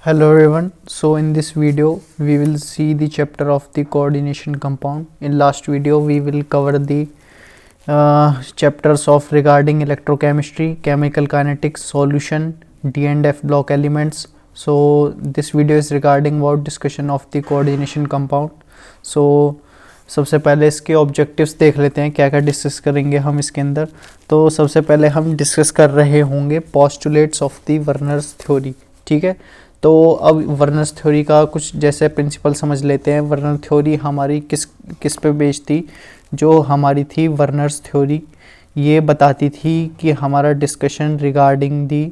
Hello everyone. So in this video we will see the chapter of the coordination compound. In last video we will cover the chapters of regarding electrochemistry, chemical kinetics, solution, D and F block elements. So this video is regarding about discussion of the coordination compound. So सबसे पहले इसके objectives देख लेते हैं, क्या क्या discuss करेंगे हम इसके अंदर। तो सबसे पहले हम डिस्कस कर रहे होंगे postulates of the Werner's theory. ठीक है, तो अब वर्नर्स थ्योरी का कुछ जैसे प्रिंसिपल समझ लेते हैं। वर्नर थ्योरी हमारी किस पे बेस्ड थी? जो हमारी थी वर्नर्स थ्योरी, ये बताती थी कि हमारा discussion regarding the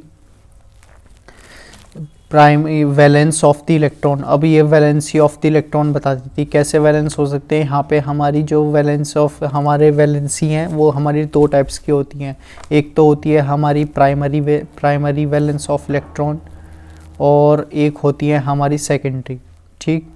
prime valence of the electron. अब ये वैलेंसी ऑफ द इलेक्ट्रॉन बताती थी कैसे वैलेंस हो सकते हैं। यहाँ पे हमारी जो वैलेंस ऑफ हमारे वैलेंसी हैं वो हमारी दो टाइप्स की होती हैं। एक तो होती है हमारी प्राइमरी वैलेंस ऑफ इलेक्ट्रॉन और एक होती है हमारी सेकेंडरी। ठीक,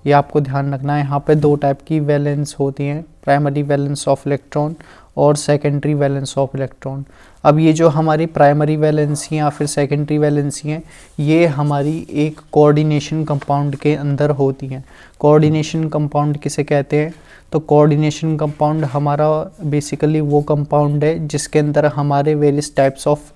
ये आपको ध्यान रखना है। यहाँ पे दो टाइप की वैलेंस होती हैं, प्राइमरी वैलेंस ऑफ इलेक्ट्रॉन और सेकेंडरी वैलेंस ऑफ इलेक्ट्रॉन। अब ये जो हमारी प्राइमरी वैलेंसी या फिर सेकेंडरी वैलेंसी हैं, ये हमारी एक कोऑर्डिनेशन कंपाउंड के अंदर होती हैं। कोऑर्डिनेशन कंपाउंड किसे कहते हैं? तो कोऑर्डिनेशन कंपाउंड हमारा बेसिकली वो कंपाउंड है जिसके अंदर हमारे various types of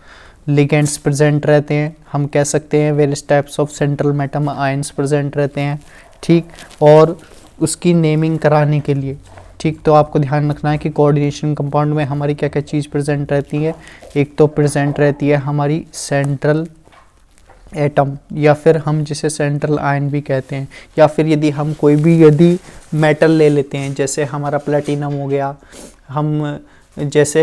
ligands present रहते हैं। हम कह सकते हैं various types of central metal ions present रहते हैं। ठीक, और उसकी नेमिंग कराने के लिए, ठीक, तो आपको ध्यान रखना है कि कोऑर्डिनेशन कंपाउंड में हमारी क्या क्या चीज़ प्रेजेंट रहती है। एक तो प्रेजेंट रहती है हमारी सेंट्रल एटम, या फिर हम जिसे सेंट्रल आयन भी कहते हैं, या फिर यदि मेटल ले लेते हैं, जैसे हमारा प्लेटिनम हो गया, हम जैसे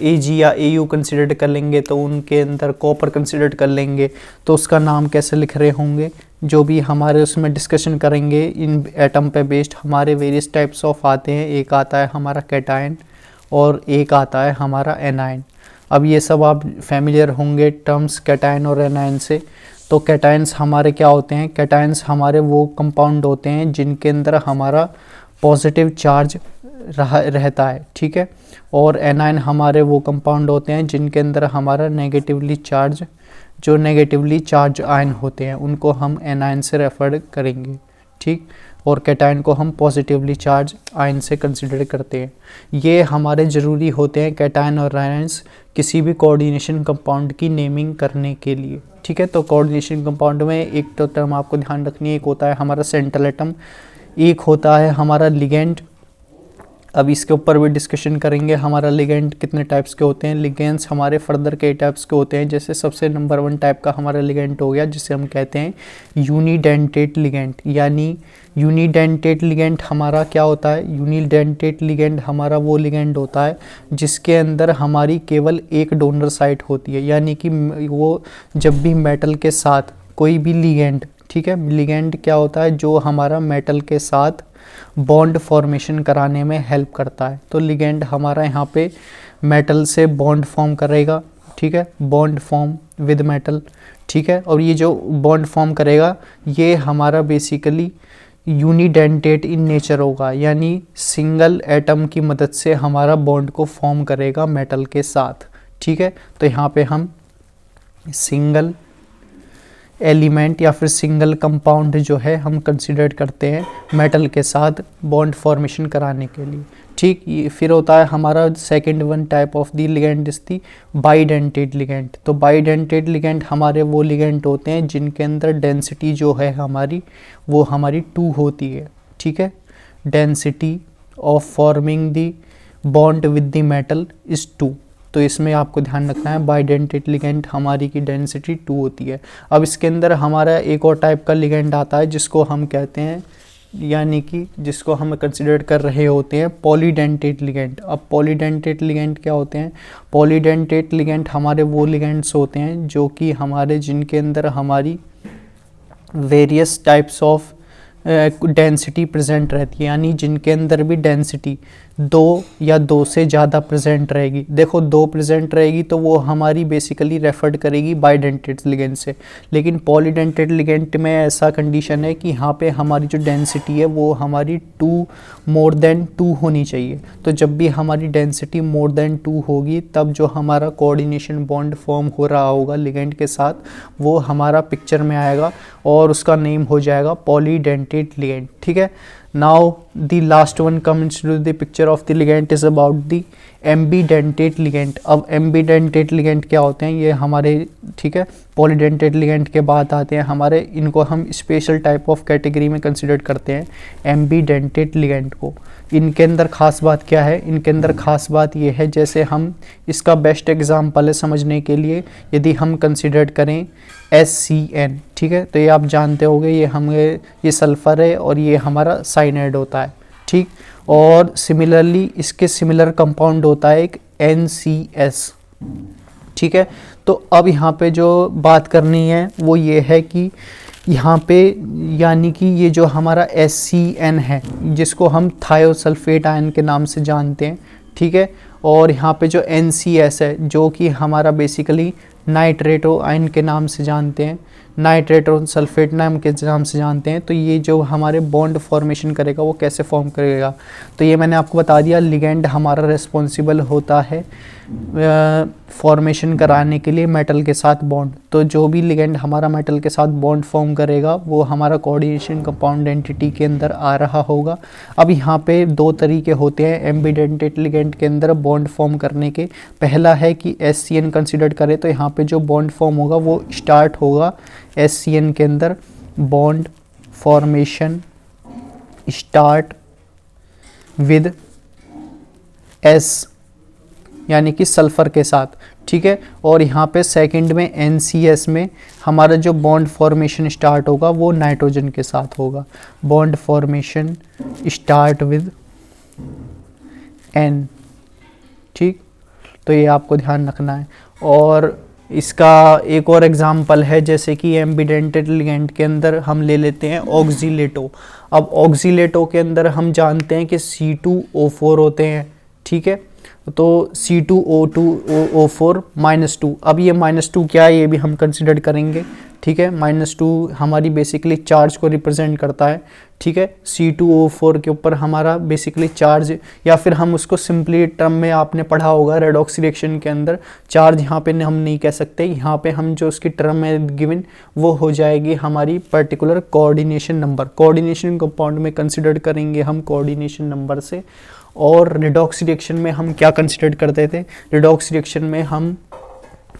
Ag या Au कंसिडर कर लेंगे तो उनके अंदर कॉपर कंसिडर कर लेंगे, तो उसका नाम कैसे लिख रहे होंगे, जो भी हमारे उसमें डिस्कशन करेंगे। इन एटम पे बेस्ड हमारे वेरियस टाइप्स ऑफ आते हैं। एक आता है हमारा कैटायन और एक आता है हमारा एनायन। अब ये सब आप फैमिलियर होंगे टर्म्स कैटायन और एनायन से। तो कैटायंस हमारे क्या होते हैं? कैटायंस हमारे वो कंपाउंड होते हैं जिनके अंदर हमारा पॉजिटिव चार्ज रहता है। ठीक है, और एनायन हमारे वो कंपाउंड होते हैं जिनके अंदर हमारा नेगेटिवली चार्ज आयन होते हैं, उनको हम एनायन से रेफर करेंगे। ठीक, और कैटायन को हम पॉजिटिवली चार्ज आयन से कंसिडर करते हैं। ये हमारे ज़रूरी होते हैं कैटायन और आयन्स किसी भी कोऑर्डिनेशन कंपाउंड की नेमिंग करने के लिए। ठीक है, तो कोऑर्डिनेशन कंपाउंड में एक तो टर्म आपको ध्यान रखनी है, एक होता है हमारा सेंट्रल एटम, एक होता है हमारा लिगेंड। अब इसके ऊपर भी डिस्कशन करेंगे। हमारा लिगेंड कितने टाइप्स के होते हैं? लिगेंड्स हमारे फर्दर कई टाइप्स के होते हैं। जैसे सबसे नंबर 1 टाइप का हमारा लिगेंड हो गया जिसे हम कहते हैं यूनिडेंटेट लिगेंड। यानी यूनिडेंटेट लिगेंड हमारा क्या होता है? यूनिडेंटेट लिगेंड हमारा वो लिगेंड होता है जिसके अंदर हमारी केवल एक डोनर साइट होती है। यानी कि वो जब भी मेटल के साथ कोई भी लिगेंड, ठीक है, लिगेंड क्या होता है? जो हमारा मेटल के साथ बॉन्ड फॉर्मेशन कराने में हेल्प करता है। तो लिगेंड हमारा यहाँ पे मेटल से बॉन्ड फॉर्म करेगा। ठीक है, बॉन्ड फॉर्म विद मेटल। ठीक है, और ये जो बॉन्ड फॉर्म करेगा ये हमारा बेसिकली यूनिडेंटेट इन नेचर होगा, यानी सिंगल एटम की मदद से हमारा बॉन्ड को फॉर्म करेगा मेटल के साथ। ठीक है, तो यहाँ पे हम सिंगल एलिमेंट या फिर सिंगल कंपाउंड जो है हम कंसिडर करते हैं मेटल के साथ बॉन्ड फॉर्मेशन कराने के लिए। ठीक, ये फिर होता है हमारा second 1 type of the ligand is the bidentate ligand. तो बाइडेंटेट लिगेंड हमारे वो लिगेंड होते हैं जिनके अंदर डेंसिटी जो है हमारी वो हमारी 2 होती है। ठीक है, density of forming the bond with the metal is 2। तो इसमें आपको ध्यान रखना है बाइडेंटेट लिगेंड हमारी की डेंसिटी 2 होती है। अब इसके अंदर हमारा एक और टाइप का लिगेंड आता है जिसको हम कहते हैं, यानी कि जिसको हम कंसिडर कर रहे होते हैं पॉलीडेंटेट लिगेंड। अब पॉलीडेंटेट लिगेंड क्या होते हैं? पॉलीडेंटेट लिगेंड हमारे वो लिगेंड्स होते हैं जो कि हमारे जिनके अंदर हमारी various types of density present रहती है, यानी जिनके अंदर भी डेंसिटी 2 या 2 से ज़्यादा प्रेजेंट रहेगी। देखो 2 प्रेजेंट रहेगी तो वो हमारी बेसिकली रेफर्ड करेगी बाइडेंटेड लिगेंड से, लेकिन पॉलीडेंटेड लिगेंड में ऐसा कंडीशन है कि यहाँ पे हमारी जो डेंसिटी है वो हमारी 2 मोर देन 2 होनी चाहिए। तो जब भी हमारी डेंसिटी मोर देन 2 होगी तब जो हमारा कोऑर्डिनेशन बॉन्ड फॉर्म हो रहा होगा लिगेंड के साथ वो हमारा पिक्चर में आएगा और उसका नेम हो जाएगा पॉलीडेंटेड लिगेंड। ठीक है, now the last one comes to the picture of the ligand is about the ambidentate ligand. अब एम्बीडेंटेड लिगेंड क्या होते हैं ये हमारे, ठीक है, पॉलीडेंटेड लिगेंड के बाद आते हैं हमारे, इनको हम स्पेशल टाइप ऑफ कैटेगरी में कंसिडर करते हैं एम्बीडेंटेड लिगेंड को। इनके अंदर खास बात क्या है, इनके अंदर खास बात ये है, जैसे हम इसका बेस्ट एग्जांपल है समझने के लिए, यदि हम कंसिडर करें SCN, ठीक है, तो ये आप जानते होंगे ये सल्फ़र है और ये हमारा साइनाइड होता है, ठीक। और सिमिलरली इसके सिमिलर कंपाउंड होता है एक NCS, ठीक है। तो अब यहाँ पे जो बात करनी है वो ये है कि यहाँ पे यानी कि ये जो हमारा SCN है जिसको हम थायोसल्फेट आयन के नाम से जानते हैं, ठीक है, और यहाँ पे जो NCS है जो कि हमारा बेसिकली नाइट्रेटो आयन के नाम से जानते हैं, नाइट्रेटो सल्फेट नाम के नाम से जानते हैं। तो ये जो हमारे बॉन्ड फॉर्मेशन करेगा वो कैसे फॉर्म करेगा, तो ये मैंने आपको बता दिया। लिगेंड हमारा रिस्पॉन्सिबल होता है फॉर्मेशन कराने के लिए मेटल के साथ बॉन्ड। तो जो भी लिगेंड हमारा मेटल के साथ बॉन्ड फॉर्म करेगा वो हमारा कोऑर्डिनेशन कंपाउंड एंटिटी के अंदर आ रहा होगा। अब यहाँ पे 2 तरीके होते हैं एम्बीडेंटेड लिगेंड के अंदर बॉन्ड फॉर्म करने के। पहला है कि SCN कंसिडर करें तो यहाँ पे जो बॉन्ड फॉर्म होगा वो स्टार्ट होगा SCN के अंदर, bond formation start with S यानी कि सल्फ़र के साथ, ठीक है। और यहाँ पे सेकंड में NCS में हमारा जो बॉन्ड फॉर्मेशन स्टार्ट होगा वो नाइट्रोजन के साथ होगा, bond formation start with N, ठीक। तो ये आपको ध्यान रखना है। और इसका एक और एग्जांपल है, जैसे कि एम्बीडेंटेड लिगेंड के अंदर हम ले लेते हैं ऑक्सीलेटो। अब ऑक्सीलेटो के अंदर हम जानते हैं कि C2O4 होते हैं, ठीक है, तो C2O4 -2। अब ये -2 क्या है ये भी हम कंसिडर करेंगे, ठीक है। -2 हमारी बेसिकली चार्ज को रिप्रेजेंट करता है, ठीक है। C2O4 के ऊपर हमारा बेसिकली चार्ज, या फिर हम उसको सिंपली टर्म में आपने पढ़ा होगा रेडॉक्स रिएक्शन के अंदर, चार्ज यहाँ पे हम नहीं कह सकते, यहाँ पे हम जो उसकी टर्म में गिवन वो हो जाएगी हमारी particular coordination number. Coordination compound में कंसिडर करेंगे हम कोऑर्डिनेशन नंबर से। और रिडॉक्स रिएक्शन में हम क्या कंसिडर करते थे, रिडॉक्स रिएक्शन में हम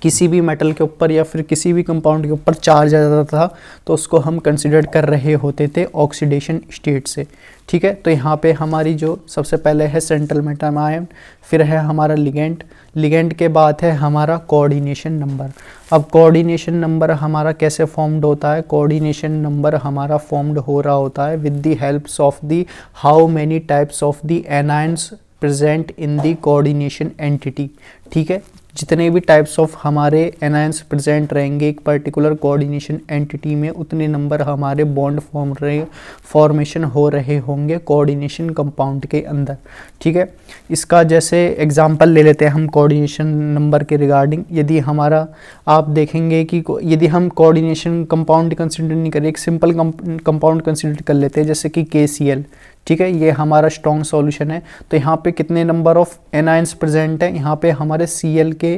किसी भी मेटल के ऊपर या फिर किसी भी कंपाउंड के ऊपर चार्ज आ जाता था तो उसको हम कंसिडर कर रहे होते थे ऑक्सीडेशन स्टेट से, ठीक है। तो यहाँ पे हमारी जो सबसे पहले है सेंट्रल मेटल आयन, फिर है हमारा लिगेंड, लिगेंड के बाद है हमारा कोऑर्डिनेशन नंबर। अब कोऑर्डिनेशन नंबर हमारा कैसे फॉर्म्ड होता है, कोऑर्डिनेशन नंबर हमारा फॉर्म्ड हो रहा होता है with the helps of the how many types of the anions present in the coordination entity, ठीक है। जितने भी टाइप्स ऑफ हमारे एनायंस प्रेजेंट रहेंगे एक पर्टिकुलर कोऑर्डिनेशन एंटिटी में, उतने नंबर हमारे बॉन्ड फॉर्मेशन हो रहे होंगे कोऑर्डिनेशन कंपाउंड के अंदर, ठीक है। इसका जैसे एग्जांपल ले लेते हैं हम कोऑर्डिनेशन नंबर के रिगार्डिंग। यदि हमारा आप देखेंगे कि यदि हम कोऑर्डिनेशन कंपाउंड कंसिडर नहीं करें, एक सिंपल कंपाउंड कंसिडर कर लेते हैं जैसे कि KCl, ठीक है, ये हमारा स्ट्रॉन्ग सॉल्यूशन है। तो यहाँ पे कितने नंबर ऑफ एनायंस प्रेजेंट है, यहाँ पे हमारे Cl के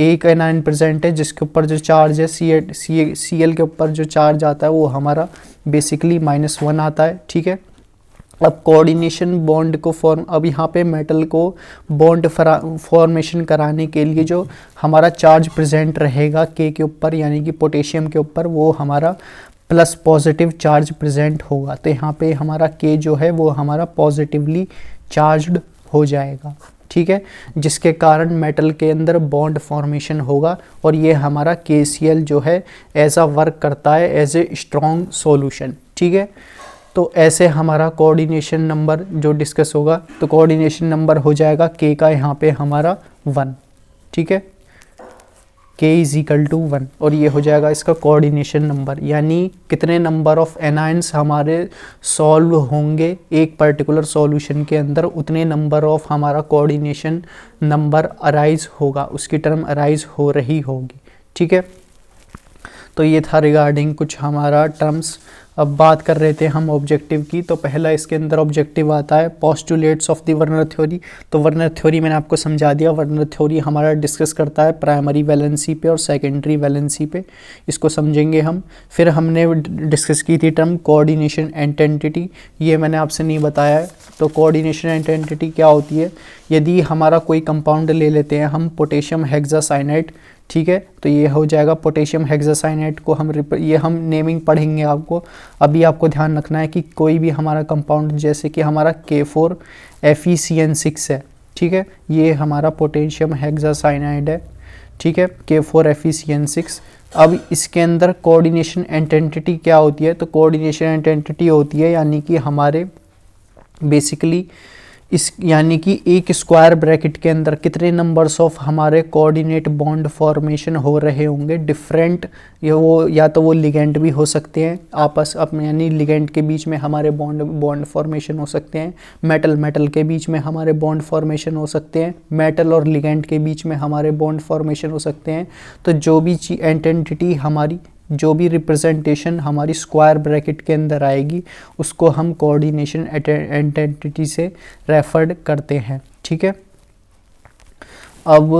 एक एनायन प्रेजेंट है जिसके ऊपर जो चार्ज है Cl के ऊपर जो चार्ज आता है वो हमारा बेसिकली -1 आता है, ठीक है। अब कोऑर्डिनेशन बॉन्ड को अब यहाँ पे मेटल को बॉन्ड फॉर्मेशन कराने के लिए जो हमारा चार्ज प्रेजेंट रहेगा K के ऊपर यानी कि पोटेशियम के ऊपर, वो हमारा प्लस पॉजिटिव चार्ज प्रेजेंट होगा। तो यहाँ पे हमारा K जो है वो हमारा पॉजिटिवली चार्ज्ड हो जाएगा, ठीक है, जिसके कारण मेटल के अंदर बॉन्ड फॉर्मेशन होगा और ये हमारा KCl जो है एज अ वर्क करता है एज ए स्ट्रॉन्ग सॉल्यूशन, ठीक है। तो ऐसे हमारा कोऑर्डिनेशन नंबर जो डिस्कस होगा, तो कोऑर्डिनेशन नंबर हो जाएगा K का यहाँ पे हमारा 1, ठीक है, K इज इक्वल टू 1, और ये हो जाएगा इसका कोऑर्डिनेशन नंबर, यानी कितने नंबर ऑफ एनायंस हमारे सॉल्व होंगे एक पर्टिकुलर सॉल्यूशन के अंदर, उतने नंबर ऑफ हमारा कोऑर्डिनेशन नंबर अराइज होगा, उसकी टर्म अराइज हो रही होगी। ठीक है, तो ये था रिगार्डिंग कुछ हमारा टर्म्स। अब बात कर रहे थे हम ऑब्जेक्टिव की, तो पहला इसके अंदर ऑब्जेक्टिव आता है postulates of the Werner theory. तो वर्नर थ्योरी मैंने आपको समझा दिया। वर्नर थ्योरी हमारा डिस्कस करता है प्राइमरी वैलेंसी पे और सेकेंडरी वैलेंसी पे, इसको समझेंगे हम। फिर हमने डिस्कस की थी टर्म कोऑर्डिनेशन एंटिटी, ये मैंने आपसे नहीं बताया है। तो कोऑर्डिनेशन एंटिटी क्या होती है, यदि हमारा कोई कंपाउंड ले लेते हैं हम पोटेशियम हेक्सासाइनाइड, ठीक है, तो ये हो जाएगा पोटेशियम हेक्सासाइनाइड को ये हम नेमिंग पढ़ेंगे आपको। अभी आपको ध्यान रखना है कि कोई भी हमारा कंपाउंड, जैसे कि हमारा K4FeCN6 है, ठीक है, ये हमारा पोटेशियम हेक्सासाइनाइड है, ठीक है, K4FeCN6। अब इसके अंदर कोऑर्डिनेशन एंटिटी क्या होती है, तो कोऑर्डिनेशन एंटिटी होती है यानी कि हमारे बेसिकली यानी कि एक स्क्वायर ब्रैकेट के अंदर कितने नंबर्स ऑफ हमारे कोऑर्डिनेट बॉन्ड फॉर्मेशन हो रहे होंगे डिफरेंट, या तो वो लिगेंड भी हो सकते हैं आपस अपने, यानी लिगेंड के बीच में हमारे बॉन्ड फॉर्मेशन हो सकते हैं, मेटल के बीच में हमारे बॉन्ड फॉर्मेशन हो सकते हैं, मेटल और लिगेंड के बीच में हमारे बॉन्ड फॉर्मेशन हो सकते हैं। तो जो भी एंटिटी हमारी, जो भी रिप्रेजेंटेशन हमारी स्क्वायर ब्रैकेट के अंदर आएगी उसको हम कोऑर्डिनेशन एंटिटी से रेफर्ड करते हैं। ठीक है, अब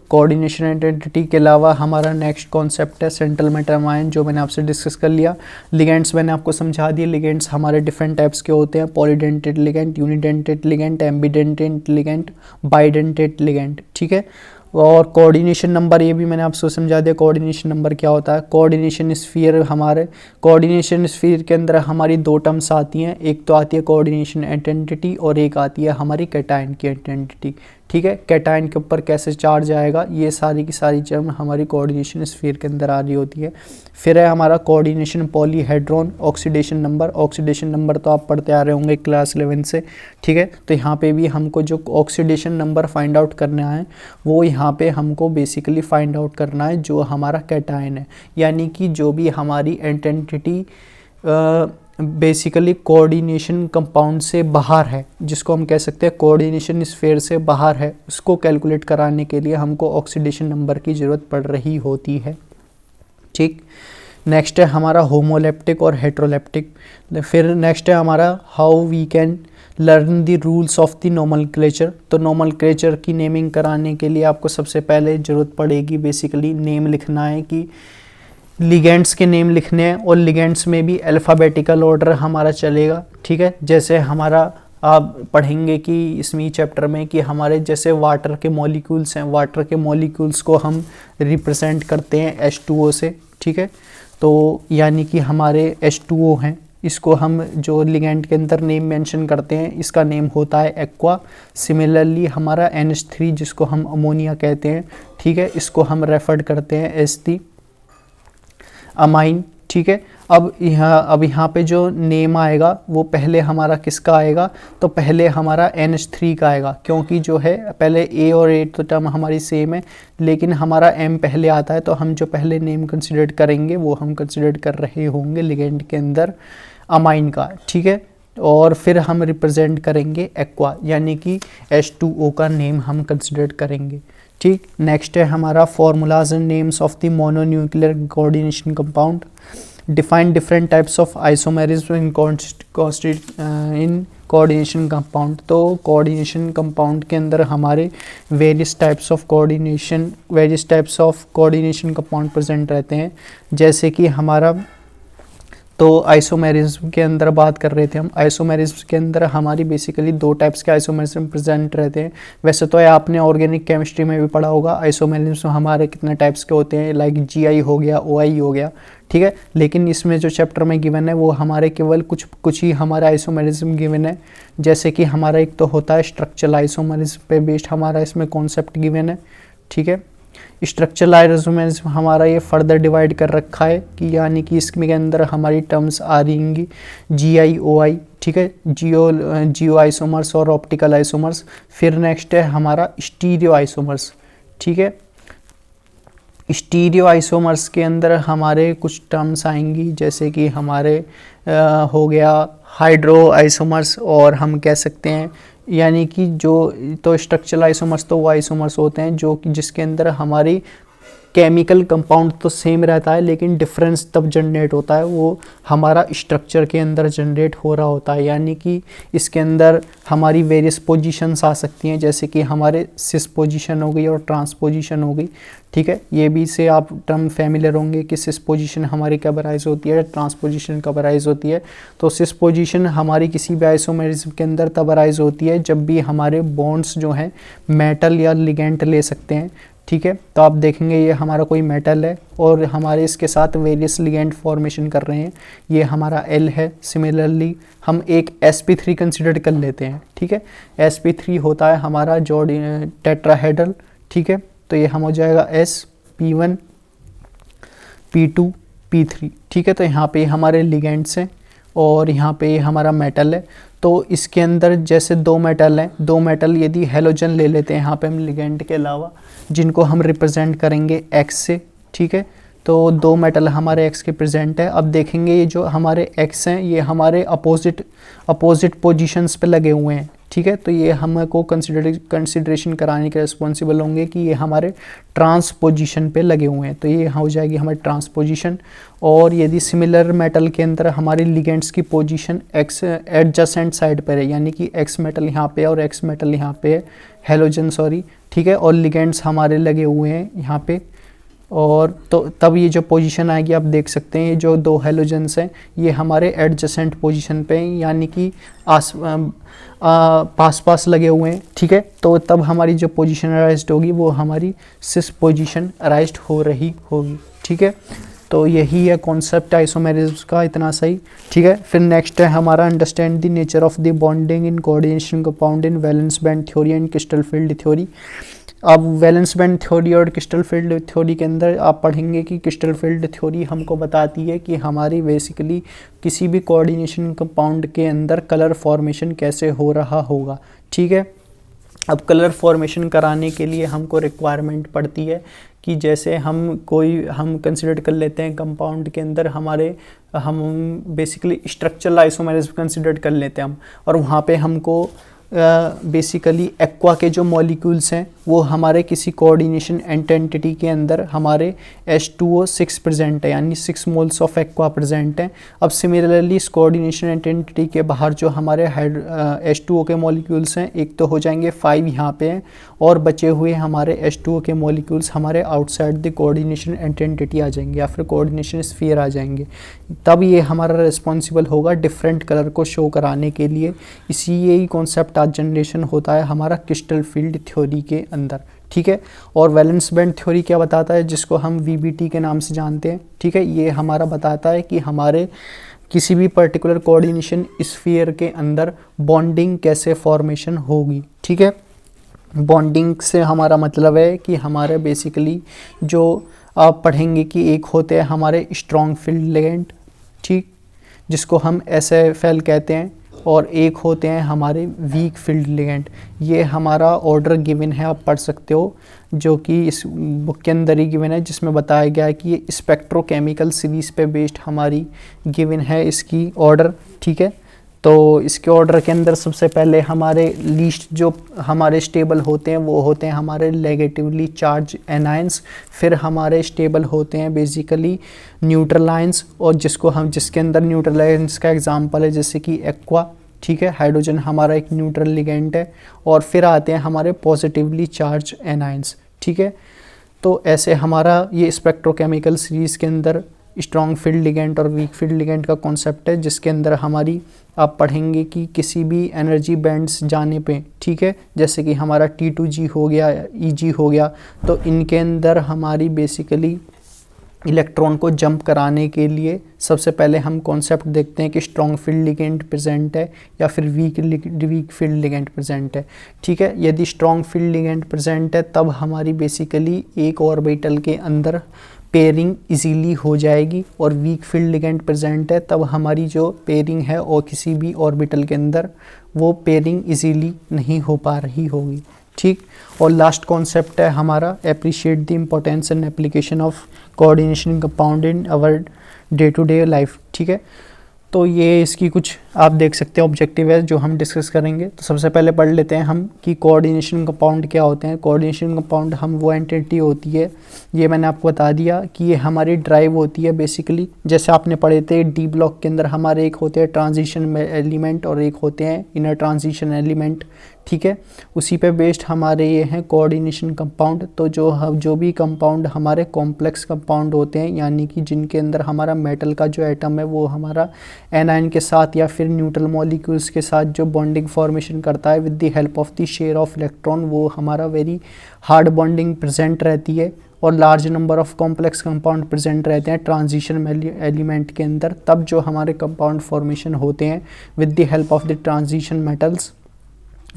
कोऑर्डिनेशन एंटिटी के अलावा हमारा नेक्स्ट कॉन्सेप्ट है सेंट्रल मेटामाइन, जो मैंने आपसे डिस्कस कर लिया। लिगेंड्स मैंने आपको समझा दिए। लिगेंड्स हमारे डिफरेंट टाइप्स के होते हैं, polydentate ligand, unidentate ligand, एम्बीडेंटेड ligand, bidentate ligand. ठीक है, और कोऑर्डिनेशन नंबर ये भी मैंने आपको समझा दिया। कोऑर्डिनेशन नंबर क्या होता है, कोऑर्डिनेशन स्फीयर, हमारे कोऑर्डिनेशन स्फीयर के अंदर हमारी दो टर्म्स आती हैं, एक तो आती है कोऑर्डिनेशन एंटिटी और एक आती है हमारी कैटायन की एंटिटी। ठीक है, कैटायन के ऊपर कैसे चार्ज आएगा, ये सारी की सारी टर्म हमारी कोऑर्डिनेशन स्फीयर के अंदर आ रही होती है। फिर है हमारा coordination polyhedron, oxidation number. Oxidation number तो आप पढ़ते आ रहे होंगे क्लास 11 से। ठीक है, तो यहाँ पे भी हमको जो ऑक्सीडेशन नंबर फाइंड आउट करना है वो यहाँ पे हमको बेसिकली फाइंड आउट करना है जो हमारा कैटायन है, यानी कि जो भी हमारी एंटिटी बेसिकली कोऑर्डिनेशन कंपाउंड से बाहर है, जिसको हम कह सकते हैं कोऑर्डिनेशन स्फीयर से बाहर है, उसको कैलकुलेट कराने के लिए हमको ऑक्सीडेशन नंबर की ज़रूरत पड़ रही होती है। ठीक, नेक्स्ट है हमारा होमोलेप्टिक और हेट्रोलेप्टिक। फिर नेक्स्ट है हमारा how we can learn the rules of the nomenclature. तो नोमेनक्लेचर की नेमिंग कराने के लिए आपको सबसे पहले ज़रूरत पड़ेगी बेसिकली नेम लिखना है, कि लिगेंड्स के नेम लिखने हैं, और लिगेंड्स में भी अल्फ़ाबेटिकल ऑर्डर हमारा चलेगा। ठीक है, जैसे हमारा आप पढ़ेंगे कि इसमें चैप्टर में कि हमारे जैसे वाटर के मॉलिक्यूल्स हैं, वाटर के मॉलिक्यूल्स को हम रिप्रेजेंट करते हैं H2O से। ठीक है, तो यानी कि हमारे H2O हैं, इसको हम जो लिगेंड के अंदर नेम मेंशन करते हैं इसका नेम होता है एक्वा। सिमिलरली हमारा NH3 जिसको हम अमोनिया कहते हैं, ठीक है, इसको हम रेफर्ड करते हैं एज दी अमाइन। ठीक है, अब यहाँ पे जो नेम आएगा वो पहले हमारा किसका आएगा, तो पहले हमारा NH3 का आएगा, क्योंकि जो है पहले A और A तो टर्म हमारी सेम है, लेकिन हमारा M पहले आता है, तो हम जो पहले नेम कंसिडर करेंगे वो हम कंसिडर कर रहे होंगे लिगेंड के अंदर अमाइन का। ठीक है, और फिर हम रिप्रेजेंट करेंगे एक्वा, यानी कि H2O का नेम हम कंसिडर करेंगे। ठीक, नेक्स्ट है हमारा formulas and names of the mononuclear coordination compound. Define different types of isomerism in coordination compound. तो कोऑर्डिनेशन कंपाउंड के अंदर हमारे various types of coordination compound present रहते हैं, जैसे कि हमारा तो आइसोमेरिज्म के अंदर बात कर रहे थे हम। आइसोमेरिज्म के अंदर हमारी बेसिकली दो टाइप्स के आइसोमेरिज्म प्रेजेंट रहते हैं। वैसे तो आपने ऑर्गेनिक केमिस्ट्री में भी पढ़ा होगा आइसोमेरिज्म हमारे कितने टाइप्स के होते हैं, लाइक GI हो गया, OI हो गया। ठीक है, लेकिन इसमें जो चैप्टर में गिवन है वो हमारे केवल कुछ ही हमारा आइसोमेरिज्म गिवन है। जैसे कि हमारा एक तो होता है स्ट्रक्चरल आइसोमेरिज्म पे बेस्ड हमारा इसमें कॉन्सेप्ट गिवन है। ठीक है, स्ट्रक्चरल आइसोमेरिज्म हमारा ये फर्दर डिवाइड कर रखा है कि यानी कि इसमें के अंदर हमारी टर्म्स आ रही होंगी GI OI। ठीक है, जियो आइसोमर्स और ऑप्टिकल आइसोमर्स। फिर नेक्स्ट है हमारा स्टीरियो आइसोमर्स। ठीक है, स्टीरियो आइसोमर्स के अंदर हमारे कुछ टर्म्स आएंगी, जैसे कि हमारे हो गया हाइड्रो आइसोमर्स, और हम कह सकते हैं यानी कि जो तो स्ट्रक्चरल आइसोमर्स तो वो आइसोमर्स होते हैं जो कि जिसके अंदर हमारी केमिकल कंपाउंड तो सेम रहता है, लेकिन डिफरेंस तब जनरेट होता है वो हमारा स्ट्रक्चर के अंदर जनरेट हो रहा होता है। यानी कि इसके अंदर हमारी वेरियस पोजीशंस आ सकती हैं, जैसे कि हमारे सिस पोजीशन हो गई और ट्रांस पोजीशन हो गई। ठीक है, ये भी से आप टर्म फैमिलियर होंगे कि सिस पोजीशन हमारी कब अराइज होती है, ट्रांस पोजीशन कब अराइज होती है। तो सिस पोजीशन हमारी किसी भी आइसोमेरिज्म के अंदर तब अराइज होती है जब भी हमारे बॉन्ड्स जो हैं मेटल या लिगेंड ले सकते हैं। ठीक है, तो आप देखेंगे ये हमारा कोई मेटल है और हमारे इसके साथ वेरियस लिगेंड फॉर्मेशन कर रहे हैं, ये हमारा L है। सिमिलरली हम एक sp3 कंसिडर कर लेते हैं। ठीक है, sp3 होता है हमारा जो टेट्राहेड्रल। ठीक है, तो ये हम हो जाएगा S P1 P2 P3। ठीक है, तो यहाँ पे हमारे लिगेंड्स हैं और यहाँ पे हमारा मेटल है। तो इसके अंदर जैसे दो मेटल हैं, दो मेटल यदि हेलोजन ले लेते हैं यहाँ पे हम लिगेंड के अलावा, जिनको हम रिप्रेजेंट करेंगे X से। ठीक है, तो दो मेटल हमारे X के प्रेजेंट है। अब देखेंगे ये जो हमारे X हैं ये हमारे अपोजिट पोजीशंस पे लगे हुए हैं। ठीक है, तो ये हमको कंसिडरेशन कराने के रिस्पॉन्सिबल होंगे कि ये हमारे ट्रांस पोजीशन पे लगे हुए हैं, तो ये हो जाएगी हमारी ट्रांस पोजीशन। और यदि सिमिलर मेटल के अंदर हमारे लिगेंड्स की पोजीशन X एडजेसेंट साइड पर है, यानी कि X मेटल यहाँ पे और X मेटल यहाँ पे है, हेलोजन सॉरी। ठीक है, और लिगेंड्स हमारे लगे हुए हैं यहाँ पे, और तो तब ये जो पोजीशन आएगी आप देख सकते हैं ये जो दो हेलोजन्स हैं ये हमारे एडजेसेंट पोजीशन पे हैं, यानी कि पास लगे हुए हैं। ठीक है, तो तब हमारी जो पोजीशन अराइज्ड होगी वो हमारी सिस पोजीशन अराइज्ड हो रही होगी। ठीक है, तो यही है कॉन्सेप्ट आइसोमेरिज्म का, इतना सही। ठीक है, फिर नेक्स्ट है हमारा understand the nature of the bonding in coordination compound in valence band theory and crystal field theory. अब वैलेंस बैंड थ्योरी और क्रिस्टल फील्ड थ्योरी के अंदर आप पढ़ेंगे कि क्रिस्टल फील्ड थ्योरी हमको बताती है कि हमारी बेसिकली किसी भी कोऑर्डिनेशन कंपाउंड के अंदर कलर फॉर्मेशन कैसे हो रहा होगा। ठीक है, अब कलर फॉर्मेशन कराने के लिए हमको रिक्वायरमेंट पड़ती है कि जैसे हम कंसिडर कर लेते हैं कंपाउंड के अंदर हम बेसिकली स्ट्रक्चरल आइसोमेरिज्म कंसिडर कर लेते हैं हम, और वहाँ पे हमको बेसिकली एक्वा के जो मॉलिक्यूल्स हैं वो हमारे किसी कोऑर्डिनेशन एंटिटी के अंदर हमारे H2O6 प्रेजेंट है, यानी 6 मोल्स ऑफ एक्वा प्रेजेंट हैं। अब सिमिलरली इस कोऑर्डिनेशन एंटिटी के बाहर जो हमारे H2O के मॉलिक्यूल्स हैं एक तो हो जाएंगे 5 यहाँ पे हैं, और बचे हुए हमारे H2O के मॉलिक्यूल्स हमारे आउटसाइड द कोऑर्डिनेशन एंटिटी आ जाएंगे या फिर कोऑर्डिनेशन स्फीयर आ जाएंगे। तब ये हमारा रिस्पॉन्सिबल होगा डिफरेंट कलर को शो कराने के लिए। इसी यही कॉन्सेप्ट आज जनरेशन होता है हमारा क्रिस्टल फील्ड थ्योरी के अंदर। ठीक है, और वैलेंस बैंड थ्योरी क्या बताता है, जिसको हम VBT के नाम से जानते हैं। ठीक है, ये हमारा बताता है कि हमारे किसी भी पर्टिकुलर कोऑर्डिनेशन स्फीयर के अंदर बॉन्डिंग कैसे फॉर्मेशन होगी। ठीक है, बॉन्डिंग से हमारा मतलब है कि हमारे बेसिकली जो आप पढ़ेंगे कि एक होते हैं हमारे स्ट्रॉन्ग फील्ड लिगेंड, ठीक, जिसको हम SFL कहते हैं, और एक होते हैं हमारे वीक फील्ड लिगेंड। ये हमारा ऑर्डर गिवन है, आप पढ़ सकते हो, जो कि इस बुक के अंदर ही गिवन है, जिसमें बताया गया है कि ये स्पेक्ट्रोकेमिकल सीरीज़ पे बेस्ड हमारी गिवन है इसकी ऑर्डर। ठीक है, तो इसके ऑर्डर के अंदर सबसे पहले हमारे लीस्ट जो हमारे स्टेबल होते हैं वो होते हैं हमारे नेगेटिवली चार्ज एनायंस, फिर हमारे स्टेबल होते हैं बेसिकली न्यूट्रल आयंस, और जिसके अंदर न्यूट्रल आयंस का एग्जांपल है जैसे कि एक्वा। ठीक है, हाइड्रोजन हमारा एक न्यूट्रल लिगेंड है, और फिर आते हैं हमारे पॉजिटिवली चार्ज एनायंस। ठीक है, तो ऐसे हमारा ये स्पेक्ट्रोकेमिकल सीरीज़ के अंदर स्ट्रॉन्ग फील्ड लिगेंड और वीक फील्ड लिगेंड का कॉन्सेप्ट है, जिसके अंदर हमारी आप पढ़ेंगे कि किसी भी एनर्जी बैंड्स जाने पे, ठीक है, जैसे कि हमारा T2G हो गया, EG हो गया, तो इनके अंदर हमारी बेसिकली इलेक्ट्रॉन को जंप कराने के लिए सबसे पहले हम कॉन्सेप्ट देखते हैं कि स्ट्रॉन्ग फील्ड लिगेंड प्रेजेंट है या फिर वीक फील्ड लिगेंड प्रेजेंट है। ठीक है, यदि स्ट्रॉन्ग फील्ड लिगेंड प्रेजेंट है तब हमारी बेसिकली एक ऑर्बिटल के अंदर पेयरिंग इजीली हो जाएगी, और वीक फील्ड लिगेंड प्रेजेंट है तब हमारी जो पेयरिंग है और किसी भी ऑर्बिटल के अंदर वो पेयरिंग इजीली नहीं हो पा रही होगी। ठीक। और लास्ट कॉन्सेप्ट है हमारा appreciate the importance and application of coordination compound in our day to day life, ठीक है। तो ये इसकी कुछ आप देख सकते हैं ऑब्जेक्टिव है जो हम डिस्कस करेंगे। तो सबसे पहले पढ़ लेते हैं हम कि कोऑर्डिनेशन कंपाउंड क्या होते हैं। कोऑर्डिनेशन कंपाउंड हम वो एंटिटी होती है, ये मैंने आपको बता दिया कि ये हमारी ड्राइव होती है बेसिकली। जैसे आपने पढ़े थे डी ब्लॉक के अंदर हमारे एक होते हैं ट्रांजिशन एलिमेंट और एक होते हैं इनर ट्रांजिशन एलिमेंट, ठीक है। उसी पे बेस्ड हमारे ये हैं कोऑर्डिनेशन कंपाउंड। तो जो भी कंपाउंड हमारे कॉम्प्लेक्स कंपाउंड होते हैं, यानी कि जिनके अंदर हमारा मेटल का जो एटम है वो हमारा एनायन के साथ या फिर न्यूट्रल मॉलिक्यूल्स के साथ जो बॉन्डिंग फॉर्मेशन करता है with the help of the share of electron, वो हमारा वेरी हार्ड बॉन्डिंग प्रेजेंट रहती है। और large number of complex compound present रहते हैं ट्रांजिशन एलिमेंट के अंदर, तब जो हमारे कंपाउंड फॉर्मेशन होते हैं with the help of the transition metals,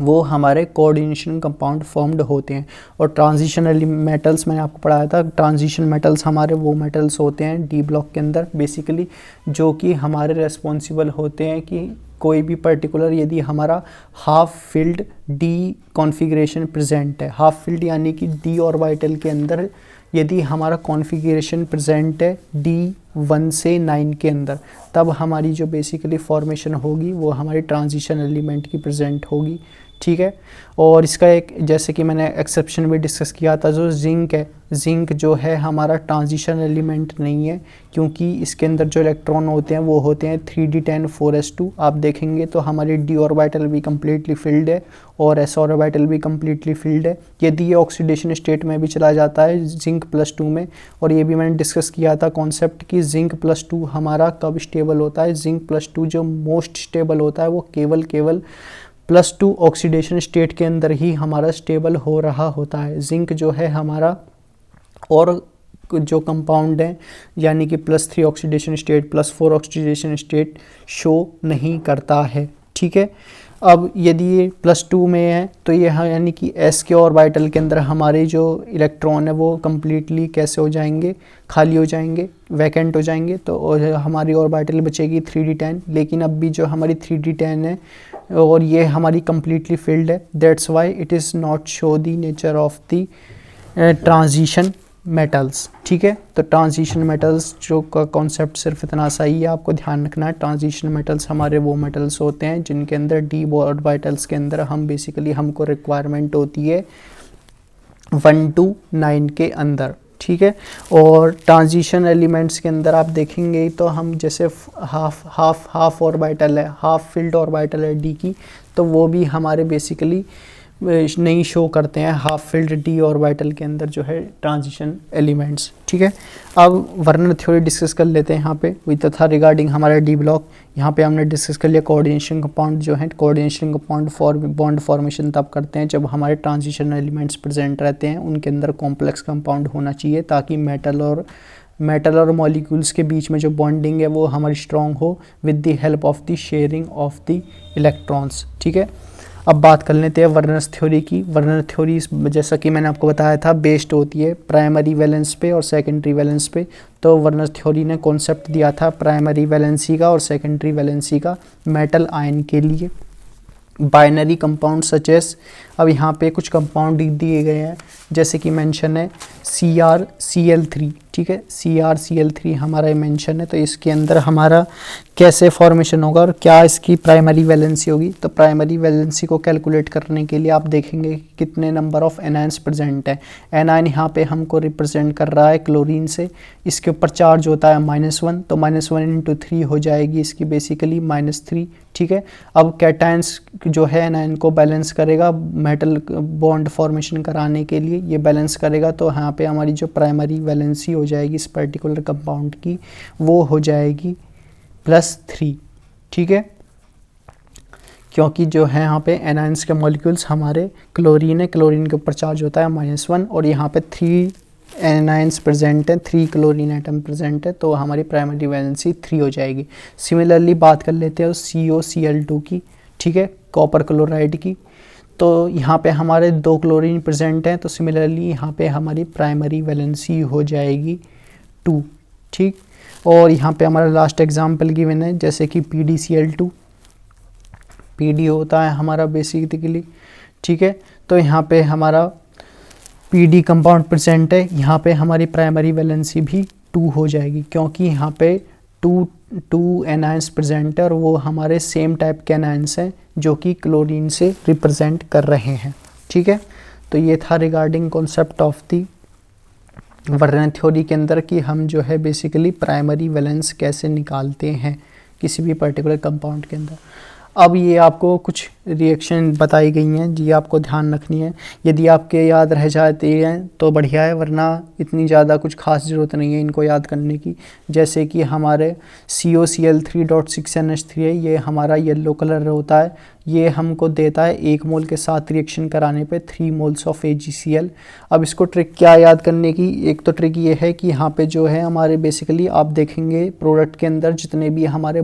वो हमारे कोऑर्डिनेशन कंपाउंड फॉर्म्ड होते हैं। और ट्रांजिशन मेटल्स मैंने आपको पढ़ाया था, ट्रांजिशन मेटल्स हमारे वो मेटल्स होते हैं डी ब्लॉक के अंदर बेसिकली जो कि हमारे रेस्पॉन्सिबल होते हैं कि कोई भी पर्टिकुलर यदि हमारा half filled D configuration present है, हाफ फिल्ड यानी कि डी ऑर्बिटल के अंदर यदि हमारा कॉन्फ़िगरेशन प्रेजेंट है D1 से 9 के अंदर, तब हमारी जो बेसिकली फॉर्मेशन होगी वो हमारी ट्रांजिशन एलिमेंट की प्रेजेंट होगी, ठीक है। और इसका एक जैसे कि मैंने एक्सेप्शन भी डिस्कस किया था, जो जिंक है, जिंक जो है हमारा ट्रांजिशन एलिमेंट नहीं है क्योंकि इसके अंदर जो इलेक्ट्रॉन होते हैं वो होते हैं 3d10 4s2। आप देखेंगे तो हमारी d ऑर्बिटल भी कम्प्लीटली फिल्ड है और s ऑर्बिटल भी कम्प्लीटली फिल्ड है। यदि ये ऑक्सीडेशन स्टेट में भी चला जाता है जिंक +2 में, और ये भी मैंने डिस्कस किया था कॉन्सेप्ट कि जिंक +2 हमारा कब स्टेबल होता है। जिंक +2 जो मोस्ट स्टेबल होता है वो केवल +2 ऑक्सीडेशन स्टेट के अंदर ही हमारा स्टेबल हो रहा होता है। जिंक जो है हमारा और जो कंपाउंड है यानी कि +3 oxidation state +4 oxidation state show नहीं करता है, ठीक है। अब यदि ये +2 में है तो ये यानी कि s के ऑर्बिटल के अंदर हमारे जो इलेक्ट्रॉन है वो कम्प्लीटली कैसे हो जाएंगे, खाली हो जाएंगे, वैकेंट हो जाएंगे। तो हमारी ऑर्बिटल बचेगी 3d10, लेकिन अब भी जो हमारी 3d10 है और ये हमारी कम्प्लीटली फिल्ड है। That's why it is not show the nature of the transition metals, ठीक है। तो ट्रांजिशन मेटल्स जो का कॉन्सेप्ट सिर्फ इतना सही है, आपको ध्यान रखना है। ट्रांजिशन मेटल्स हमारे वो मेटल्स होते हैं जिनके अंदर डी ऑर्बिटल्स के अंदर हम बेसिकली हमको रिक्वायरमेंट होती है 1 to 9 के अंदर, ठीक है। और ट्रांजिशन एलिमेंट्स के अंदर आप देखेंगे तो हम जैसे हाफ ऑर्बिटल है, हाफ फिल्ड ऑर्बिटल है डी की, तो वो भी हमारे बेसिकली नहीं शो करते हैं हाफ फिल्ड डी ऑर्बिटल के अंदर जो है ट्रांजिशन एलिमेंट्स, ठीक है। अब वर्नर थ्योरी डिस्कस कर लेते हैं यहाँ पे विद था रिगार्डिंग हमारा डी ब्लॉक। यहाँ पे हमने डिस्कस कर लिया कोऑर्डिनेशन कंपाउंड जो है, कोऑर्डिनेशन कंपाउंड बॉन्ड फॉर्मेशन तब करते हैं जब हमारे ट्रांजिशन एलिमेंट्स प्रेजेंट रहते हैं, उनके अंदर कॉम्प्लेक्स कंपाउंड होना चाहिए ताकि मेटल और मॉलिक्यूल्स के बीच में जो बॉन्डिंग है वो हमारी स्ट्रॉन्ग हो with the help of the sharing of the electrons, ठीक है। अब बात कर लेते हैं वर्नर्स थ्योरी की। वर्नर थ्योरी जैसा कि मैंने आपको बताया था बेस्ड होती है प्राइमरी वैलेंस पे और सेकेंडरी वैलेंस पे। तो वर्नर थ्योरी ने कॉन्सेप्ट दिया था प्राइमरी वैलेंसी का और सेकेंडरी वैलेंसी का मेटल आयन के लिए। बाइनरी कंपाउंड सचेस, अब यहाँ पे कुछ कंपाउंड दिए गए हैं जैसे कि मेंशन है CrCl3, ठीक है। CrCl3 हमारा मेंशन है, तो इसके अंदर हमारा कैसे फॉर्मेशन होगा और क्या इसकी प्राइमरी वैलेंसी होगी। तो प्राइमरी वैलेंसी को कैलकुलेट करने के लिए आप देखेंगे कितने नंबर ऑफ एनायंस प्रेजेंट है। एनायन यहाँ पे हमको रिप्रेजेंट कर रहा है क्लोरीन से, इसके ऊपर चार्ज होता है -1, तो -1 × 3 हो जाएगी इसकी बेसिकली -3, ठीक है। अब कैटायंस जो है एनायन को बैलेंस करेगा मेटल बॉन्ड फॉर्मेशन कराने के लिए, ये बैलेंस करेगा, तो यहाँ पे हमारी जो प्राइमरी वैलेंसी हो जाएगी इस पर्टिकुलर कंपाउंड की वो हो जाएगी +3, ठीक है। क्योंकि जो है यहाँ पे एनायंस के मॉलिक्यूल्स हमारे क्लोरीन है, क्लोरीन के ऊपर चार्ज होता है -1 और यहाँ पे 3 एनायंस प्रेजेंट है, 3 क्लोरीन एटम प्रेजेंट है, तो हमारी प्राइमरी वैलेंसी 3 हो जाएगी। सिमिलरली बात कर लेते हैं COCl2 की, ठीक है, कॉपर क्लोराइड की। तो यहाँ पे हमारे 2 क्लोरीन प्रेजेंट हैं, तो सिमिलरली यहाँ पे हमारी प्राइमरी वैलेंसी हो जाएगी 2, ठीक। और यहाँ पे हमारा लास्ट एग्जांपल गिवन है जैसे कि PdCl2, PD होता है हमारा बेसिकली, ठीक है। तो यहाँ पे हमारा पीडी कंपाउंड प्रेजेंट है, यहाँ पे हमारी प्राइमरी वैलेंसी भी 2 हो जाएगी, क्योंकि यहाँ पे टू एनायंस प्रेजेंट है और वो हमारे सेम टाइप के एनायंस हैं जो कि क्लोरीन से रिप्रेजेंट कर रहे हैं। ठीक है, तो ये था रिगार्डिंग कॉन्सेप्ट ऑफ दी वर्णन थ्योरी के अंदर कि हम जो है बेसिकली प्राइमरी वैलेंस कैसे निकालते हैं किसी भी पर्टिकुलर कंपाउंड के अंदर। अब ये आपको कुछ रिएक्शन बताई गई हैं जी, आपको ध्यान रखनी है। यदि आपके याद रह जाते हैं तो बढ़िया है, वरना इतनी ज़्यादा कुछ खास ज़रूरत नहीं है इनको याद करने की। जैसे कि हमारे COCl3.6NH3 है, ये हमारा येलो कलर होता है, ये हमको देता है 1 मोल के साथ रिएक्शन कराने पे 3 मोल्स ऑफ AgCl। अब इसको ट्रिक क्या याद करने की, एक तो ट्रिक ये है कि यहाँ पे जो है हमारे बेसिकली आप देखेंगे प्रोडक्ट के अंदर जितने भी हमारे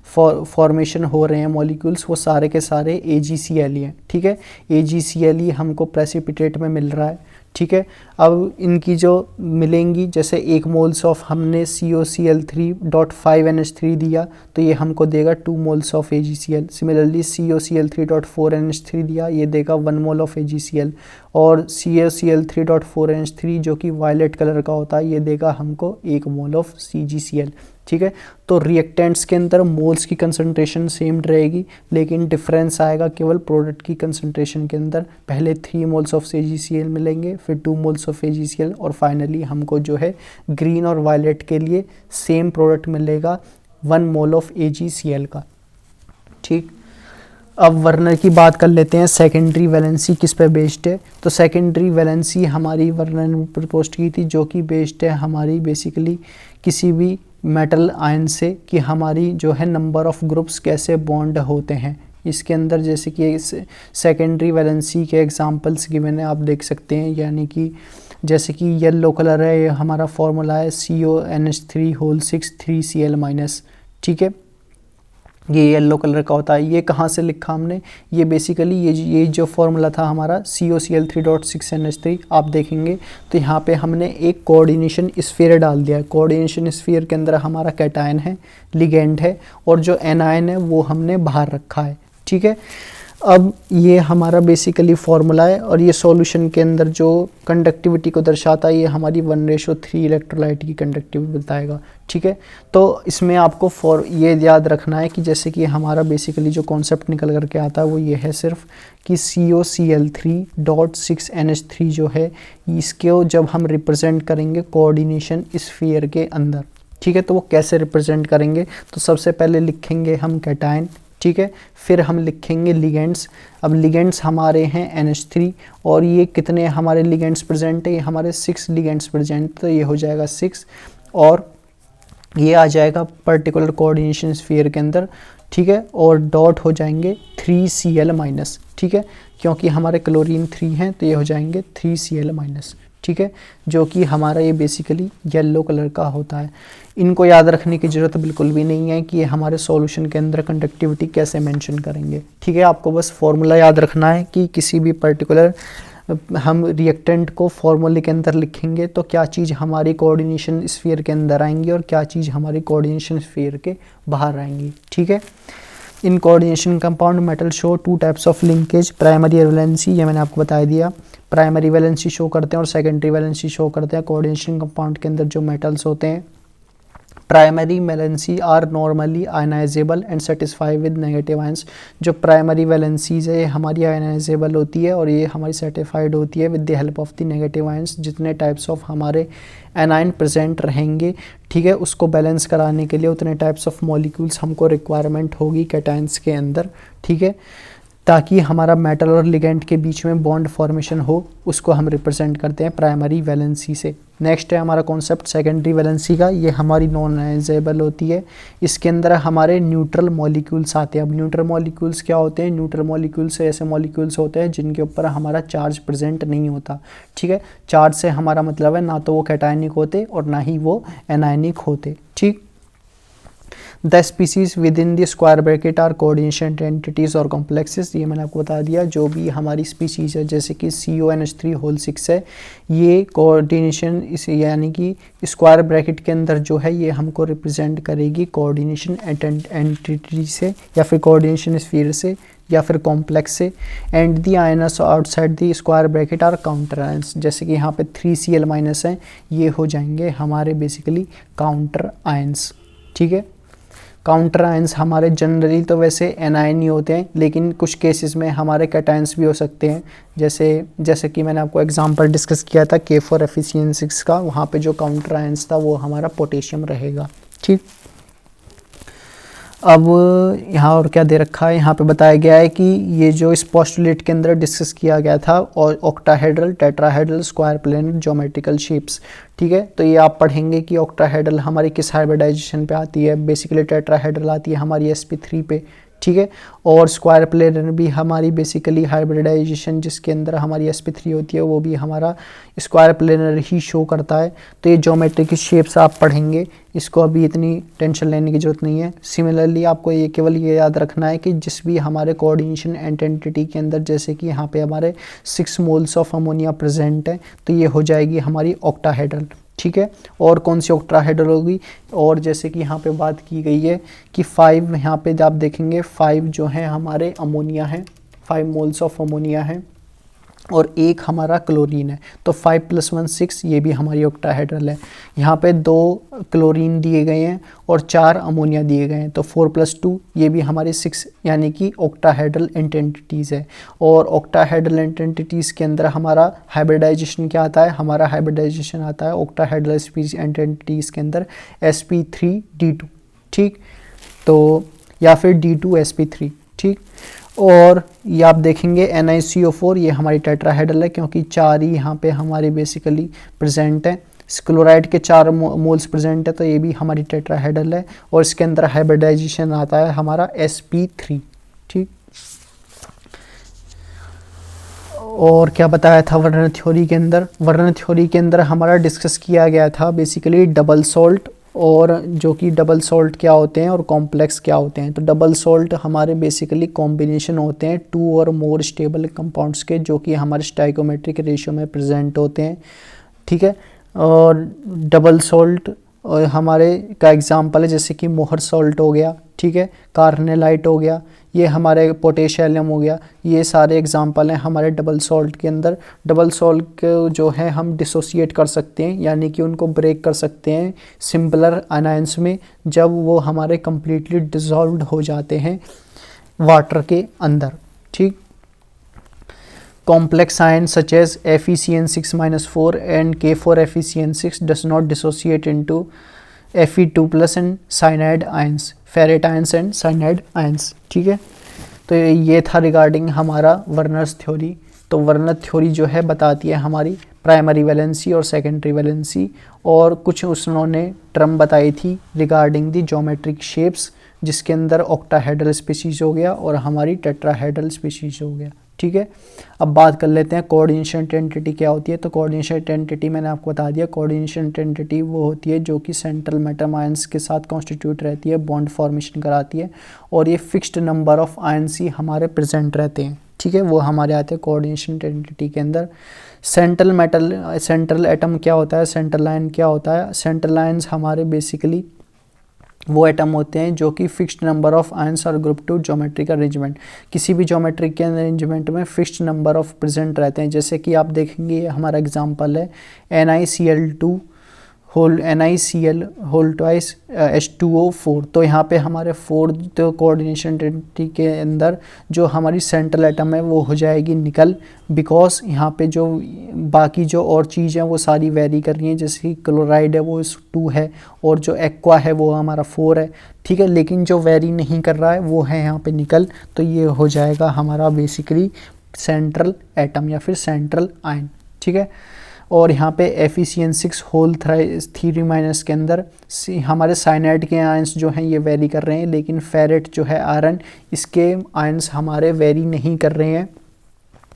फॉर्मेशन हो रहे हैं मॉलिक्यूल्स, वो सारे के सारे AgCl ही हैं। ठीक है, AgCl ही हमको प्रेसिपिटेट में मिल रहा है। ठीक है, अब इनकी जो मिलेंगी, जैसे 1 मोल्स ऑफ हमने COCl3.5NH3 दिया तो ये हमको देगा 2 moles of AgCl। Similarly COCl3.4NH3 दिया, ये देगा 1 मोल ऑफ AgCl। और COCl3.4NH3 जो कि वायलेट कलर का होता है, ये देगा हमको 1 मोल ऑफ CgCl। ठीक है, तो रिएक्टेंट्स के अंदर मोल्स की कंसंट्रेशन सेम रहेगी, लेकिन डिफरेंस आएगा केवल प्रोडक्ट की कंसंट्रेशन के अंदर। पहले 3 मोल्स ऑफ AgCl मिलेंगे, फिर 2 मोल्स ऑफ AgCl, और फाइनली हमको जो है ग्रीन और वायलेट के लिए सेम प्रोडक्ट मिलेगा 1 मोल ऑफ AgCl का। ठीक, अब वर्नर की बात कर लेते हैं। सेकेंडरी वैलेंसी किस पे बेस्ड है, तो सेकेंडरी वैलेंसी हमारी वर्नर ने प्रपोज की थी, जो कि बेस्ड है हमारी बेसिकली किसी भी मेटल आयन से, कि हमारी जो है नंबर ऑफ ग्रुप्स कैसे बॉन्ड होते हैं इसके अंदर। जैसे कि सेकेंडरी वैलेंसी के एग्जांपल्स गिवन है, आप देख सकते हैं। यानी कि जैसे कि येलो कलर है, ये हमारा फॉर्मूला है CONH3 3Cl-। ठीक है, ये येलो कलर का होता है। ये कहाँ से लिखा हमने, ये बेसिकली ये जो फॉर्मूला था हमारा COCl3.6NH3, आप देखेंगे तो यहाँ पे हमने एक कोऑर्डिनेशन स्फीयर डाल दिया है। कोऑर्डिनेशन स्फीयर के अंदर हमारा कैटायन है, लिगेंड है, और जो एनायन है वो हमने बाहर रखा है। ठीक है, अब ये हमारा बेसिकली फॉर्मूला है, और ये सॉल्यूशन के अंदर जो कंडक्टिविटी को दर्शाता है, ये हमारी 1:3 इलेक्ट्रोलाइट की कंडक्टिविटी बताएगा। ठीक है, तो इसमें आपको ये याद रखना है कि जैसे कि हमारा बेसिकली जो कॉन्सेप्ट निकल करके आता है वो ये है सिर्फ कि COCl3.6NH3 जो है, इसको जब हम रिप्रेजेंट करेंगे कोऑर्डिनेशन स्फीयर के अंदर। ठीक है, तो वो कैसे रिप्रेजेंट करेंगे, तो सबसे पहले लिखेंगे हम कैटायन। ठीक है, फिर हम लिखेंगे लिगेंड्स। अब लिगेंड्स हमारे हैं NH3, और ये कितने हमारे लिगेंड्स प्रेजेंट है, ये हमारे 6 लिगेंड्स प्रेजेंट, तो ये हो जाएगा 6, और ये आ जाएगा पर्टिकुलर कोऑर्डिनेशन स्फीयर के अंदर। ठीक है, और डॉट हो जाएंगे 3Cl-। ठीक है, क्योंकि हमारे क्लोरीन 3 हैं तो ये हो जाएंगे 3Cl-। ठीक है, जो कि हमारा ये बेसिकली येलो कलर का होता है। इनको याद रखने की ज़रूरत बिल्कुल भी नहीं है कि ये हमारे सॉल्यूशन के अंदर कंडक्टिविटी कैसे मेंशन करेंगे। ठीक है, आपको बस फॉर्मूला याद रखना है कि किसी भी पर्टिकुलर हम रिएक्टेंट को फॉर्मूले के अंदर लिखेंगे तो क्या चीज़ हमारी कोऑर्डिनेशन स्फीयर के अंदर आएंगी और क्या चीज़ हमारी कोऑर्डिनेशन स्फीयर के बाहर आएंगी। ठीक है, in coordination compound metal show 2 types of linkage. Primary valency, ये मैंने आपको बता दिया, प्राइमरी वैलेंसी शो करते हैं और सेकेंडरी वैलेंसी शो करते हैं कोऑर्डिनेशन कंपाउंड के अंदर जो मेटल्स होते हैं। Primary valency are normally ionizable and satisfy with negative ions. जो प्राइमरी वैलेंसीज है हमारी आयनाइजेबल होती है और ये हमारी सेटिस्फाइड होती है with the help of the negative ions. जितने टाइप्स ऑफ हमारे एनाइन प्रेजेंट रहेंगे, ठीक है, उसको बैलेंस कराने के लिए उतने टाइप्स ऑफ मॉलिक्यूल्स हमको रिक्वायरमेंट होगी कैटायंस के अंदर। ठीक है, ताकि हमारा मेटल और लिगेंड के बीच में बॉन्ड फॉर्मेशन हो, उसको हम रिप्रेजेंट करते हैं प्राइमरी वैलेंसी से। नेक्स्ट है हमारा कॉन्सेप्ट सेकेंडरी वैलेंसी का। ये हमारी नॉन आयनाइजेबल होती है। इसके अंदर हमारे न्यूट्रल मॉलिक्यूल्स आते हैं। अब न्यूट्रल मॉलिक्यूल्स क्या होते हैं, न्यूट्रल मॉलिक्यूल्स ऐसे मॉलिक्यूल्स होते हैं जिनके ऊपर हमारा चार्ज प्रेजेंट नहीं होता। ठीक है, चार्ज से हमारा मतलब है ना तो वो कैटायनिक होते और ना ही वो एनायनिक होते। ठीक, the species within the square bracket are coordination entities और कॉम्प्लेक्सेस। ये मैंने आपको बता दिया, जो भी हमारी स्पीसीज है जैसे कि CONH3 होल 6 है, ये कोऑर्डिनेशन इस यानी कि स्क्वायर ब्रैकेट के अंदर जो है ये हमको रिप्रेजेंट करेगी कोऑर्डिनेशन एंटिटी से या फिर कोऑर्डिनेशन स्फीयर से या फिर कॉम्प्लेक्स से। And the ions outside the square bracket are counter ions, जैसे कि यहाँ पे 3Cl माइनस हैं, ये हो जाएंगे हमारे बेसिकली काउंटर आयंस। ठीक है, काउंटर आयंस हमारे जनरली तो वैसे एनायन ही होते हैं, लेकिन कुछ केसेस में हमारे कैटायंस भी हो सकते हैं। जैसे कि मैंने आपको एग्जांपल डिस्कस किया था K4FeCN6 का, वहाँ पे जो काउंटर आयंस था वो हमारा पोटेशियम रहेगा। ठीक, अब यहाँ और क्या दे रखा है, यहाँ पे बताया गया है कि ये जो इस पोस्टुलेट के अंदर डिस्कस किया गया था और octahedral, tetrahedral, square planar geometrical shapes. ठीक है, तो ये आप पढ़ेंगे कि ऑक्टाहेड्रल हमारी किस हाइब्रिडाइजेशन पे आती है, बेसिकली टेट्राहेड्रल आती है हमारी sp3 पे। ठीक है, और स्क्वायर प्लेनर भी हमारी बेसिकली हाइब्रिडाइजेशन जिसके अंदर हमारी sp3 होती है वो भी हमारा स्क्वायर प्लेनर ही शो करता है। तो ये ज्योमेट्री की शेप्स आप पढ़ेंगे, इसको अभी इतनी टेंशन लेने की ज़रूरत नहीं है। सिमिलरली आपको ये केवल ये याद रखना है कि जिस भी हमारे कोऑर्डिनेशन एंटिटी के अंदर जैसे कि यहाँ पे हमारे 6 मोल्स ऑफ अमोनिया प्रेजेंट है, तो ये हो जाएगी हमारी ऑक्टाहेड्रल। ठीक है, और कौन सी ऑक्टाहेड्रल होगी, और जैसे कि यहाँ पे बात की गई है कि 5 यहाँ पे आप देखेंगे 5 जो है हमारे अमोनिया है, 5 मोल्स ऑफ अमोनिया है और 1 हमारा क्लोरीन है, तो 5 + 1 6, ये भी हमारी ऑक्टाहेड्रल है। यहाँ पे 2 क्लोरीन दिए गए हैं और 4 अमोनिया दिए गए हैं, तो 4 + 2 ये भी हमारे 6 यानी कि ऑक्टाहेड्रल एंटिटीज़ है। और ऑक्टाहेड्रल एंटिटीज़ के अंदर हमारा हाइब्रिडाइजेशन क्या आता है, हमारा हाइब्रिडाइजेशन आता है ऑक्टाहेड्रल एंटिटीज़ के अंदर sp3d2। ठीक, तो या फिर d2sp3। ठीक, और ये आप देखेंगे NiCO4 ये हमारी टेट्राहेड्रल है, क्योंकि 4 ही यहाँ पे हमारे बेसिकली प्रेजेंट है। क्लोराइड के 4 मोल्स प्रेजेंट है, तो ये भी हमारी टेट्राहेड्रल है और इसके अंदर हाइब्रिडाइजेशन आता है हमारा sp3। ठीक, और क्या बताया था वर्ण थ्योरी के अंदर, वर्ण थ्योरी के अंदर हमारा डिस्कस किया गया था बेसिकली डबल सॉल्ट, और जो कि डबल सॉल्ट क्या होते हैं और कॉम्प्लेक्स क्या होते हैं। तो डबल सॉल्ट हमारे बेसिकली कॉम्बिनेशन होते हैं 2 और मोर स्टेबल कंपाउंड्स के, जो कि हमारे स्टाइकोमेट्रिक रेशियो में प्रेजेंट होते हैं। ठीक है, और डबल सॉल्ट हमारे का एग्जांपल है जैसे कि मोहर सॉल्ट हो गया, ठीक है, कार्नेलाइट हो गया, ये हमारे पोटेशियम हो गया, ये सारे एग्जांपल हैं हमारे डबल सॉल्ट के अंदर। डबल सॉल्ट को जो है हम डिसोसिएट कर सकते हैं, यानी कि उनको ब्रेक कर सकते हैं सिंपलर आयंस में, जब वो हमारे कम्प्लीटली डिसॉल्व्ड हो जाते हैं वाटर के अंदर। ठीक, complex ions such as FeCN6-4 and K4FeCN6 does not dissociate into Fe2+ and cyanide ions, ferrite ions and cyanide ions। ठीक है, तो ये था रिगार्डिंग हमारा वर्नर्स थ्योरी। तो वर्नर थ्योरी जो है बताती है हमारी प्राइमरी वैलेंसी और सेकेंडरी वैलेंसी, और कुछ उन्होंने टर्म बताई थी रिगार्डिंग दी ज्योमेट्रिक शेप्स, जिसके अंदर ऑक्टाहेड्रल स्पीशीज हो गया और हमारी टेट्राहेड्रल स्पीशीज हो गया। ठीक है, अब बात कर लेते हैं कोऑर्डिनेशन एंटिटी क्या होती है। तो कोऑर्डिनेशन एंटिटी मैंने आपको बता दिया, कोऑर्डिनेशन एंटिटी वो होती है जो कि सेंट्रल मेटल आयंस के साथ कॉन्स्टिट्यूट रहती है, बॉन्ड फॉर्मेशन कराती है, और ये फिक्स्ड नंबर ऑफ आयंस ही हमारे प्रेजेंट रहते हैं। ठीक है, वो हमारे आते हैं कोऑर्डिनेशन एंटिटी के अंदर। सेंट्रल एटम क्या होता है, सेंट्रल आयन क्या होता है। सेंट्रल आयंस हमारे बेसिकली वो एटम होते हैं जो कि फिक्स्ड नंबर ऑफ आयंस और ग्रुप टू ज्योमेट्रिक अरेंजमेंट, किसी भी ज्योमेट्रिक के अरेंजमेंट में फिक्स्ड नंबर ऑफ प्रेजेंट रहते हैं। जैसे कि आप देखेंगे हमारा एग्जांपल है NiCl होल ट्वाइस H2O4। तो यहाँ पे हमारे फोर्थ कोऑर्डिनेशन एंटिटी के अंदर जो हमारी सेंट्रल एटम है वो हो जाएगी निकल, बिकॉज यहाँ पे जो बाकी जो और चीज़ हैं वो सारी वेरी कर रही हैं, जैसे कि क्लोराइड है वो 2 है और जो एक्वा है वो हमारा 4 है। ठीक है, लेकिन जो वेरी नहीं कर रहा है वो है यहाँ पे निकल, तो ये हो जाएगा हमारा बेसिकली सेंट्रल एटम या फिर सेंट्रल आयन। ठीक है, और यहाँ पे FeCN6 होल 3 के अंदर हमारे साइनाइड के आयंस जो हैं ये वेरी कर रहे हैं, लेकिन फेरेट जो है आयरन, इसके आयंस हमारे वेरी नहीं कर रहे हैं,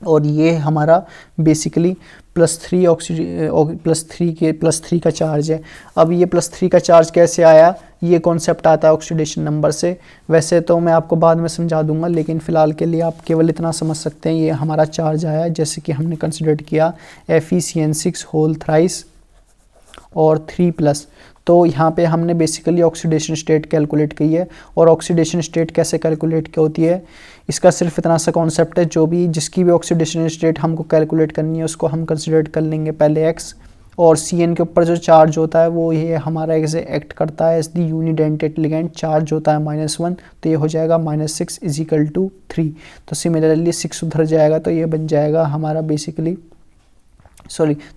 और ये हमारा बेसिकली +3 का चार्ज है। अब ये +3 का चार्ज कैसे आया, ये कॉन्सेप्ट आता है ऑक्सीडेशन नंबर से। वैसे तो मैं आपको बाद में समझा दूंगा, लेकिन फ़िलहाल के लिए आप केवल इतना समझ सकते हैं ये हमारा चार्ज आया है, जैसे कि हमने कंसिडर किया FeCN6 होल थ्राइस और 3+। तो यहाँ पे हमने बेसिकली ऑक्सीडेशन स्टेट कैलकुलेट की है। और ऑक्सीडेशन स्टेट कैसे कैलकुलेट की होती है, इसका सिर्फ इतना सा कॉन्सेप्ट है, जिसकी भी ऑक्सीडेशन स्टेट हमको कैलकुलेट करनी है उसको हम कंसिडर कर लेंगे पहले x, और CN के ऊपर जो चार्ज होता है वो ये हमारा ऐसे एक्ट करता है as the unidentate ligand, charge होता है -1, तो ये हो जाएगा -6 = 3। तो सिमिलरली 6 उधर जाएगा तो ये बन जाएगा हमारा बेसिकली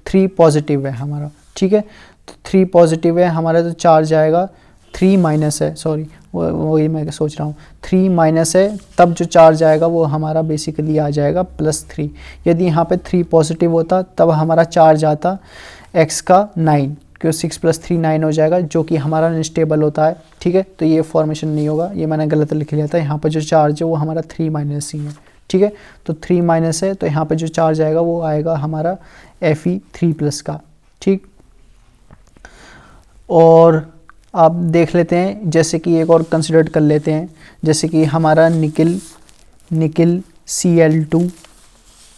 3 पॉजिटिव है हमारा, ठीक है। तो 3 पॉजिटिव है हमारा, तो चार्ज आएगा 3 माइनस है, वही मैं सोच रहा हूँ 3 माइनस है, तब जो चार्ज आएगा वो हमारा बेसिकली आ जाएगा +3। यदि यहाँ पे 3 पॉजिटिव होता तब हमारा चार्ज आता x का 9, क्यों 6 + 3 9 हो जाएगा, जो कि हमारा अनस्टेबल होता है, ठीक है। तो ये फॉर्मेशन नहीं होगा, ये मैंने गलत लिख लिया था। यहाँ पर जो चार्ज है वो हमारा 3 माइनस ही है, ठीक है। तो 3 माइनस है, तो यहाँ पे जो चार्ज आएगा वो आएगा हमारा Fe3+ का, ठीक। और आप देख लेते हैं, जैसे कि एक और कंसिडर कर लेते हैं, जैसे कि हमारा nickel Cl2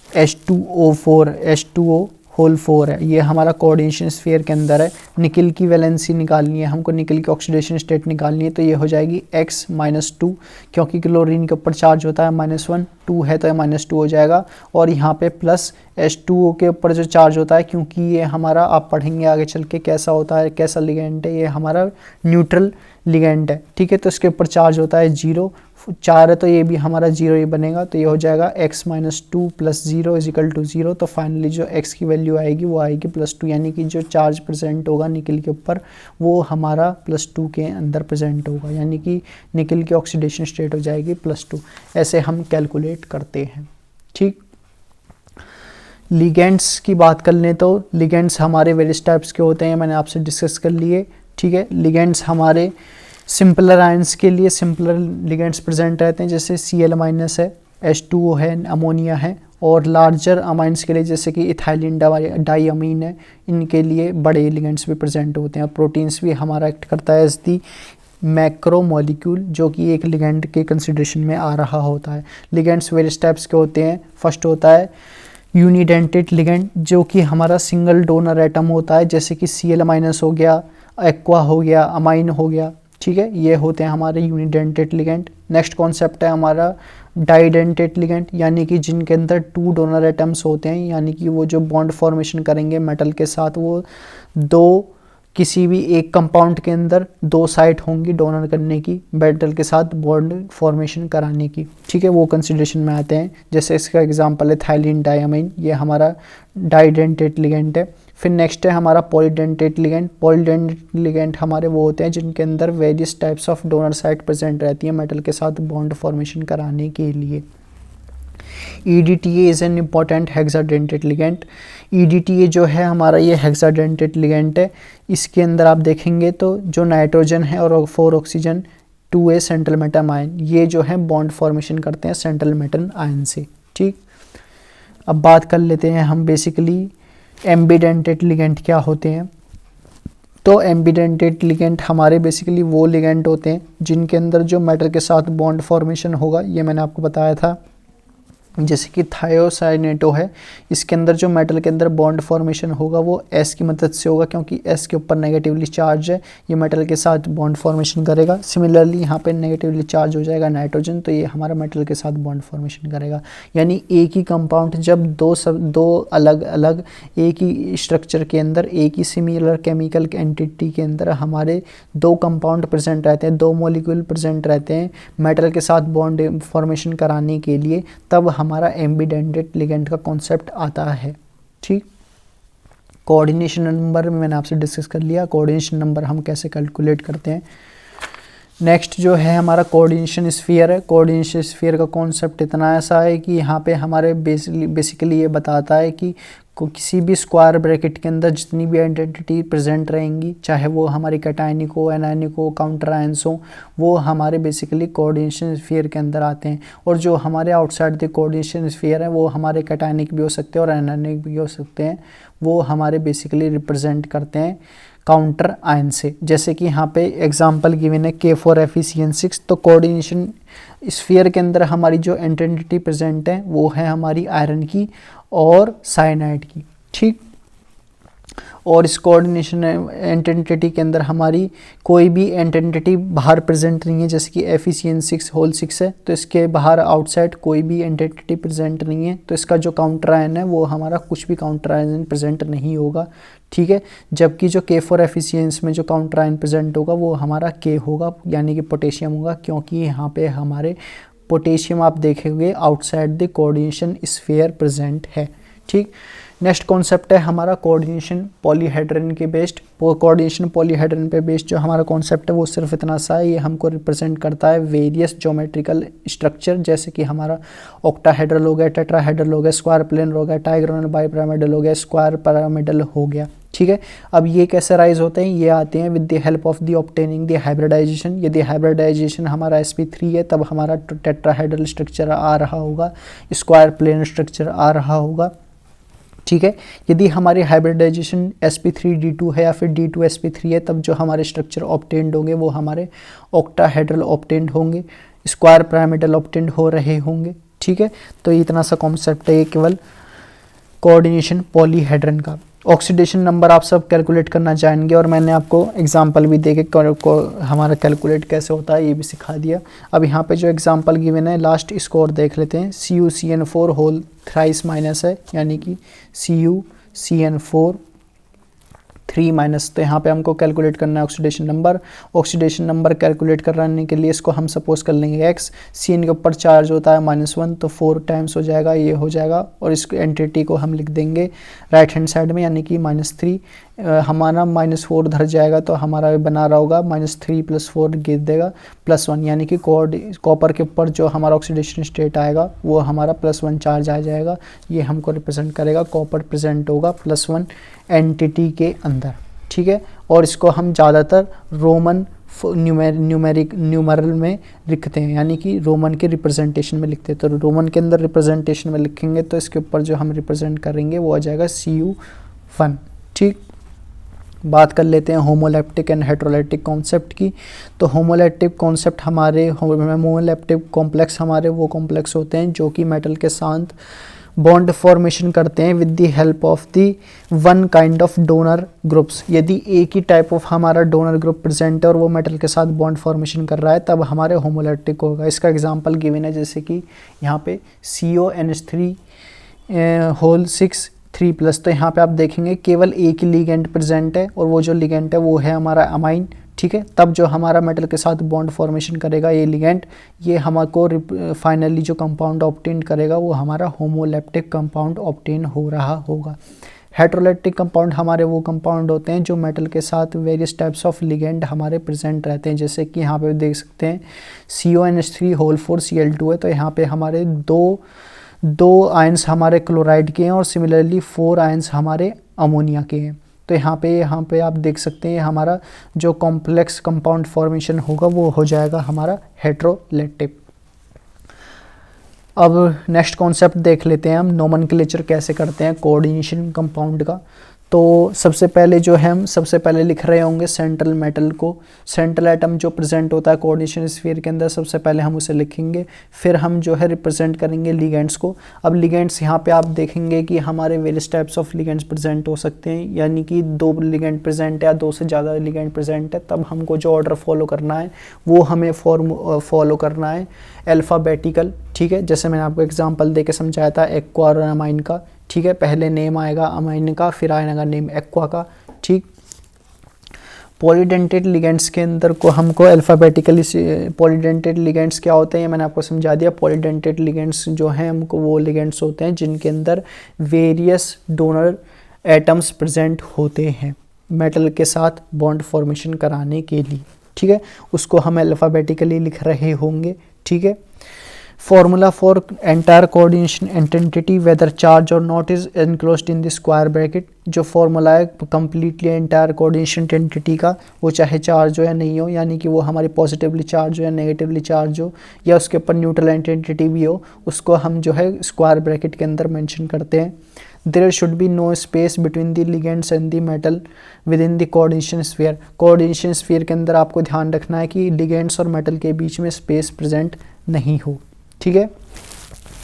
H2O4 H2O whole 4 है, ये हमारा कोऑर्डिनेशन स्फीयर के अंदर है। निकिल की वैलेंसी निकालनी है हमको, निकिल की ऑक्सीडेशन स्टेट निकालनी है, तो ये हो जाएगी x -2, क्योंकि क्लोरीन के ऊपर चार्ज होता है -1, 2 है तो ये -2 हो जाएगा। और यहाँ पे प्लस H2O के ऊपर जो चार्ज होता है, क्योंकि ये हमारा आप पढ़ेंगे आगे चल के कैसा होता है, कैसा लिगेंड है, ये हमारा न्यूट्रल लिगेंड है, ठीक है। तो इसके ऊपर चार्ज होता है 0, 4 है तो ये भी हमारा 0 ही बनेगा, तो ये हो जाएगा x -2 + 0 = 0। तो फाइनली जो x की वैल्यू आएगी वो आएगी +2, यानी कि जो चार्ज प्रेजेंट होगा निकिल के ऊपर वो हमारा +2 के अंदर प्रेजेंट होगा, यानी कि निकिल की ऑक्सीडेशन स्टेट हो जाएगी +2। ऐसे हम कैलकुलेट करते हैं, ठीक। लिगेंड्स की बात कर लें तो लिगेंड्स हमारे वेरियस टाइप्स के होते हैं, मैंने आपसे डिस्कस कर लिए, ठीक है। लिगेंड्स हमारे सिंपलर आयंस के लिए सिंपलर लिगेंड्स प्रेजेंट रहते हैं, जैसे Cl- है, H2O है, अमोनिया है। और लार्जर अमाइंस के लिए जैसे कि इथाइलिन डाइअमीन है, इनके लिए बड़े लिगेंड्स भी प्रेजेंट होते हैं। प्रोटीन्स भी हमारा एक्ट करता है एज दी मैक्रो मॉलिक्यूल, जो कि एक लिगेंड के कंसिडरेशन में आ रहा होता है। लिगेंड्स वेरियस टाइप्स के होते हैं। फर्स्ट होता है यूनिडेंटेड लिगेंड, जो कि हमारा सिंगल डोनर एटम होता है, जैसे कि Cl- हो गया, एक्वा हो गया, अमाइन हो गया, ठीक है। ये होते हैं हमारे यूनिडेंटेड लिगेंड। नेक्स्ट कॉन्सेप्ट है हमारा डाइडेंटेड लिगेंड, यानी कि जिनके अंदर 2 डोनर एटम्स होते हैं, यानी कि वो जो बॉन्ड फॉर्मेशन करेंगे मेटल के साथ, वो किसी भी एक कंपाउंड के अंदर 2 साइट होंगी डोनर करने की, मेटल के साथ बॉन्ड फॉर्मेशन कराने की, ठीक है। वो कंसिडरेशन में आते हैं, जैसे इसका एग्जांपल है थाइलिन डाइअमीन, ये हमारा डाइडेंटेड लिगेंड है। फिर नेक्स्ट है हमारा पॉलीडेंटेड लिगेंड। पॉलीडेंटेड लिगेंड हमारे वो होते हैं जिनके अंदर various types of donor site present रहती है मेटल के साथ बॉन्ड फॉर्मेशन कराने के लिए। EDTA is an important hexadentate ligand. EDTA जो है हमारा ये हेक्साडेंटेड लिगेंड है। इसके अंदर आप देखेंगे तो जो नाइट्रोजन है और 4 oxygen 2A central metal ion, ये जो है बॉन्ड फॉर्मेशन करते हैं सेंट्रल मेटल आयन से, ठीक। अब बात कर लेते हैं हम बेसिकली एम्बिडेंटेड लिगेंड क्या होते हैं। तो एम्बिडेंटेड लिगेंड हमारे बेसिकली वो लिगेंड होते हैं जिनके अंदर जो मेटल के साथ बॉन्ड फॉर्मेशन होगा, ये मैंने आपको बताया था, जैसे कि थायोसाइनेटो है, इसके अंदर जो मेटल के अंदर बॉन्ड फॉर्मेशन होगा वो S की मदद से होगा, क्योंकि S के ऊपर नेगेटिवली चार्ज है, ये मेटल के साथ बॉन्ड फॉर्मेशन करेगा। सिमिलरली यहाँ पे नेगेटिवली चार्ज हो जाएगा नाइट्रोजन, तो ये हमारा मेटल के साथ बॉन्ड फॉर्मेशन करेगा। यानी एक ही कंपाउंड जब दो अलग अलग एक ही स्ट्रक्चर के अंदर एक ही सिमिलर केमिकल एंटिटी के अंदर हमारे 2 कंपाउंड प्रेजेंट रहते हैं, 2 मॉलिक्यूल प्रेजेंट रहते हैं मेटल के साथ बॉन्ड फॉर्मेशन कराने के लिए, तब हमारा एम्बिडेंटेड लिगेंड का कॉन्सेप्ट आता है, ठीक। कोऑर्डिनेशन नंबर मैंने आपसे डिस्कस कर लिया, कोऑर्डिनेशन नंबर हम कैसे कैलकुलेट करते हैं। नेक्स्ट जो है हमारा कोऑर्डिनेशन स्फीयर है। कोऑर्डिनेशन स्फीयर का कॉन्सेप्ट इतना ऐसा है कि यहाँ पे हमारे बेसिकली ये बताता है कि को किसी भी स्क्वायर ब्रैकेट के अंदर जितनी भी आइडेंटिटी प्रेजेंट रहेंगी, चाहे वो हमारी कैटायनिक हो, एनायनिक हो, काउंटर आयंस हो, वो हमारे बेसिकली कोऑर्डिनेशन स्फीयर के अंदर आते हैं। और जो हमारे आउटसाइड द कोऑर्डिनेशन स्फीयर है वो हमारे कैटायनिक भी हो सकते हैं और एनायनिक भी हो सकते हैं, वो हमारे बेसिकली रिप्रेजेंट करते हैं काउंटर आयन से। जैसे कि यहाँ पे एग्जांपल गिवन है K4Fe6, तो कोऑर्डिनेशन स्फीयर के अंदर हमारी जो आइडेंटिटी प्रेजेंट है वो है हमारी आयरन की और साइनाइड की, ठीक। और इस कोऑर्डिनेशन एंटिटी के अंदर हमारी कोई भी एंटिटी बाहर प्रेजेंट नहीं है, जैसे कि Fe6 है, तो इसके बाहर आउटसाइड कोई भी एंटिटी प्रेजेंट नहीं है, तो इसका जो काउंटर आयन है वो हमारा कुछ भी काउंटर आयन प्रेजेंट नहीं होगा, ठीक है। जबकि जो K4Fe में जो काउंटर आयन प्रेजेंट होगा वो हमारा K होगा, यानी कि पोटेशियम होगा, क्योंकि यहाँ पे हमारे पोटेशियम आप देखेंगे outside the coordination sphere present है, ठीक। नेक्स्ट कॉन्सेप्ट है हमारा कोऑर्डिनेशन पॉलीहेड्रन के बेस्ड। कोऑर्डिनेशन पॉलीहेड्रन पे बेस्ड जो हमारा कॉन्सेप्ट है वो सिर्फ इतना सा है, ये हमको रिप्रेजेंट करता है वेरियस ज्योमेट्रिकल स्ट्रक्चर, जैसे कि हमारा ऑक्टाहेड्रल हो गया, टेट्राहेड्रल हो गया, स्क्वायर प्लेन हो गया, ट्राइगोनल बाइपिरामिडल हो गया, स्क्वायर पिरामिडल हो गया, ठीक है। अब ये कैसे राइज होते हैं, ये आते हैं with the help of the obtaining the hybridization. यदि हाइब्रिडाइजेशन हमारा sp3 है तब हमारा टेट्राहेड्रल स्ट्रक्चर आ रहा होगा, स्क्वायर प्लेन स्ट्रक्चर आ रहा होगा, ठीक है। यदि हमारी हाइब्रिडाइजेशन sp3d2 है या फिर d2sp3 है तब जो हमारे स्ट्रक्चर ऑब्टेंड होंगे वो हमारे ऑक्टाहेड्रल ऑब्टेंड होंगे, स्क्वायर पिरामिडल ऑब्टेंड हो रहे होंगे, ठीक है। तो इतना सा कॉन्सेप्ट है ये केवल कोऑर्डिनेशन पॉलीहेड्रन का। ऑक्सीडेशन नंबर आप सब कैलकुलेट करना चाहेंगे और मैंने आपको एग्जांपल भी दे के हमारा कैलकुलेट कैसे होता है ये भी सिखा दिया। अब यहाँ पे जो एग्जांपल गिवन है लास्ट स्कोर देख लेते हैं। CuCN4 होल थ्राइस माइनस है, यानी कि CuCN4 3 माइनस, तो यहाँ पे हमको कैलकुलेट करना है oxidation number. Oxidation number calculate करने के लिए इसको हम सपोज कर लेंगे x, CN के ऊपर चार्ज होता है -1, तो 4 टाइम्स हो जाएगा, ये हो जाएगा। और इस एंटिटी को हम लिख देंगे राइट हैंड साइड में, यानी कि -3, हमारा -4 धर जाएगा तो हमारा बना रहा होगा -3 + 4 गिर देगा +1, यानी कि कॉपर के ऊपर जो हमारा ऑक्सीडेशन स्टेट आएगा वो हमारा +1 चार्ज आ जाएगा। ये हमको रिप्रेजेंट करेगा कॉपर प्रेजेंट होगा +1 एंटिटी के अंदर, ठीक है। और इसको हम ज़्यादातर रोमन न्यूमरल में लिखते हैं, यानी कि रोमन के रिप्रेजेंटेशन में लिखते हैं। तो रोमन के अंदर रिप्रेजेंटेशन में लिखेंगे तो इसके ऊपर जो हम रिप्रेजेंट करेंगे वो आ जाएगा Cu1, ठीक। बात कर लेते हैं होमोलैप्टिक एंड हेटेरोलैप्टिक कॉन्सेप्ट की। तो होमोलैप्टिक कॉन्सेप्ट हमारे होमोलैप्टिक कॉम्प्लेक्स हमारे वो कॉम्प्लेक्स होते हैं जो कि मेटल के साथ बॉन्ड फॉर्मेशन करते हैं with the help of the one kind of donor groups. यदि एक ही टाइप ऑफ हमारा डोनर ग्रुप प्रेजेंट है और वो मेटल के साथ बॉन्ड फॉर्मेशन कर रहा है तब हमारे होमोलैप्टिक होगा। इसका एग्जांपल गिवन है, जैसे कि यहाँ पे CONH3 होल 6 3+, तो यहाँ पे आप देखेंगे केवल एक ही लिगेंड प्रेजेंट है और वो जो लिगेंड है वो है हमारा अमाइन, ठीक है। तब जो हमारा मेटल के साथ बॉन्ड फॉर्मेशन करेगा ये लिगेंड, ये हमको फाइनली जो कंपाउंड ऑब्टेन करेगा वो हमारा होमोलैप्टिक कंपाउंड ऑब्टेन हो रहा होगा। हेटेरोलैप्टिक कंपाउंड हमारे वो कंपाउंड होते हैं जो मेटल के साथ वेरियस टाइप्स ऑफ लिगेंड हमारे प्रेजेंट रहते हैं, जैसे कि यहाँ पे देख सकते हैं CONH3 होल 4 Cl2 है, तो यहाँ पे हमारे दो आयंस हमारे क्लोराइड के हैं और सिमिलरली 4 आयंस हमारे अमोनिया के हैं। तो यहाँ पे आप देख सकते हैं हमारा जो कॉम्प्लेक्स कंपाउंड फॉर्मेशन होगा वो हो जाएगा हमारा हेटेरोलैप्टिक। अब नेक्स्ट कॉन्सेप्ट देख लेते हैं हम, नोमेनक्लेचर कैसे करते हैं कोऑर्डिनेशन कंपाउंड का। तो सबसे पहले जो है हम सबसे पहले लिख रहे होंगे सेंट्रल मेटल को, सेंट्रल एटम जो प्रेजेंट होता है कोऑर्डिनेशन स्फीयर के अंदर सबसे पहले हम उसे लिखेंगे। फिर हम जो है रिप्रेजेंट करेंगे लिगेंड्स को। अब लिगेंड्स यहाँ पे आप देखेंगे कि हमारे various types of ligands present हो सकते हैं, यानी कि 2 लिगेंड प्रेजेंट है या 2 से ज़्यादा लिगेंड प्रेजेंट है, तब हमको जो ऑर्डर फॉलो करना है वो हमें फॉलो करना है अल्फ़ाबेटिकल, ठीक है। जैसे मैंने आपको एग्जाम्पल दे के समझाया था एक्वा और अमाइन का, ठीक है। पहले नेम आएगा अमाइन का, फिर आएगा नेम एक्वा का, ठीक। पॉलीडेंटेड लिगेंड्स के अंदर को हमको अल्फ़ाबेटिकली, पॉलीडेंटेड लिगेंड्स क्या होते हैं ये मैंने आपको समझा दिया। पॉलीडेंटेड लिगेंड्स जो हैं हमको वो लिगेंड्स होते हैं जिनके अंदर वेरियस डोनर एटम्स प्रेजेंट होते हैं मेटल के साथ बॉन्ड फॉर्मेशन कराने के लिए, ठीक है। उसको हम अल्फ़ाबेटिकली लिख रहे होंगे, ठीक है। formula for entire coordination entity whether charge or not is enclosed in the square bracket। जो फॉर्मूला है कम्प्लीटली एंटायर कोऑर्डिनेशन एंटिटी का, वो चाहे चार्ज हो या नहीं हो, यानी कि वो हमारी पॉजिटिवली चार्ज हो या नेगेटिवली चार्ज हो या उसके ऊपर न्यूट्रल एंटिटी भी हो, उसको हम जो है स्क्वायर ब्रैकेट के अंदर मेंशन करते हैं। There should be no space between the ligands and the metal within the coordination sphere. Coordination sphere के अंदर आपको ध्यान रखना है कि लिगेंड्स और मेटल के बीच में स्पेस प्रेजेंट नहीं हो, ठीक है।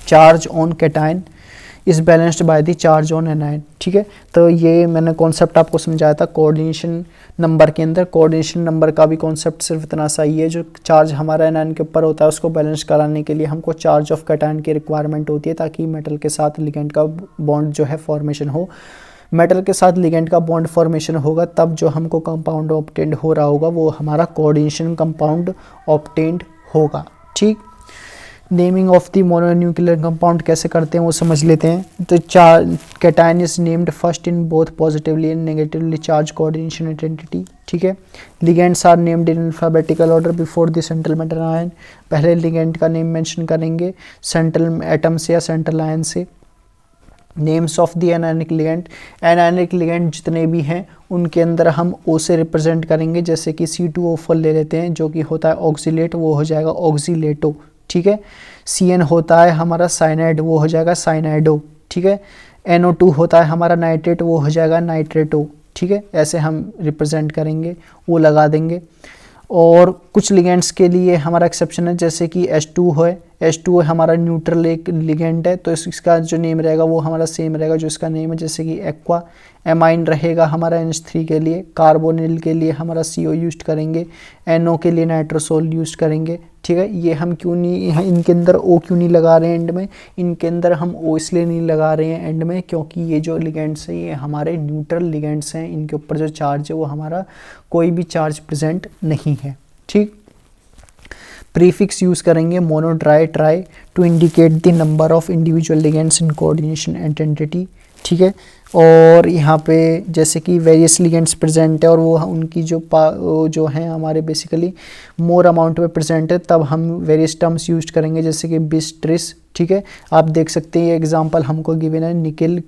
Charge on cation is balanced by the charge on anion, ठीक है। तो ये मैंने कॉन्सेप्ट आपको समझाया था कोऑर्डिनेशन नंबर के अंदर। कोऑर्डिनेशन नंबर का भी कॉन्सेप्ट सिर्फ इतना सही है, जो चार्ज हमारा एनायन के ऊपर होता है उसको बैलेंस कराने के लिए हमको चार्ज ऑफ कैटायन की रिक्वायरमेंट होती है, ताकि मेटल के साथ लिगेंड का बॉन्ड जो है फॉर्मेशन हो। मेटल के साथ लिगेंड का बॉन्ड फॉर्मेशन होगा तब जो हमको कंपाउंड ऑब्टेंड हो रहा होगा वो हमारा कोऑर्डिनेशन कंपाउंड ऑब्टेंड होगा, ठीक। Naming of the mononuclear compound कैसे करते हैं वो समझ लेते हैं। तो cation is named first in both positively and negatively charge coordination identity, ठीक है। Ligands are named in alphabetical order before the central metal ion. पहले लिगेंड का नेम मेंशन करेंगे सेंट्रल एटम से या सेंट्रल आयन से। Names of the anionic ligand, anionic ligand जितने भी हैं उनके अंदर हम O से रिप्रेजेंट करेंगे, जैसे कि C2O4 ले लेते हैं जो कि होता है ऑक्सीलेट, वो हो जाएगा ऑक्सीलेटो, ठीक है। CN होता है हमारा साइनाइड, वो हो जाएगा साइनाइडो, ठीक है। NO2 होता है हमारा नाइट्रेट, वो हो जाएगा नाइट्रेटो, ठीक है। ऐसे हम रिप्रेजेंट करेंगे, वो लगा देंगे। और कुछ लिगेंड्स के लिए हमारा एक्सेप्शन है, जैसे कि H2 है, H2 हमारा न्यूट्रल एक लिगेंड है, तो इसका जो नेम रहेगा वो हमारा सेम रहेगा जो इसका नेम है, जैसे कि एक्वा। एमाइन रहेगा हमारा NH3 के लिए। कार्बोनिल के लिए हमारा CO यूज करेंगे। NO के लिए नाइट्रोसोल यूज करेंगे, ठीक है। ये हम क्यों नहीं, इनके अंदर O क्यों नहीं लगा रहे हैं एंड में, इनके अंदर हम O इसलिए नहीं लगा रहे हैं एंड में क्योंकि ये जो लिगेंड्स हैं ये हमारे न्यूट्रल लिगेंड्स हैं, इनके ऊपर जो चार्ज है वो हमारा कोई भी चार्ज प्रेजेंट नहीं है, ठीक। प्रीफिक्स यूज करेंगे mono, tri, tri to indicate the number of individual ligands in coordination identity, ठीक है। और यहाँ पे जैसे कि वेरियस लिगेंड्स प्रेजेंट है और वो उनकी जो हैं हमारे बेसिकली मोर अमाउंट में प्रेजेंट है, तब हम वेरियस टर्म्स यूज करेंगे, जैसे कि बिस, ट्रिस, ठीक है। आप देख सकते हैं ये एग्जांपल हमको गिवन है निकिल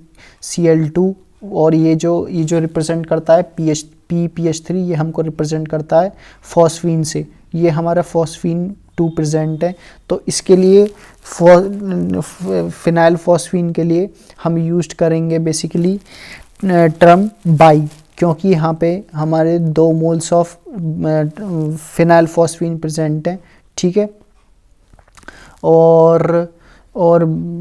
Cl2, और ये जो रिप्रेजेंट करता है PPH3, ये हमको रिप्रेजेंट करता है फॉस्फीन से, ये हमारा फॉस्फीन 2 प्रेजेंट है। तो इसके लिए फिनाइल फॉस्फीन के लिए हम यूज करेंगे बेसिकली टर्म बाई, क्योंकि यहाँ पे हमारे 2 moles of phenyl phosphine present है, ठीक है। और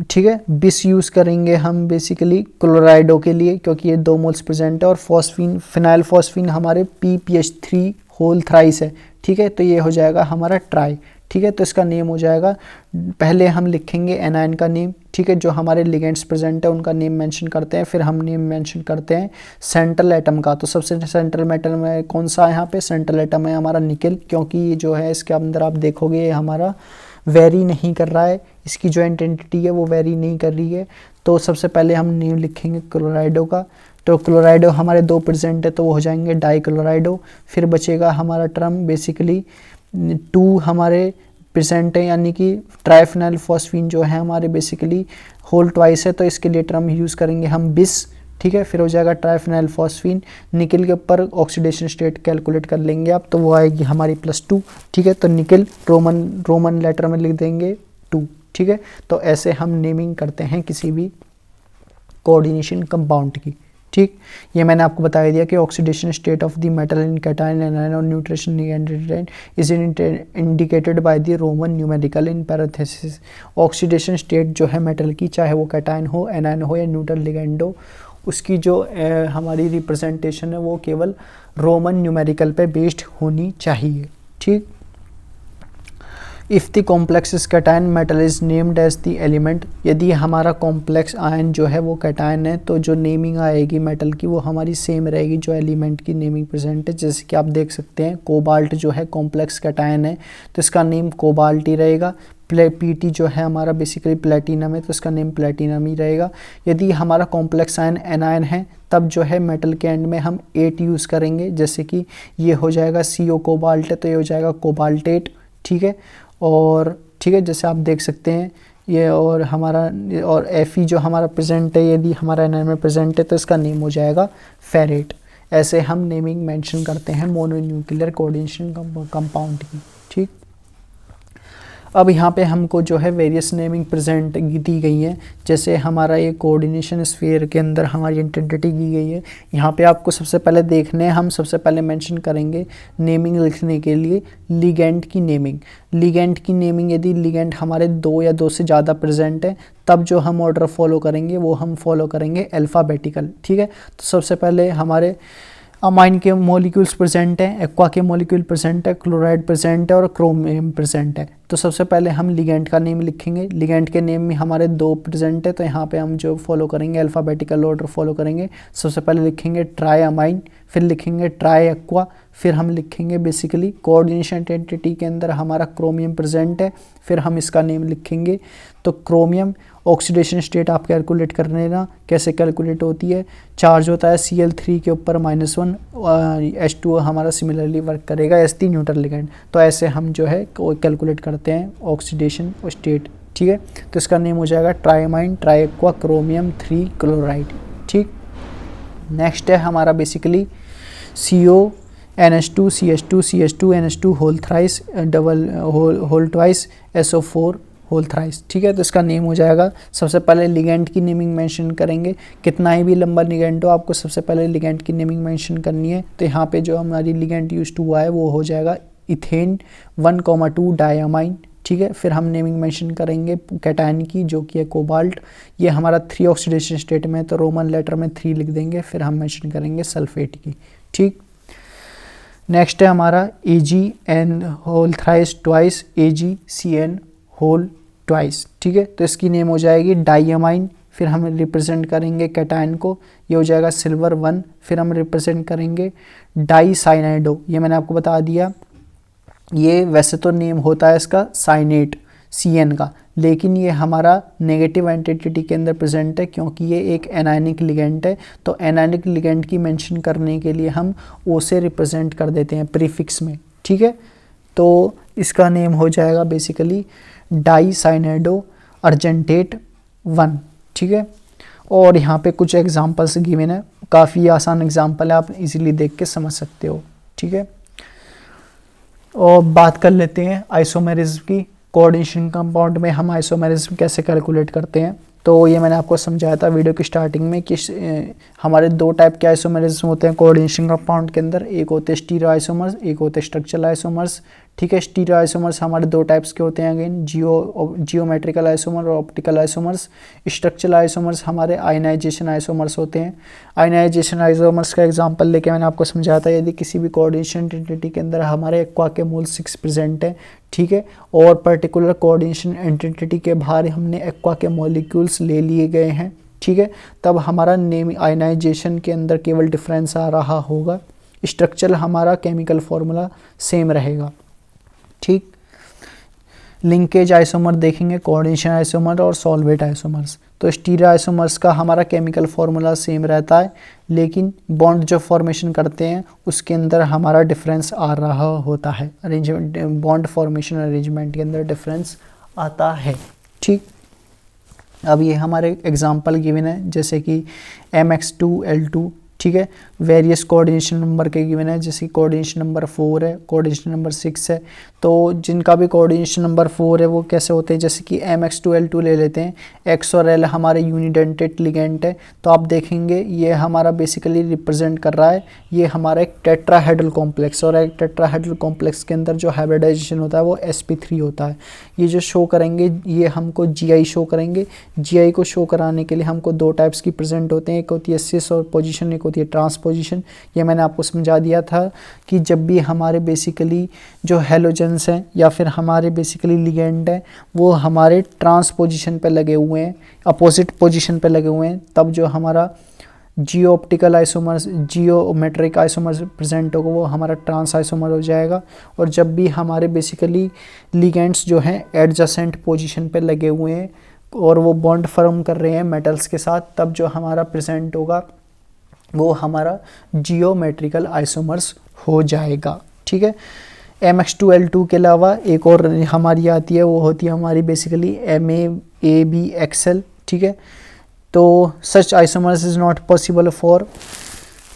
ठीक है, बिस यूज़ करेंगे हम बेसिकली क्लोराइडो के लिए, क्योंकि ये 2 मोल्स प्रेजेंट है। और फॉस्फीन, फिनाइल फॉस्फीन हमारे PPH3 होल थ्राइस है, ठीक है। तो ये हो जाएगा हमारा ट्राई, ठीक है। तो इसका नेम हो जाएगा, पहले हम लिखेंगे एनायन का नेम, ठीक है, जो हमारे लिगेंड्स प्रेजेंट है उनका नेम मेंशन करते हैं, फिर हम नेम मेंशन करते हैं सेंट्रल एटम का। तो सबसे सेंट्रल मेटल में कौन सा है, यहाँ पे सेंट्रल एटम है हमारा निकिल, क्योंकि ये जो है इसके अंदर आप देखोगे ये हमारा वेरी नहीं कर रहा है, इसकी जो आइडेंटिटी है वो वेरी नहीं कर रही है। तो सबसे पहले हम नेम लिखेंगे क्लोराइडो का, तो क्लोराइडो हमारे 2 प्रेजेंट है तो वो हो जाएंगे डाई क्लोराइडो। फिर बचेगा हमारा टर्म बेसिकली 2 हमारे प्रेजेंट है, यानी कि ट्राइफिनाइल फॉस्फीन जो है हमारे बेसिकली होल ट्वाइस है, तो इसके लिए टर्म यूज़ करेंगे हम बिस, ठीक है। फिर हो जाएगा ट्राइफिनाइल फॉस्फीन। निकिल के ऊपर ऑक्सीडेशन स्टेट कैलकुलेट कर लेंगे आप, तो वो आएगी हमारी +2, ठीक है। तो निकिल रोमन लेटर में लिख देंगे 2, ठीक है। तो ऐसे हम नेमिंग करते हैं किसी भी कोऑर्डिनेशन कंपाउंड की, ठीक। ये मैंने आपको बता दिया कि oxidation state of the metal in cation anion और neutral ligand is indicated by the Roman numerical in parenthesis. Oxidation state जो है मेटल की, चाहे वो कैटायन हो, एनायन हो या न्यूट्रल लिगेंड हो, उसकी जो हमारी रिप्रेजेंटेशन है वो केवल रोमन न्यूमेरिकल पे बेस्ड होनी चाहिए, ठीक। If the complex is cation metal is named as the element. यदि हमारा कॉम्प्लेक्स आयन जो है वो कैटायन है तो जो नेमिंग आएगी मेटल की वो हमारी सेम रहेगी जो एलिमेंट की नेमिंग प्रेजेंट है। जैसे कि आप देख सकते हैं कोबाल्ट जो है कॉम्प्लेक्स कैटायन है तो इसका नेम कोबाल्ट ही रहेगा। Pt जो है हमारा बेसिकली प्लेटिनम है तो इसका नेम प्लेटिनम ही रहेगा। यदि हमारा कॉम्प्लेक्स आयन एनायन है तब जो है मेटल के एंड में हम 8 यूज़ करेंगे, जैसे कि ये हो जाएगा CO कोबाल्ट है तो ये हो जाएगा कोबाल्टेट, ठीक है। और ठीक है, जैसे आप देख सकते हैं ये, और हमारा और Fe जो हमारा प्रेजेंट है, यदि हमारा एनायन में प्रेजेंट है तो इसका नेम हो जाएगा फेरेट। ऐसे हम नेमिंग मेंशन करते हैं मोनोन्यूक्लियर कोऑर्डिनेशन कंपाउंड की। ठीक, अब यहाँ पे हमको जो है वेरियस नेमिंग प्रेजेंट दी गई है। जैसे हमारा ये कोऑर्डिनेशन स्फीयर के अंदर हमारी इंटेंसिटी दी गई है। यहाँ पे आपको सबसे पहले देखने हैं, हम सबसे पहले मेंशन करेंगे नेमिंग लिखने के लिए लिगेंड की नेमिंग। लिगेंड की नेमिंग, यदि लिगेंड हमारे 2 या 2 से ज़्यादा प्रेजेंट है तब जो हम ऑर्डर फॉलो करेंगे वो हम फॉलो करेंगे अल्फ़ाबेटिकल। ठीक है, तो सबसे पहले हमारे अमाइन के मॉलिक्यूल्स प्रेजेंट हैं, एक्वा के मॉलिक्यूल प्रेजेंट है, क्लोराइड प्रेजेंट है और क्रोमियम प्रेजेंट है। तो सबसे पहले हम लिगेंड का नेम लिखेंगे। लिगेंड के नेम में हमारे 2 प्रेजेंट है, तो यहाँ पे हम जो फॉलो करेंगे अल्फ़ाबेटिकल ऑर्डर फॉलो करेंगे। सबसे पहले लिखेंगे ट्राई अमाइन, फिर लिखेंगे ट्राई एक्वा, फिर हम लिखेंगे बेसिकली कोऑर्डिनेशन आइडेंटिटी के अंदर हमारा क्रोमियम प्रेजेंट है, फिर हम इसका नेम लिखेंगे। तो क्रोमियम ऑक्सीडेशन स्टेट आप कैलकुलेट कर लेना, कैसे कैलकुलेट होती है। चार्ज होता है Cl3 के ऊपर -1, H2O हमारा सिमिलरली वर्क करेगा Sp न्यूट्रल लिगेंड। तो ऐसे हम जो है कैलकुलेट करते हैं ऑक्सीडेशन स्टेट। ठीक है, तो इसका नेम हो जाएगा triammine tri aqua chromium 3 chloride. ठीक, नेक्स्ट है हमारा basically CO NH2 CH2 CH2 NH2 whole thrice double whole twice SO4 whole thrice. ठीक है, तो इसका नेम हो जाएगा, सबसे पहले लिगेंड की नेमिंग मेंशन करेंगे। कितना ही भी लंबा लिगेंड हो, आपको सबसे पहले लिगेंड की नेमिंग मेंशन करनी है। तो यहाँ पे जो हमारी लिगेंड यूज हुआ है वो हो जाएगा इथेन 1,2 डायमाइन। ठीक है, फिर हम नेमिंग मेंशन करेंगे कैटायन की, जो कि है कोबाल्ट। ये हमारा 3 ऑक्सीडेशन स्टेट में, तो रोमन लेटर में 3 लिख देंगे। फिर हम मेंशन करेंगे सल्फेट की। ठीक, नेक्स्ट है हमारा AgN whole thrice twice AgCN whole twice. ठीक है, तो इसकी नेम हो जाएगी डाइअमाइन। फिर हम रिप्रेजेंट करेंगे कैटायन को, ये हो जाएगा सिल्वर 1। फिर हम रिप्रेजेंट करेंगे डाईसाइनाइडो, ये मैंने आपको बता दिया। ये वैसे तो नेम होता है इसका साइनेट CN का, लेकिन ये हमारा नेगेटिव एंटिटी के अंदर प्रेजेंट है क्योंकि ये एक एनायनिक लिगेंड है। तो एनायनिक लिगेंड की मेंशन करने के लिए हम O से रिप्रेजेंट कर देते हैं प्रीफिक्स में। ठीक है, तो इसका नेम हो जाएगा बेसिकली डाईसाइनाइडो अर्जेंटेट 1। ठीक है, और यहाँ पे कुछ एग्जांपल्स गिवन है, काफ़ी आसान एग्जांपल है, आप इजीली देख के समझ सकते हो। ठीक है, और बात कर लेते हैं आइसोमेरिज्म की। कोऑर्डिनेशन कंपाउंड में हम आइसोमेरिज्म कैसे कैलकुलेट करते हैं, तो ये मैंने आपको समझाया था वीडियो की स्टार्टिंग में कि हमारे 2 टाइप के आइसोमेरिज्म होते हैं कोऑर्डिनेशन कंपाउंड के अंदर। एक होते हैं स्टीरियो आइसोमर्स, एक होते हैं स्ट्रक्चरल आइसोमर्स। ठीक है, स्टीरियो आइसोमर्स हमारे 2 टाइप्स के होते हैं, अगेन जियोमेट्रिकल आइसोमर और ऑप्टिकल आइसोमर्स। स्ट्रक्चरल आइसोमर्स हमारे आयनाइजेशन आइसोमर्स होते हैं। आयनाइजेशन आइसोमर्स का एग्जांपल लेके मैंने आपको समझाया था, यदि किसी भी कोऑर्डिनेशन एंटिटी के अंदर हमारे एक्वा के मोल 6 प्रेजेंट है, ठीक है, और पर्टिकुलर कोऑर्डिनेशन एंटिटी के बाहर हमने एक्वा के मॉलिक्यूल्स ले लिए गए हैं, ठीक है, तब हमारा नेम आयनाइजेशन के अंदर केवल डिफरेंस आ रहा होगा। स्ट्रक्चर हमारा केमिकल फॉर्मूला सेम रहेगा। ठीक, लिंकेज आइसोमर देखेंगे, कोऑर्डिनेशन आइसोमर और सॉल्वेट आइसोमर्स। तो स्टीरियो आइसोमर्स का हमारा केमिकल फॉर्मूला सेम रहता है, लेकिन बॉन्ड जो फॉर्मेशन करते हैं उसके अंदर हमारा डिफरेंस आ रहा होता है, अरेंजमेंट बॉन्ड फॉर्मेशन अरेंजमेंट के अंदर डिफरेंस आता है। ठीक, अब ये हमारे एग्जांपल गिवन है, जैसे कि MX2L2, ठीक है, वेरियस कोऑर्डिनेशन नंबर के गिवन है, जैसे कोऑर्डिनेशन नंबर 4 है, कोऑर्डिनेशन नंबर 6 है। तो जिनका भी कोऑर्डिनेशन नंबर 4 है वो कैसे होते हैं, जैसे कि MX2L2 ले लेते हैं। X और L हमारे यूनिडेंटेड लिगेंड है, तो आप देखेंगे ये हमारा बेसिकली रिप्रेजेंट कर रहा है, ये हमारा एक टेट्राहेड्रल कॉम्प्लेक्स, और एक टेट्राहेड्रल कॉम्प्लेक्स के अंदर जो हाइब्रिडाइजेशन होता है वो sp3 होता है। ये जो शो करेंगे ये हमको GI शो करेंगे। GI को शो कराने के लिए हमको 2 टाइप्स की प्रेजेंट होते हैं, एक होती है सिस और पोजिशन, एक होती है ट्रांसपोजिशन। ये मैंने आपको समझा दिया था कि जब भी हमारे बेसिकली जो हेलोजेंस हैं या फिर हमारे बेसिकली लिगेंड हैं वो हमारे ट्रांसपोजिशन पे लगे हुए हैं, अपोजिट पोजीशन पे लगे हुए हैं, तब जो हमारा geo optical isomers, geometric isomers present होगा वो हमारा ट्रांस आइसोमर हो जाएगा। और जब भी हमारे बेसिकली लिगेंड्स जो हैं एडजेसेंट पोजीशन पे लगे हुए हैं और वो बॉन्ड फॉर्म कर रहे हैं मेटल्स के साथ, तब जो हमारा प्रेजेंट होगा वो हमारा जियोमेट्रिकल आइसोमर्स हो जाएगा। ठीक है, MX2L2 के अलावा एक और हमारी आती है, वो होती है हमारी बेसिकली MAABXL, ठीक है। तो such isomers is not possible for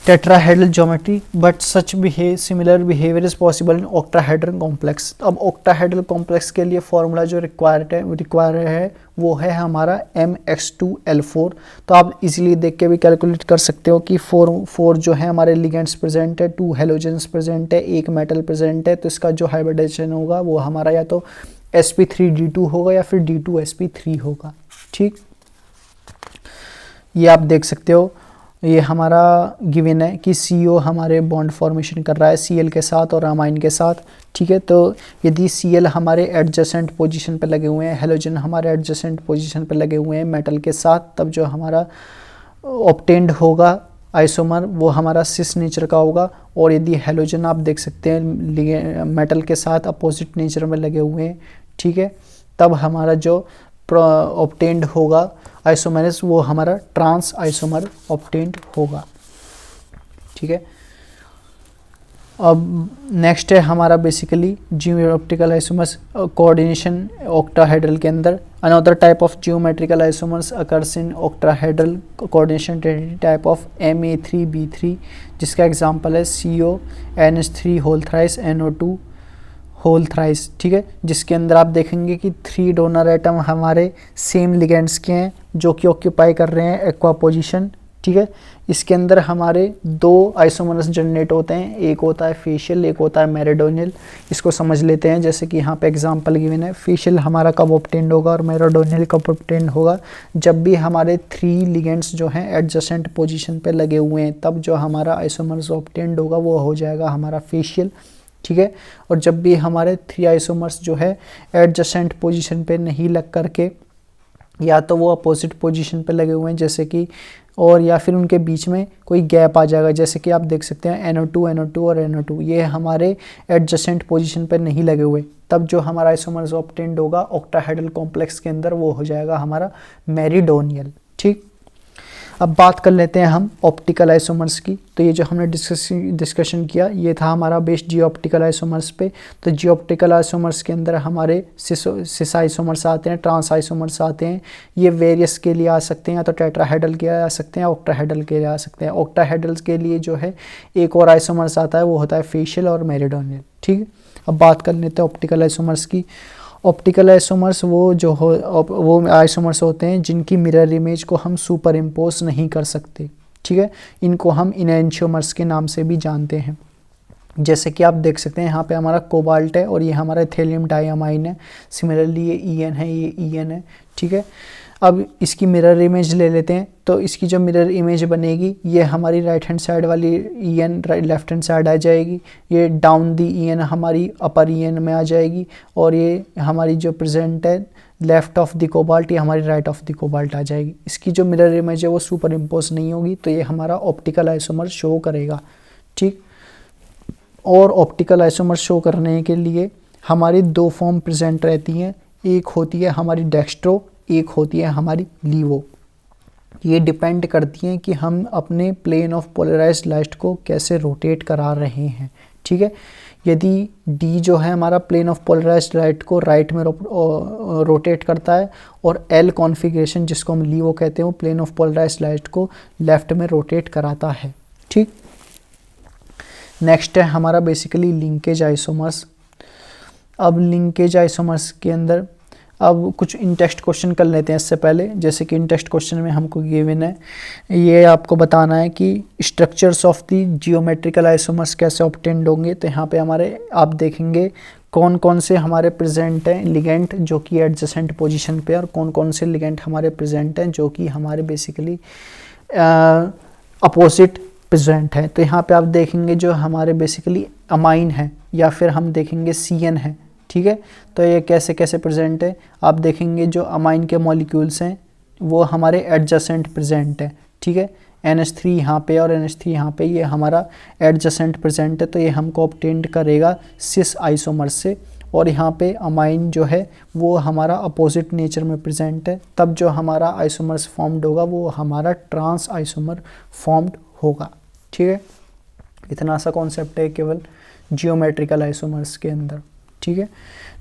tetrahedral geometry but such similar behaviour is possible in octahedral complex. अब ऑक्टाहेड्रल कॉम्प्लेक्स के लिए फॉर्मूला जो रिक्वायर है वो है हमारा MX2L4। तो आप इजीली देख के भी कैलकुलेट कर सकते हो कि फोर जो है हमारे लिगेंड्स प्रेजेंट है, 2 हेलोजेंस प्रेजेंट है, 1 मेटल प्रेजेंट है, तो इसका जो हाइब्रिडाइजेशन होगा वो हमारा या तो sp3d2 होगा या फिर d2sp3 होगा, ठीक। ये आप देख सकते हो, ये हमारा गिवन है कि CO हमारे बॉन्ड फॉर्मेशन कर रहा है Cl के साथ और अमाइन के साथ, ठीक है। तो यदि Cl हमारे एडजेसेंट पोजीशन पे लगे हुए हैं, हेलोजन हमारे एडजेसेंट पोजीशन पे लगे हुए हैं मेटल के साथ, तब जो हमारा ऑब्टेन्ड होगा आइसोमर वो हमारा सिस नेचर का होगा। और यदि हेलोजन आप देख सकते हैं मेटल के साथ अपोजिट नेचर में लगे हुए हैं, ठीक है, तब हमारा जो ऑब्टेन्ड होगा आइसोमरस वो हमारा ट्रांस आइसोमर ऑब्टेन्ड होगा, ठीक है। अब नेक्स्ट है हमारा basically geometrical isomers coordination octahedral के अंदर। Another type of geometrical isomers occurs in octahedral coordination type of Ma3B3, जिसका एग्जांपल है CONH3 whole thrice NO2 whole thrice, ठीक है। जिसके अंदर आप देखेंगे कि 3 डोनर एटम हमारे सेम लिगेंड्स के हैं जो कि ऑक्यूपाई कर रहे हैं एक्वा पोजीशन, ठीक है। इसके अंदर हमारे 2 आइसोमर्स जनरेट होते हैं, एक होता है फेशियल, एक होता है मेरिडोनियल। इसको समझ लेते हैं, जैसे कि यहाँ पे एग्जांपल गिवन है। फेशियल हमारा कब ऑब्टेन्ड होगा और मेरिडोनियल कब ऑब्टेन्ड होगा, जब भी हमारे 3 लिगेंड्स जो हैं एडजेसेंट पोजीशन पे लगे हुए हैं, तब जो हमारा आइसोमर्स ऑब्टेन्ड होगा वो हो जाएगा हमारा फेशियल, ठीक है। और जब भी हमारे 3 आइसोमर्स जो है एडजेसेंट पोजीशन पे नहीं लग करके या तो वो अपोजिट पोजीशन पे लगे हुए हैं, जैसे कि, और या फिर उनके बीच में कोई गैप आ जाएगा, जैसे कि आप देख सकते हैं NO2 और NO2 ये हमारे एडजेसेंट पोजीशन पे नहीं लगे हुए, तब जो हमारा आइसोमर्स ऑब्टेन्ड होगा ऑक्टाहेड्रल कॉम्प्लेक्स के अंदर वो हो जाएगा हमारा मेरिडोनियल, ठीक। अब बात कर लेते हैं हम ऑप्टिकल आइसोमर्स की। तो ये जो हमने डिस्कशन किया ये था हमारा बेस्ड जियो ऑप्टिकल आइसोमर्स पे। तो जियो ऑप्टिकल आइसोमर्स के अंदर हमारे सिस आइसोमर्स आते हैं, ट्रांस आइसोमर्स आते हैं। ये वेरियस के लिए आ सकते हैं, या तो टेट्राहेड्रल के आ सकते हैं, ऑक्टाहेड्रल के लिए आ सकते हैं। ऑक्टाहेड्रल के लिए जो है एक और आइसोमर्स आता है, वो होता है फेशियल और मेरिडोनियल, ठीक है। अब बात कर लेते हैं ऑप्टिकल आइसोमर्स की। ऑप्टिकल आइसोमर्स वो आइसोमर्स होते हैं जिनकी मिरर इमेज को हम सुपर इम्पोज नहीं कर सकते, ठीक है। इनको हम इनएंशियोमर्स के नाम से भी जानते हैं। जैसे कि आप देख सकते हैं यहाँ पे हमारा कोबाल्ट है और ये हमारा एथेलियम डाइअमाइन है। सिमिलरली ये EN है, ये EN है, ठीक है। अब इसकी मिरर इमेज ले लेते हैं। तो इसकी जो मिरर इमेज बनेगी ये हमारी राइट हैंड साइड वाली EN लेफ्ट हैंड साइड आ जाएगी, ये डाउन दी EN हमारी अपर EN में आ जाएगी, और ये हमारी जो प्रेजेंट है लेफ्ट ऑफ द कोबाल्ट ये हमारी राइट ऑफ द कोबाल्ट आ जाएगी। इसकी जो मिरर इमेज है वो सुपर इम्पोज नहीं होगी, तो ये हमारा ऑप्टिकल आइसोमर शो करेगा, ठीक। और ऑप्टिकल आइसोमर शो करने के लिए हमारी 2 फॉर्म प्रेजेंट रहती हैं, एक होती है हमारी डेक्स्ट्रो, एक होती है हमारी लीवो। ये डिपेंड करती हैं कि हम अपने प्लेन ऑफ पोलराइज्ड लाइट को कैसे रोटेट करा रहे हैं, ठीक है। यदि D जो है हमारा प्लेन ऑफ पोलराइज्ड लाइट को राइट में रोटेट करता है, और L कॉन्फ़िगरेशन जिसको हम लीवो कहते हैं वो प्लेन ऑफ पोलराइज्ड लाइट को लेफ्ट में रोटेट कराता है, ठीक। नेक्स्ट है हमारा बेसिकली लिंकेज आइसोमर्स। अब लिंकेज आइसोमर्स के अंदर अब कुछ इन टेक्स्ट क्वेश्चन कर लेते हैं इससे पहले। जैसे कि इन टेक्स्ट क्वेश्चन में हमको गिवन है, ये आपको बताना है कि structures of the geometrical isomers कैसे ऑब्टेन्ड होंगे। तो यहाँ पे हमारे आप देखेंगे कौन कौन से हमारे प्रेजेंट हैं लिगेंड जो कि एडजेसेंट पोजीशन पे, और कौन कौन से लिगेंड हमारे प्रेजेंट हैं जो कि हमारे बेसिकली अपोजिट प्रेजेंट है। तो यहाँ पे आप देखेंगे जो हमारे बेसिकली अमाइन है, या फिर हम देखेंगे CN है, ठीक है। तो ये कैसे कैसे प्रेजेंट है, आप देखेंगे जो अमाइन के मॉलिक्यूल्स हैं वो हमारे एडजेसेंट प्रेजेंट है, ठीक है। NH3 यहाँ पे और NH3 यहाँ पे, ये हमारा एडजेसेंट प्रेजेंट है, तो ये हमको ऑब्टेन्ड करेगा सिस आइसोमर से। और यहाँ पे अमाइन जो है वो हमारा अपोजिट नेचर में प्रेजेंट है, तब जो हमारा आइसोमर्स फॉर्म्ड होगा वो हमारा ट्रांस आइसोमर फॉर्म्ड होगा, ठीक है। इतना सा कॉन्सेप्ट है केवल, जियोमेट्रिकल आइसोमर्स के अंदर, ठीक है।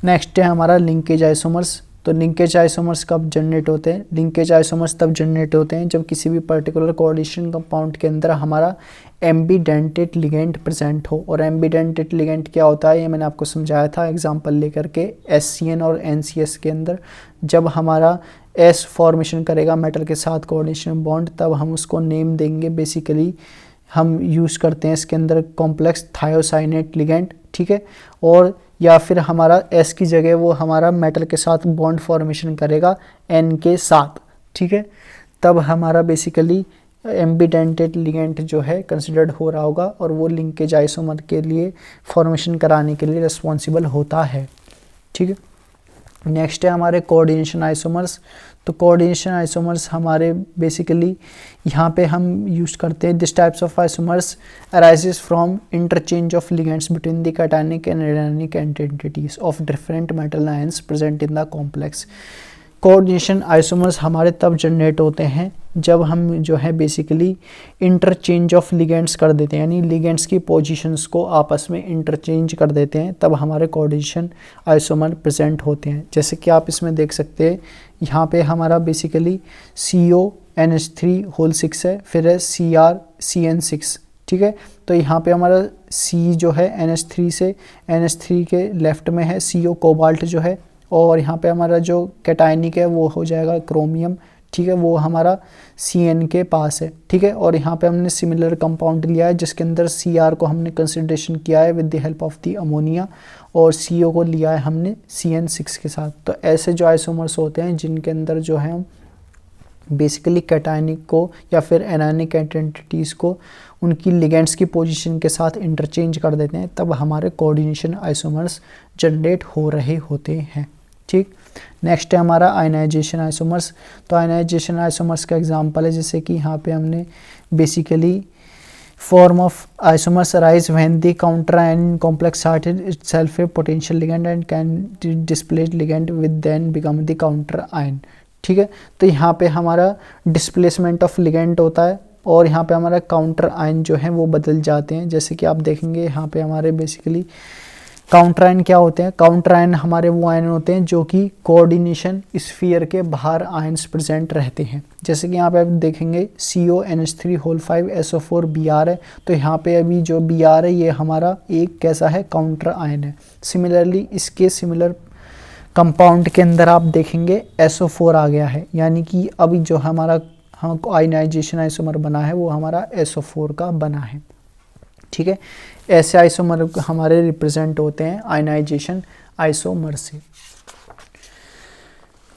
नेक्स्ट है हमारा लिंकेज आइसोमर्स। तो लिंकेज आइसोमर्स कब जनरेट होते हैं? लिंकेज आइसोमर्स तब जनरेट होते हैं जब किसी भी पर्टिकुलर कोऑर्डिनेशन कंपाउंड के अंदर हमारा एम्बीडेंटेड लिगेंड प्रेजेंट हो। और एम्बीडेंटेड लिगेंड क्या होता है ये मैंने आपको समझाया था एग्जांपल लेकर के SCN और NCS के अंदर। जब हमारा S फॉर्मेशन करेगा मेटल के साथ कोऑर्डिनेशन बॉन्ड, तब हम उसको नेम देंगे, बेसिकली हम यूज़ करते हैं इसके अंदर कॉम्प्लेक्स थायोसाइनेट लिगेंड, ठीक है। और या फिर हमारा S की जगह वो हमारा मेटल के साथ बॉन्ड फॉर्मेशन करेगा N के साथ, ठीक है। तब हमारा बेसिकली एम्बीडेंटेड लिगेंड जो है कंसिडर्ड हो रहा होगा और वो लिंकेज आइसोमर के लिए फॉर्मेशन कराने के लिए रिस्पॉन्सिबल होता है, ठीक है। नेक्स्ट है हमारे कोऑर्डिनेशन आइसोमर्स। तो कोऑर्डिनेशन आइसोमर्स हमारे बेसिकली यहाँ पे हम यूज़ करते हैं, this types of isomers arises from interchange of ligands between the cationic and anionic entities of different metal ions present in the complex. Coordination isomers हमारे तब generate होते हैं जब हम जो है बेसिकली इंटरचेंज ऑफ लिगेंड्स कर देते हैं, यानी लिगेंड्स की पोजीशंस को आपस में इंटरचेंज कर देते हैं, तब हमारे कोऑर्डिनेशन आइसोमर प्रेजेंट होते हैं। जैसे कि आप इसमें देख सकते हैं, यहाँ पे हमारा बेसिकली CONH3 होल 6 है, फिर है CrCN6, ठीक है। तो यहाँ पे हमारा C जो है NH3 से NH3 के लेफ्ट में है, CO कोबाल्ट जो है, और यहाँ पे हमारा जो कैटायनिक है वो हो जाएगा क्रोमियम, ठीक है, वो हमारा CN के पास है, ठीक है। और यहाँ पे हमने सिमिलर कंपाउंड लिया है जिसके अंदर Cr को हमने कंसिडरेशन किया है with the help of the ammonia, और CO को लिया है हमने CN6 के साथ। तो ऐसे जो आइसोमर्स होते हैं जिनके अंदर जो है हम बेसिकली कैटायनिक को या फिर एनायनिक एंटिटीज़ को उनकी लिगेंड्स की पोजीशन के साथ इंटरचेंज कर देते हैं, तब हमारे कोऑर्डिनेशन आइसोमर्स जनरेट हो रहे होते हैं, ठीक। नेक्स्ट है हमारा आयनाइजेशन आइसोमर्स। तो आयनाइजेशन आइसोमर्स का एग्जांपल है जैसे कि यहाँ पे हमने basically form of isomers arise when the counter ion complex site itself a potential ligand and can displace ligand with then become the counter ion, ठीक है। तो यहाँ पे हमारा डिस्प्लेसमेंट ऑफ लिगेंड होता है और यहाँ पे हमारा काउंटर आयन जो है वो बदल जाते हैं। जैसे कि आप देखेंगे यहाँ पे हमारे बेसिकली काउंटर आयन क्या होते हैं? काउंटर आयन हमारे वो आयन होते हैं जो कि कोऑर्डिनेशन स्फीयर के बाहर आयन्स प्रेजेंट रहते हैं। जैसे कि यहाँ पे आप देखेंगे CONH3 होल 5 SO4 Br है, तो यहाँ पे अभी जो Br है ये हमारा एक कैसा है? काउंटर आयन है। सिमिलरली इसके सिमिलर कंपाउंड के अंदर आप देखेंगे SO4 आ गया है, यानी कि अभी जो हमारा आयनाइजेशन आइसोमर बना है वो हमारा SO4 का बना है, ठीक है। ऐसे आइसोमर हमारे रिप्रेजेंट होते हैं आयनाइजेशन आइसोमर से।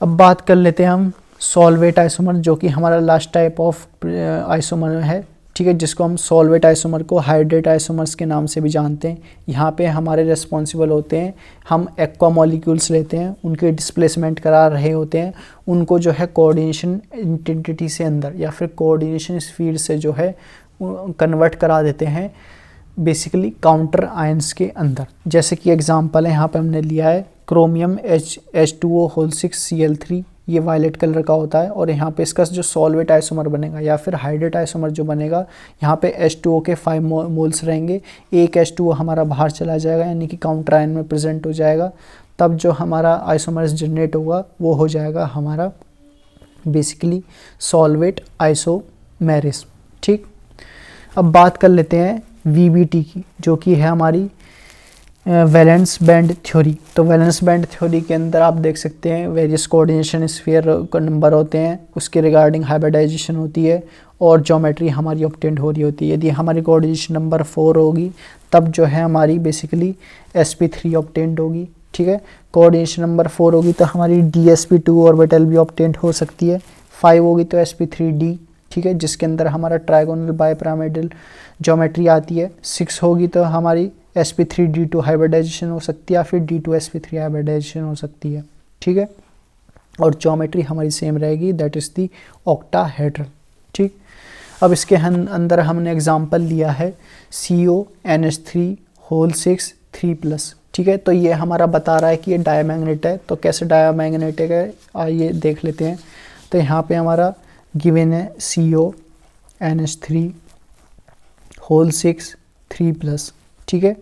अब बात कर लेते हैं हम सॉल्वेट आइसोमर, जो कि हमारा लास्ट टाइप ऑफ आइसोमर है, ठीक है, जिसको हम सॉल्वेट आइसोमर को हाइड्रेट आइसोमर्स के नाम से भी जानते हैं। यहाँ पे हमारे रिस्पॉन्सिबल होते हैं, हम एक्वा मॉलिक्यूल्स लेते हैं, उनके डिस्प्लेसमेंट करा रहे होते हैं, उनको जो है कोऑर्डिनेशन इंटेंसिटी से अंदर या फिर कोऑर्डिनेशन स्पीड से जो है कन्वर्ट करा देते हैं बेसिकली काउंटर आयंस के अंदर। जैसे कि एग्जांपल है यहाँ पे हमने लिया है क्रोमियम H2O होल 6 Cl3, ये वायलेट कलर का होता है, और यहाँ पे इसका जो सॉल्वेट आइसोमर बनेगा या फिर हाइड्रेट आइसोमर जो बनेगा, यहाँ पे H2O के 5 मोल्स रहेंगे, एक H2O हमारा बाहर चला जाएगा यानी कि काउंटर आयन में प्रेजेंट हो जाएगा, तब जो हमारा आइसोमर्स जनरेट होगा वो हो जाएगा हमारा बेसिकली सॉल्वेट आइसोमेरिस, ठीक। अब बात कर लेते हैं VBT की, जो कि है हमारी वैलेंस बैंड थ्योरी। तो वैलेंस बैंड थ्योरी के अंदर आप देख सकते हैं वेरियस कोऑर्डिनेशन स्फीयर का नंबर होते हैं, उसके रिगार्डिंग हाइब्रिडाइजेशन होती है और ज्योमेट्री हमारी ऑब्टेंड हो रही होती है। यदि हमारी कोऑर्डिनेशन नंबर 4 होगी तब जो है हमारी बेसिकली sp3 ऑब्टेंड होगी, ठीक है। कोऑर्डिनेशन नंबर 4 होगी तो हमारी dsp2 ऑर्बिटल भी ऑब्टेंड हो सकती है। 5 होगी तो sp3d, ठीक है, जिसके अंदर हमारा ट्राइगोनल बाइपिरामिडल ज्योमेट्री आती है। 6 होगी तो हमारी sp3d2 हाइब्रिडाइजेशन हो सकती है या फिर d2sp3 हाइब्रिडाइजेशन हो सकती है, ठीक है। और ज्योमेट्री हमारी सेम रहेगी, दैट इज़ दी ऑक्टाहेड्रल, ठीक। अब इसके अंदर हमने एग्जांपल लिया है CONH3 होल 6 3+, ठीक है। तो ये हमारा बता रहा है कि ये डायमैग्नेट है। तो कैसे डायमैग्नेट है आइए देख लेते हैं। तो यहाँ पे हमारा गिवन है CONH3 होल 6 3+, ठीक है।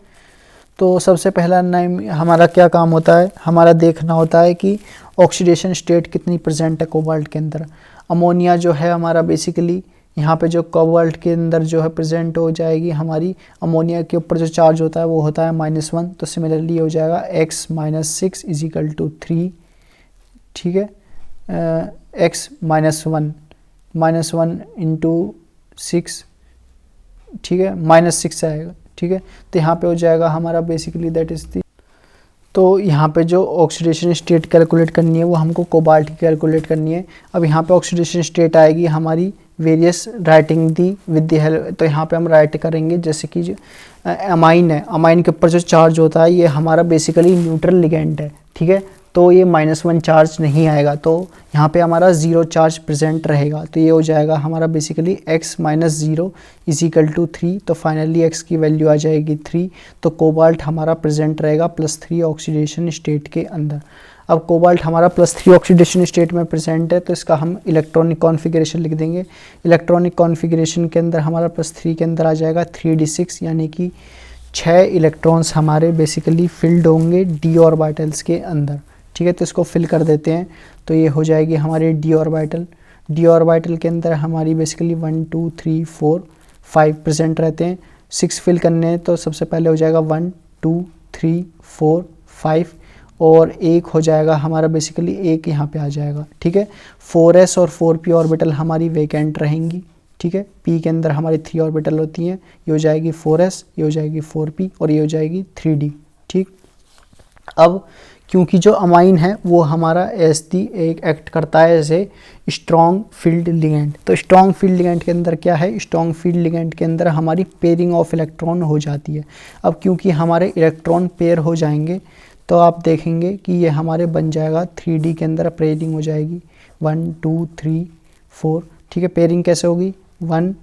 तो सबसे पहला नाम हमारा क्या काम होता है, हमारा देखना होता है कि ऑक्सीडेशन स्टेट कितनी प्रेजेंट है कोबाल्ट के अंदर। अमोनिया जो है हमारा बेसिकली यहाँ पे जो कोबाल्ट के अंदर जो है प्रेजेंट हो जाएगी, हमारी अमोनिया के ऊपर जो चार्ज होता है वो होता है -1, तो सिमिलरली हो जाएगा x - 6 = 3, ठीक है। x -1 × 6, ठीक है, -6 आएगा, ठीक है। तो यहाँ पे हो जाएगा हमारा बेसिकली दैट इज़ दी, तो यहाँ पे जो ऑक्सीडेशन स्टेट कैलकुलेट करनी है वो हमको कोबाल्ट की कैलकुलेट करनी है। अब यहाँ पे ऑक्सीडेशन स्टेट आएगी हमारी various writing the with the help, तो यहाँ पे हम राइट करेंगे जैसे कि जो अमाइन है, अमाइन के ऊपर जो चार्ज होता है ये हमारा बेसिकली न्यूट्रल लिगेंड है, ठीक है। तो ये -1 चार्ज नहीं आएगा, तो यहाँ पे हमारा 0 चार्ज प्रेजेंट रहेगा। तो ये हो जाएगा हमारा बेसिकली x - 0 = 3, तो फाइनली x की वैल्यू आ जाएगी 3। तो कोबाल्ट हमारा प्रेजेंट रहेगा +3 ऑक्सीडेशन स्टेट के अंदर। अब कोबाल्ट हमारा +3 ऑक्सीडेशन स्टेट में प्रेजेंट है, तो इसका हम इलेक्ट्रॉनिक कॉन्फ़िगरेशन लिख देंगे। इलेक्ट्रॉनिक कॉन्फ़िगरेशन के अंदर हमारा +3 के अंदर आ जाएगा 3d6, यानी कि 6 इलेक्ट्रॉन्स हमारे बेसिकली फिल्ड होंगे d ऑर्बिटल्स के अंदर, ठीक है। तो इसको फिल कर देते हैं, तो ये हो जाएगी हमारी d ऑर्बिटल। d ऑर्बिटल के अंदर हमारी बेसिकली 1 2 3 4 5 प्रेजेंट रहते हैं। 6 फिल करने हैं, तो सबसे पहले हो जाएगा 1 2 3 4 5, और एक हो जाएगा हमारा बेसिकली एक यहाँ पे आ जाएगा, ठीक है। 4s और 4p ऑर्बिटल हमारी वेकेंट रहेंगी, ठीक है। p के अंदर हमारी 3 ऑर्बिटल होती हैं, ये हो जाएगी 4s, ये हो जाएगी 4p और ये हो जाएगी 3d, ठीक। अब क्योंकि जो अमाइन है वो हमारा एक एक्ट करता है as a strong field ligand, तो स्ट्रॉन्ग फील्ड लिगेंड के अंदर क्या है, स्ट्रॉन्ग फील्ड लिगेंड के अंदर हमारी पेयरिंग ऑफ इलेक्ट्रॉन हो जाती है। अब क्योंकि हमारे इलेक्ट्रॉन पेयर हो जाएंगे, तो आप देखेंगे कि ये हमारे बन जाएगा 3D के अंदर पेयरिंग हो जाएगी 1 2 3 4, ठीक है। पेयरिंग कैसे होगी 1,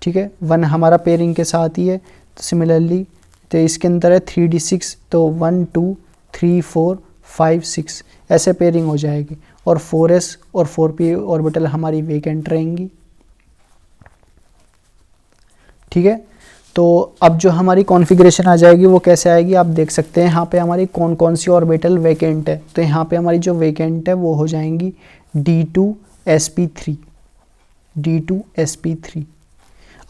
ठीक है, 1 हमारा पेयरिंग के साथ ही है। तो सिमिलरली तो इसके अंदर है 3d6, तो 1 2 3 4 5 6 ऐसे पेयरिंग हो जाएगी, और 4s और 4p ऑर्बिटल हमारी वेकेंट रहेंगी, ठीक है। तो अब जो हमारी कॉन्फ़िगरेशन आ जाएगी वो कैसे आएगी, आप देख सकते हैं यहाँ पे हमारी कौन कौन सी ऑर्बिटल वेकेंट है। तो यहाँ पे हमारी जो वेकेंट है वो हो जाएंगी d2sp3, d2sp3।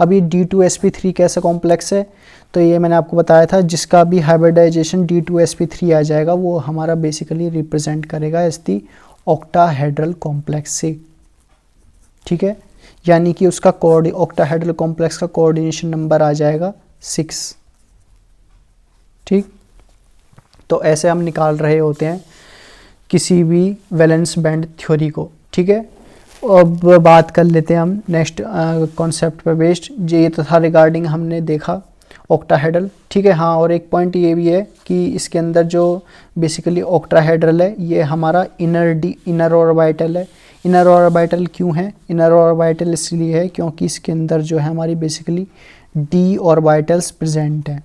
अब ये d2sp3 कैसा कॉम्प्लेक्स है, तो ये मैंने आपको बताया था, जिसका भी हाइब्रिडाइजेशन d2sp3 आ जाएगा वो हमारा बेसिकली रिप्रेजेंट करेगा एज दी ऑक्टाहेड्रल कॉम्प्लेक्स से, ठीक है। यानी कि उसका ऑक्टाहेड्रल कॉम्प्लेक्स का कोऑर्डिनेशन नंबर आ जाएगा 6, ठीक। तो ऐसे हम निकाल रहे होते हैं किसी भी वैलेंस बैंड थ्योरी को, ठीक है। अब बात कर लेते हैं हम नेक्स्ट कॉन्सेप्ट पर बेस्ड, ये तो था रिगार्डिंग हमने देखा ऑक्टाहेड्रल, ठीक है। हाँ, और एक पॉइंट ये भी है कि इसके अंदर जो बेसिकली ऑक्टाहेड्रल है ये हमारा इनर ऑर्बिटल है। इनर ऑर्बिटल क्यों है, इनर ऑर्बिटल इसलिए है क्योंकि इसके अंदर जो है हमारी बेसिकली d ऑर्बिटल्स प्रेजेंट हैं,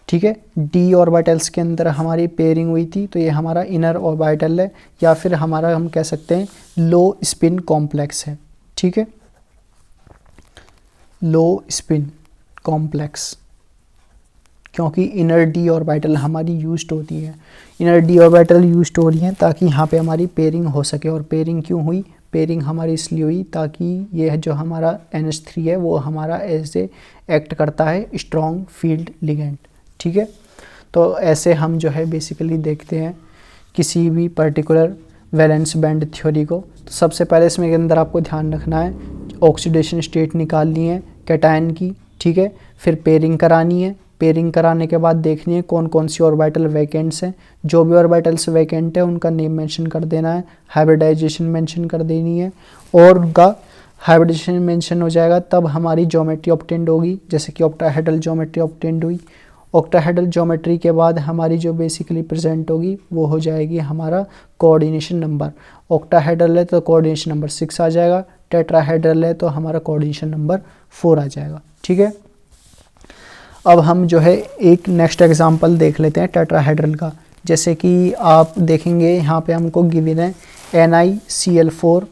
ठीक है। d ऑर्बिटल्स के अंदर हमारी पेयरिंग हुई थी, तो ये हमारा इनर ऑर्बिटल है, या फिर हमारा हम कह सकते हैं लो स्पिन कॉम्प्लेक्स है, ठीक है, लो स्पिन कॉम्प्लेक्स, क्योंकि इनर d ऑर्बिटल हमारी यूज्ड होती है। इनर d ऑर्बिटल यूज्ड हो रही हैं ताकि यहाँ पे हमारी पेयरिंग हो सके, और पेयरिंग क्यों हुई, पेयरिंग हमारी इसलिए हुई ताकि ये जो हमारा NH3 है वो हमारा एज ए एक्ट करता है स्ट्रॉन्ग फील्ड लिगेंड, ठीक है। तो ऐसे हम जो है बेसिकली देखते हैं किसी भी पर्टिकुलर वैलेंस बैंड थ्योरी को। तो सबसे पहले इसमें के अंदर आपको ध्यान रखना है, ऑक्सीडेशन स्टेट निकालनी है कैटायन की, ठीक है। फिर पेयरिंग करानी है, पेयरिंग कराने के बाद देखनी है कौन कौन सी ऑर्बिटल वैकेंट्स हैं, जो भी ऑर्बिटल्स वैकेंट है उनका नेम मेंशन कर देना है, हाइब्रिडाइजेशन मेंशन कर देनी है, और उनका हाइब्रिडाइजेशन मेंशन हो जाएगा तब हमारी ज्योमेट्री ऑब्टेंड होगी, जैसे कि ऑक्टाहेड्रल ज्योमेट्री ऑब्टेंड हुई। ऑक्टाहेड्रल ज्योमेट्री के बाद हमारी जो बेसिकली प्रेजेंट होगी वो हो जाएगी हमारा कोऑर्डिनेशन नंबर। ऑक्टाहेड्रल है तो कोऑर्डिनेशन नंबर 6 आ जाएगा, टेट्राहेड्रल है तो हमारा कोऑर्डिनेशन नंबर 4 आ जाएगा, ठीक है। अब हम जो है एक नेक्स्ट एग्जांपल देख लेते हैं टेट्राहेड्रल का। जैसे कि आप देखेंगे यहाँ पे हमको गिवन है NiCl4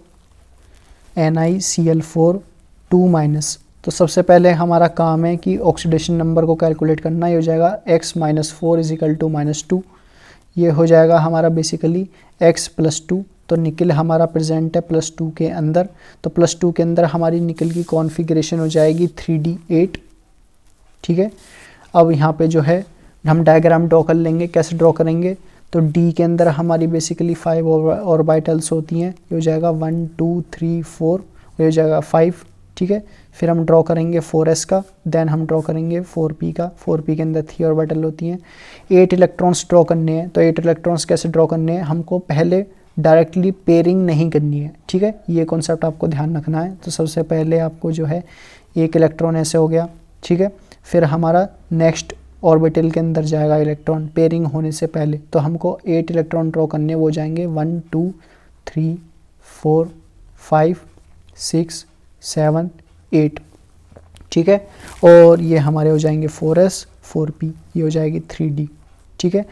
2-, तो सबसे पहले हमारा काम है कि ऑक्सीडेशन नंबर को कैलकुलेट करना। ये हो जाएगा x minus 4 is equal to -2। ये हो जाएगा हमारा बेसिकली x प्लस 2। तो निकल हमारा प्रेजेंट है +2 के अंदर, तो +2 के अंदर हमारी निकल की कॉन्फ़िगरेशन हो जाएगी 3d8। ठीक है, अब यहाँ पे जो है हम डायग्राम ड्रॉ कर लेंगे। कैसे ड्रॉ करेंगे, तो D के अंदर हमारी बेसिकली 5 ऑर्बिटल्स होती हैं। ये हो जाएगा 1 2 3 4, ये हो जाएगा 5। ठीक है, फिर हम ड्रॉ करेंगे 4s का, देन हम ड्रॉ करेंगे 4p का। 4p के अंदर 3 ऑर्बिटल होती हैं। 8 इलेक्ट्रॉन्स ड्रॉ करने हैं। तो 8 इलेक्ट्रॉन्स कैसे ड्रॉ करने हैं, हमको पहले डायरेक्टली पेयरिंग नहीं करनी है। ठीक है, ये कॉन्सेप्ट आपको ध्यान रखना है। तो सबसे पहले आपको जो है एक इलेक्ट्रॉन ऐसे हो गया। ठीक है, फिर हमारा नेक्स्ट ऑर्बिटल के अंदर जाएगा इलेक्ट्रॉन पेयरिंग होने से पहले। तो हमको 8 इलेक्ट्रॉन ड्रॉ करने, वो जाएंगे 1 2 3 4 5 6 7 8। ठीक है, और ये हमारे हो जाएंगे 4s 4p, ये हो जाएगी 3d। ठीक है,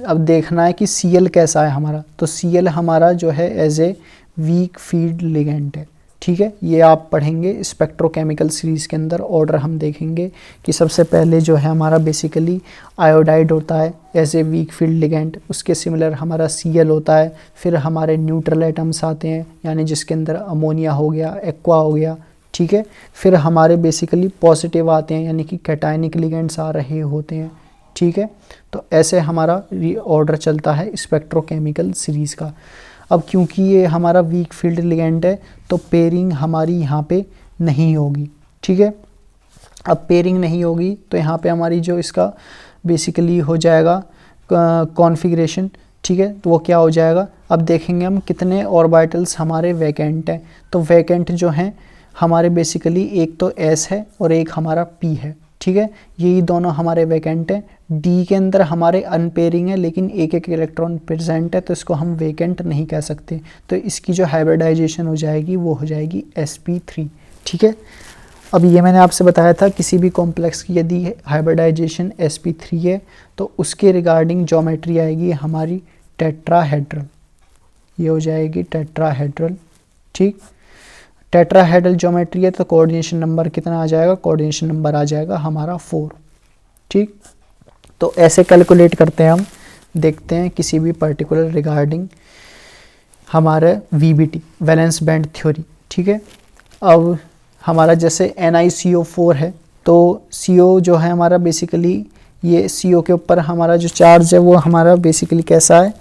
अब देखना है कि Cl कैसा है हमारा। तो Cl हमारा जो है as a weak field ligand है। ठीक है, ये आप पढ़ेंगे स्पेक्ट्रोकेमिकल सीरीज़ के अंदर। ऑर्डर हम देखेंगे कि सबसे पहले जो है हमारा बेसिकली आयोडाइड होता है as a weak field ligand, उसके सिमिलर हमारा Cl होता है। फिर हमारे न्यूट्रल एटम्स आते हैं, यानी जिसके अंदर अमोनिया हो गया, एक्वा हो गया। ठीक है, फिर हमारे बेसिकली पॉजिटिव आते हैं, यानी कि कैटायनिक लिगेंड्स आ रहे होते हैं। ठीक है, तो ऐसे हमारा ऑर्डर चलता है स्पेक्ट्रोकेमिकल सीरीज़ का। अब क्योंकि ये हमारा वीक फील्ड लिगेंड है, तो पेयरिंग हमारी यहाँ पे नहीं होगी। ठीक है, अब पेयरिंग नहीं होगी तो यहाँ पे हमारी जो इसका बेसिकली हो जाएगा कॉन्फ़िगरेशन। ठीक है, तो वो क्या हो जाएगा, अब देखेंगे हम कितने ऑर्बिटल्स हमारे वैकेंट हैं। तो वैकेंट जो हैं हमारे बेसिकली एक तो S है और एक हमारा P है। ठीक है, यही दोनों हमारे वैकेंट हैं। D के अंदर हमारे अनपेयरिंग है, लेकिन एक एक इलेक्ट्रॉन प्रेजेंट है, तो इसको हम वैकेंट नहीं कह सकते। तो इसकी जो हाइब्रिडाइजेशन हो जाएगी वो हो जाएगी sp3। ठीक है, अब ये मैंने आपसे बताया था किसी भी कॉम्प्लेक्स की यदि हाइब्रिडाइजेशन sp3 है तो उसके रिगार्डिंग ज्योमेट्री आएगी हमारी टेट्राहेड्रल। ये हो जाएगी टेट्राहेड्रल। ठीक, टेट्राहेड्रल ज्योमेट्री है तो कोऑर्डिनेशन नंबर कितना आ जाएगा, कोऑर्डिनेशन नंबर आ जाएगा हमारा 4। ठीक, तो ऐसे कैलकुलेट करते हैं हम, देखते हैं किसी भी पर्टिकुलर रिगार्डिंग हमारे VBT वैलेंस बैंड थ्योरी। ठीक है, अब हमारा जैसे NiCO4 है, तो CO जो है हमारा बेसिकली ये CO के ऊपर हमारा जो चार्ज है वो हमारा बेसिकली कैसा है,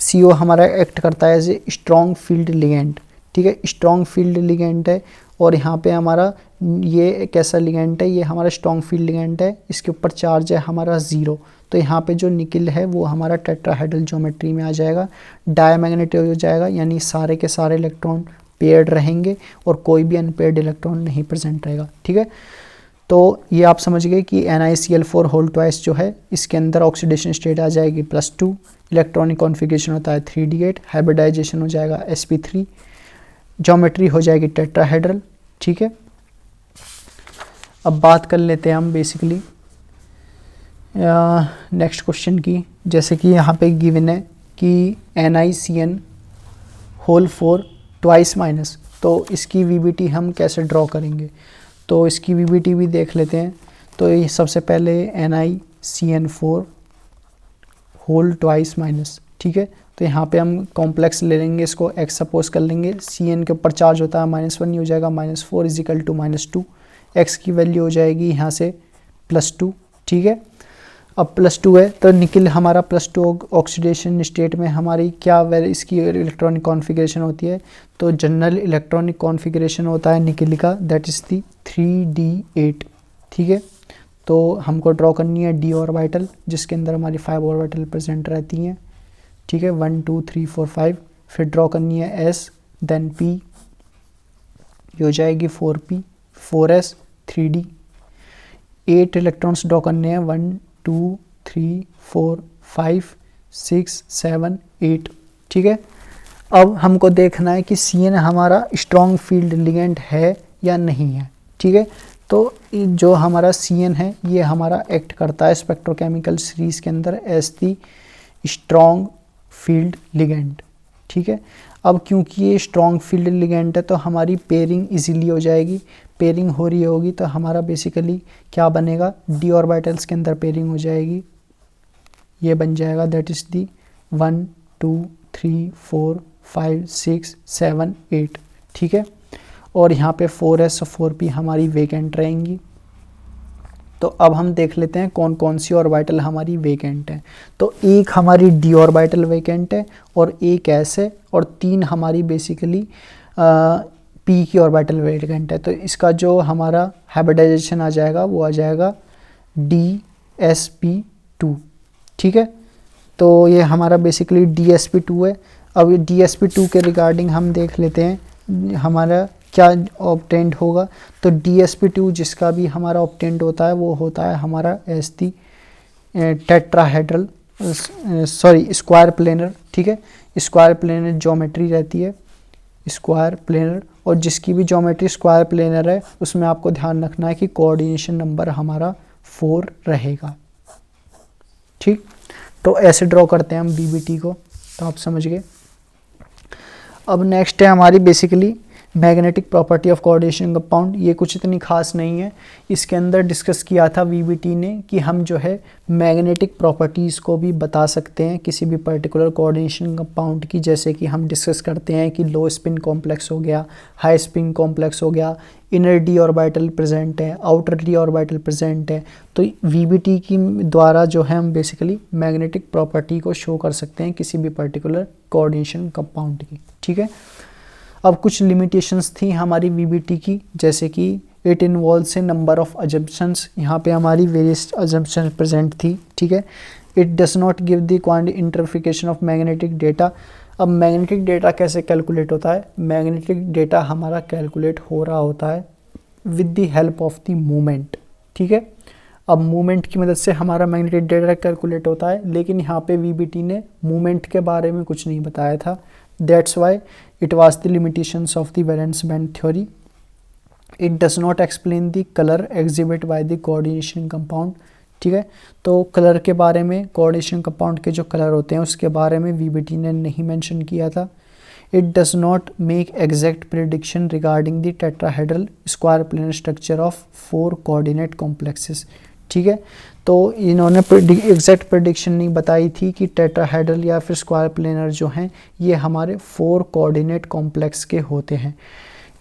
CO हमारा एक्ट करता है as a strong field ligand. ठीक है, स्ट्रॉन्ग फील्ड लिगेंड है, और यहाँ पे हमारा ये कैसा लिगेंड है, ये हमारा स्ट्रॉन्ग फील्ड लिगेंड है, इसके ऊपर चार्ज है हमारा 0। तो यहाँ पे जो निकल है वो हमारा टेट्राहेड्रल ज्योमेट्री में आ जाएगा, डायमैग्नेटिक हो जाएगा, यानी सारे के सारे इलेक्ट्रॉन पेयर्ड रहेंगे और कोई भी अनपेयर्ड इलेक्ट्रॉन नहीं प्रेजेंट रहेगा। ठीक है, तो ये आप समझ गए कि NiCl4 होल ट्वाइस जो है इसके अंदर ऑक्सीडेशन स्टेट आ जाएगी +2, इलेक्ट्रॉनिक कॉन्फ़िगरेशन होता है 3d8, हाइब्रिडाइजेशन हो जाएगा sp3, ज्योमेट्री हो जाएगी टेट्राहेड्रल। ठीक है, अब बात कर लेते हैं हम बेसिकली नेक्स्ट क्वेश्चन की। जैसे कि यहाँ पे गिवन है कि NiCN होल 4 ट्वाइस माइनस, तो इसकी VBT हम कैसे ड्रॉ करेंगे, तो इसकी VBT भी देख लेते हैं। तो ये सबसे पहले NiCN4 होल ट्वाइस माइनस। ठीक है, तो यहाँ पे हम कॉम्प्लेक्स ले लेंगे, इसको x सपोज कर लेंगे। CN के ऊपर चार्ज होता है -1, हो जाएगा -4 इज इक्वल टू -2। x की वैल्यू हो जाएगी यहाँ से +2। ठीक है, अब +2 है तो निकल हमारा +2 ऑक्सीडेशन स्टेट में हमारी क्या इसकी इलेक्ट्रॉनिक कॉन्फ़िगरेशन होती है, तो जनरल इलेक्ट्रॉनिक कॉन्फ़िगरेशन होता है निकल का, दैट इज़ दी 3d8। ठीक है, तो हमको ड्रॉ करनी है d ऑर्बिटल, जिसके अंदर हमारी 5 ऑर्बिटल प्रेजेंट रहती हैं। ठीक है, 1 2 3 4 5। फिर ड्रॉ करनी है S, देन P, ये हो जाएगी 4p 4s 3d। 8 electrons draw करने हैं, 1 2 3 4 5 6 7 8। ठीक है, अब हमको देखना है कि CN हमारा स्ट्रॉन्ग फील्ड लिगेंड है या नहीं है। ठीक है, तो जो हमारा CN है ये हमारा एक्ट करता है स्पेक्ट्रोकेमिकल सीरीज़ के अंदर as the strong field ligand. ठीक है, अब क्योंकि ये स्ट्रॉन्ग फील्ड लिगेंड है तो हमारी पेयरिंग इजीली हो जाएगी। पेयरिंग हो रही होगी तो हमारा बेसिकली क्या बनेगा, डी ऑर्बिटल्स के अंदर पेयरिंग हो जाएगी, ये बन जाएगा दैट इज दी 1 2 3 4 5 6 7 8, ठीक है। और यहाँ पे 4s और 4p हमारी वेकेंट रहेंगी। तो अब हम देख लेते हैं कौन कौन सी ऑर्बिटल हमारी वेकेंट है। तो एक हमारी डी ऑर्बिटल वेकेंट है और एक एस है और 3 हमारी बेसिकली पी की ऑर्बिटल वेकेंट है। तो इसका जो हमारा हाइब्रिडाइजेशन आ जाएगा वो आ जाएगा DsP2, ठीक है। तो ये हमारा बेसिकली DsP2 है। अब DsP2 के रिगार्डिंग हम देख लेते हैं हमारा क्या ऑब्टेंड होगा। तो DsP2 जिसका भी हमारा ऑब्टेंड होता है वो होता है हमारा एस दी टेट्राहेड्रल स्क्वायर प्लेनर, ठीक है। स्क्वायर प्लेनर ज्योमेट्री रहती है, स्क्वायर प्लेनर, और जिसकी भी ज्योमेट्री स्क्वायर प्लेनर है उसमें आपको ध्यान रखना है कि कोऑर्डिनेशन नंबर हमारा 4 रहेगा, ठीक। तो ऐसे ड्रॉ करते हैं हम BBT को, तो आप समझ गए। अब नेक्स्ट है हमारी basically magnetic property of coordination compound. ये कुछ इतनी खास नहीं है, इसके अंदर डिस्कस किया था VBT ने कि हम जो है मैग्नेटिक प्रॉपर्टीज़ को भी बता सकते हैं किसी भी पर्टिकुलर कोऑर्डिनेशन कंपाउंड की। जैसे कि हम डिस्कस करते हैं कि लो स्पिन कॉम्प्लेक्स हो गया, हाई स्पिन कॉम्प्लेक्स हो गया, इनर डी ऑर्बिटल प्रेजेंट है, आउटर डी ऑर्बिटल प्रेजेंट है। तो VBT की द्वारा जो है हम बेसिकली मैग्नेटिक प्रॉपर्टी को शो कर सकते हैं किसी भी पर्टिकुलर कोऑर्डिनेशन कंपाउंड की, ठीक है। अब कुछ लिमिटेशंस थी हमारी VBT की, जैसे कि it involves a number of assumptions. यहाँ पे हमारी वेरियस अजम्पशन प्रेजेंट थी, ठीक है। It does not give the quantity interpretation of magnetic data. अब मैग्नेटिक डेटा कैसे कैलकुलेट होता है, मैग्नेटिक डेटा हमारा कैलकुलेट हो रहा होता है with the help of the movement, ठीक है। अब मूवमेंट की मदद से हमारा मैग्नेटिक डेटा कैलकुलेट होता है, लेकिन यहाँ पे VBT ने मूवमेंट के बारे में कुछ नहीं बताया था। That's why it was the limitations of the valence band theory. It does not explain the color exhibit by the coordination compound, ठीक है। तो कलर के बारे में, कोऑर्डिनेशन कंपाउंड के जो कलर होते हैं उसके बारे में VBT ने नहीं मेंशन किया था। It does not make exact prediction regarding the tetrahedral square planar structure of 4 coordinate complexes, ठीक है। तो इन्होंने एग्जैक्ट प्रेडिक्शन नहीं बताई थी कि टेट्राहेड्रल या फिर स्क्वायर प्लेनर जो हैं ये हमारे 4 कोऑर्डिनेट कॉम्प्लेक्स के होते हैं।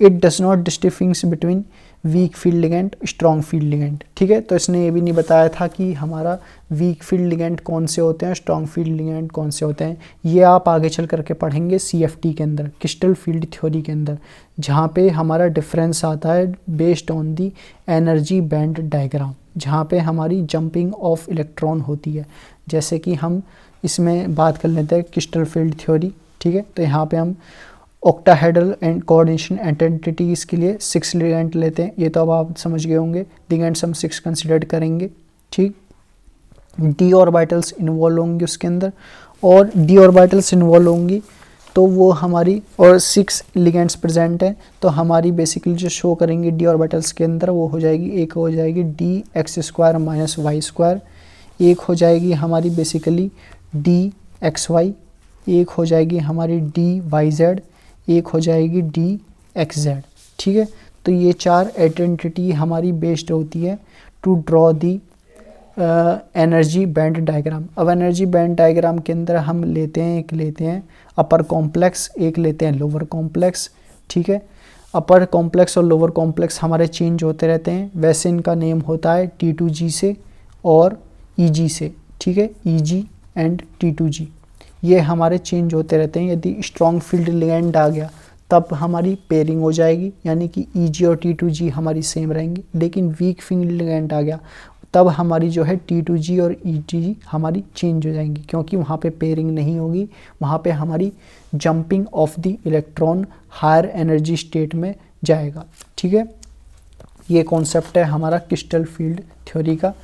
It does not distinguish between week field ligand, strong field ligand, ठीक है। तो इसने ये भी नहीं बताया था कि हमारा वीक फील्ड लिगेंड कौन से होते हैं, स्ट्रॉन्ग फील्ड लिगेंड कौन से होते हैं। ये आप आगे चल करके पढ़ेंगे CFT के अंदर, क्रिस्टल फील्ड थ्योरी के अंदर, जहाँ पे हमारा डिफरेंस आता है based on the energy band diagram, जहाँ पे हमारी जंपिंग ऑफ इलेक्ट्रॉन होती है। जैसे कि हम इसमें बात कर लेते हैं क्रिस्टल फील्ड थ्योरी, ठीक है। तो यहाँ पे हम ऑक्टाहेड्रल एंड कोऑर्डिनेशन एंटिटीज़ के लिए 6 लिगेंड लेते हैं, ये तो अब आप समझ गए होंगे। लिगेंड्स हम 6 कंसिडर करेंगे, ठीक। डी ऑर्बिटल्स इन्वॉल्व होंगी उसके अंदर, और डी ऑर्बिटल्स इन्वॉल्व होंगी तो वो हमारी, और 6 लिगेंड्स प्रेजेंट हैं तो हमारी बेसिकली जो शो करेंगे डी ऑर्बिटल्स के अंदर वो हो जाएगी, एक हो जाएगी DX² - Y², एक हो जाएगी हमारी बेसिकली DXY, एक हो जाएगी हमारी DYZ, एक हो जाएगी DXZ, ठीक है। तो ये 4 आइडेंटिटी हमारी बेस्ड होती है to draw the energy band diagram. अब एनर्जी बैंड डायग्राम के अंदर हम लेते हैं, एक लेते हैं अपर कॉम्प्लेक्स, एक लेते हैं लोअर कॉम्प्लेक्स, ठीक है। अपर कॉम्प्लेक्स और लोअर कॉम्प्लेक्स हमारे चेंज होते रहते हैं, वैसे इनका नेम होता है T2G से और EG से, ठीक है। EG एंड T2G ये हमारे चेंज होते रहते हैं। यदि स्ट्रॉन्ग फील्ड लिगेंड आ गया तब हमारी पेयरिंग हो जाएगी, यानी कि EG और T2G हमारी सेम रहेंगी। लेकिन वीक फील्ड लिगेंड आ गया तब हमारी जो है T2G और EG हमारी चेंज हो जाएंगी, क्योंकि वहाँ पे पेयरिंग नहीं होगी, वहाँ पे हमारी jumping of the electron higher energy state में जाएगा, ठीक है। ये कॉन्सेप्ट है हमारा क्रिस्टल फील्ड थ्योरी का।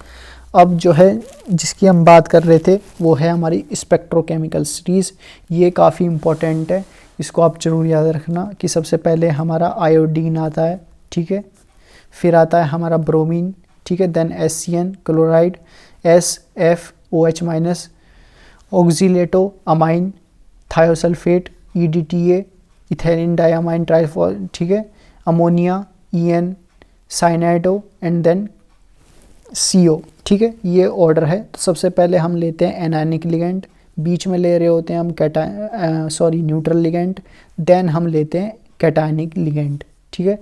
अब जो है जिसकी हम बात कर रहे थे वो है हमारी स्पेक्ट्रोकेमिकल सीरीज़। ये काफ़ी इम्पोर्टेंट है, इसको आप जरूर याद रखना कि सबसे पहले हमारा आयोडीन आता है, ठीक है। फिर आता है हमारा ब्रोमीन, ठीक है। Then SCN chloride, SFOH- oxalato amine, thiosulphate, EDTA ethylene diamine ट्राइफॉल, ठीक है, ammonia EN cyanido and then CO, ठीक है, ये ऑर्डर है। तो सबसे पहले हम लेते हैं एनायनिक लिगेंड, बीच में ले रहे होते हैं हम न्यूट्रल लिगेंड, देन हम लेते हैं कैटायनिक लिगेंड, ठीक है।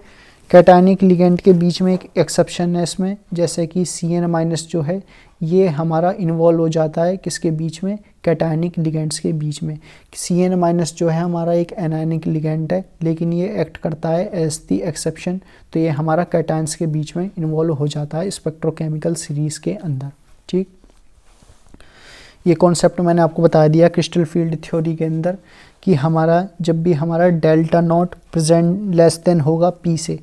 कैटायनिक लिगेंड के बीच में एक एक्सेप्शन है इसमें, जैसे कि CN- जो है ये हमारा इन्वॉल्व हो जाता है किसके बीच में, कैटायनिक लिगेंड्स के बीच में। CN- जो है हमारा एक एनायनिक लिगेंड है, लेकिन ये एक्ट करता है एज द एक्सेप्शन, तो ये हमारा कैटायंस के बीच में इन्वॉल्व हो जाता है स्पेक्ट्रोकेमिकल सीरीज़ के अंदर, ठीक। ये कॉन्सेप्ट मैंने आपको बता दिया क्रिस्टल फील्ड थ्योरी के अंदर कि हमारा जब भी हमारा delta not present less than होगा P से।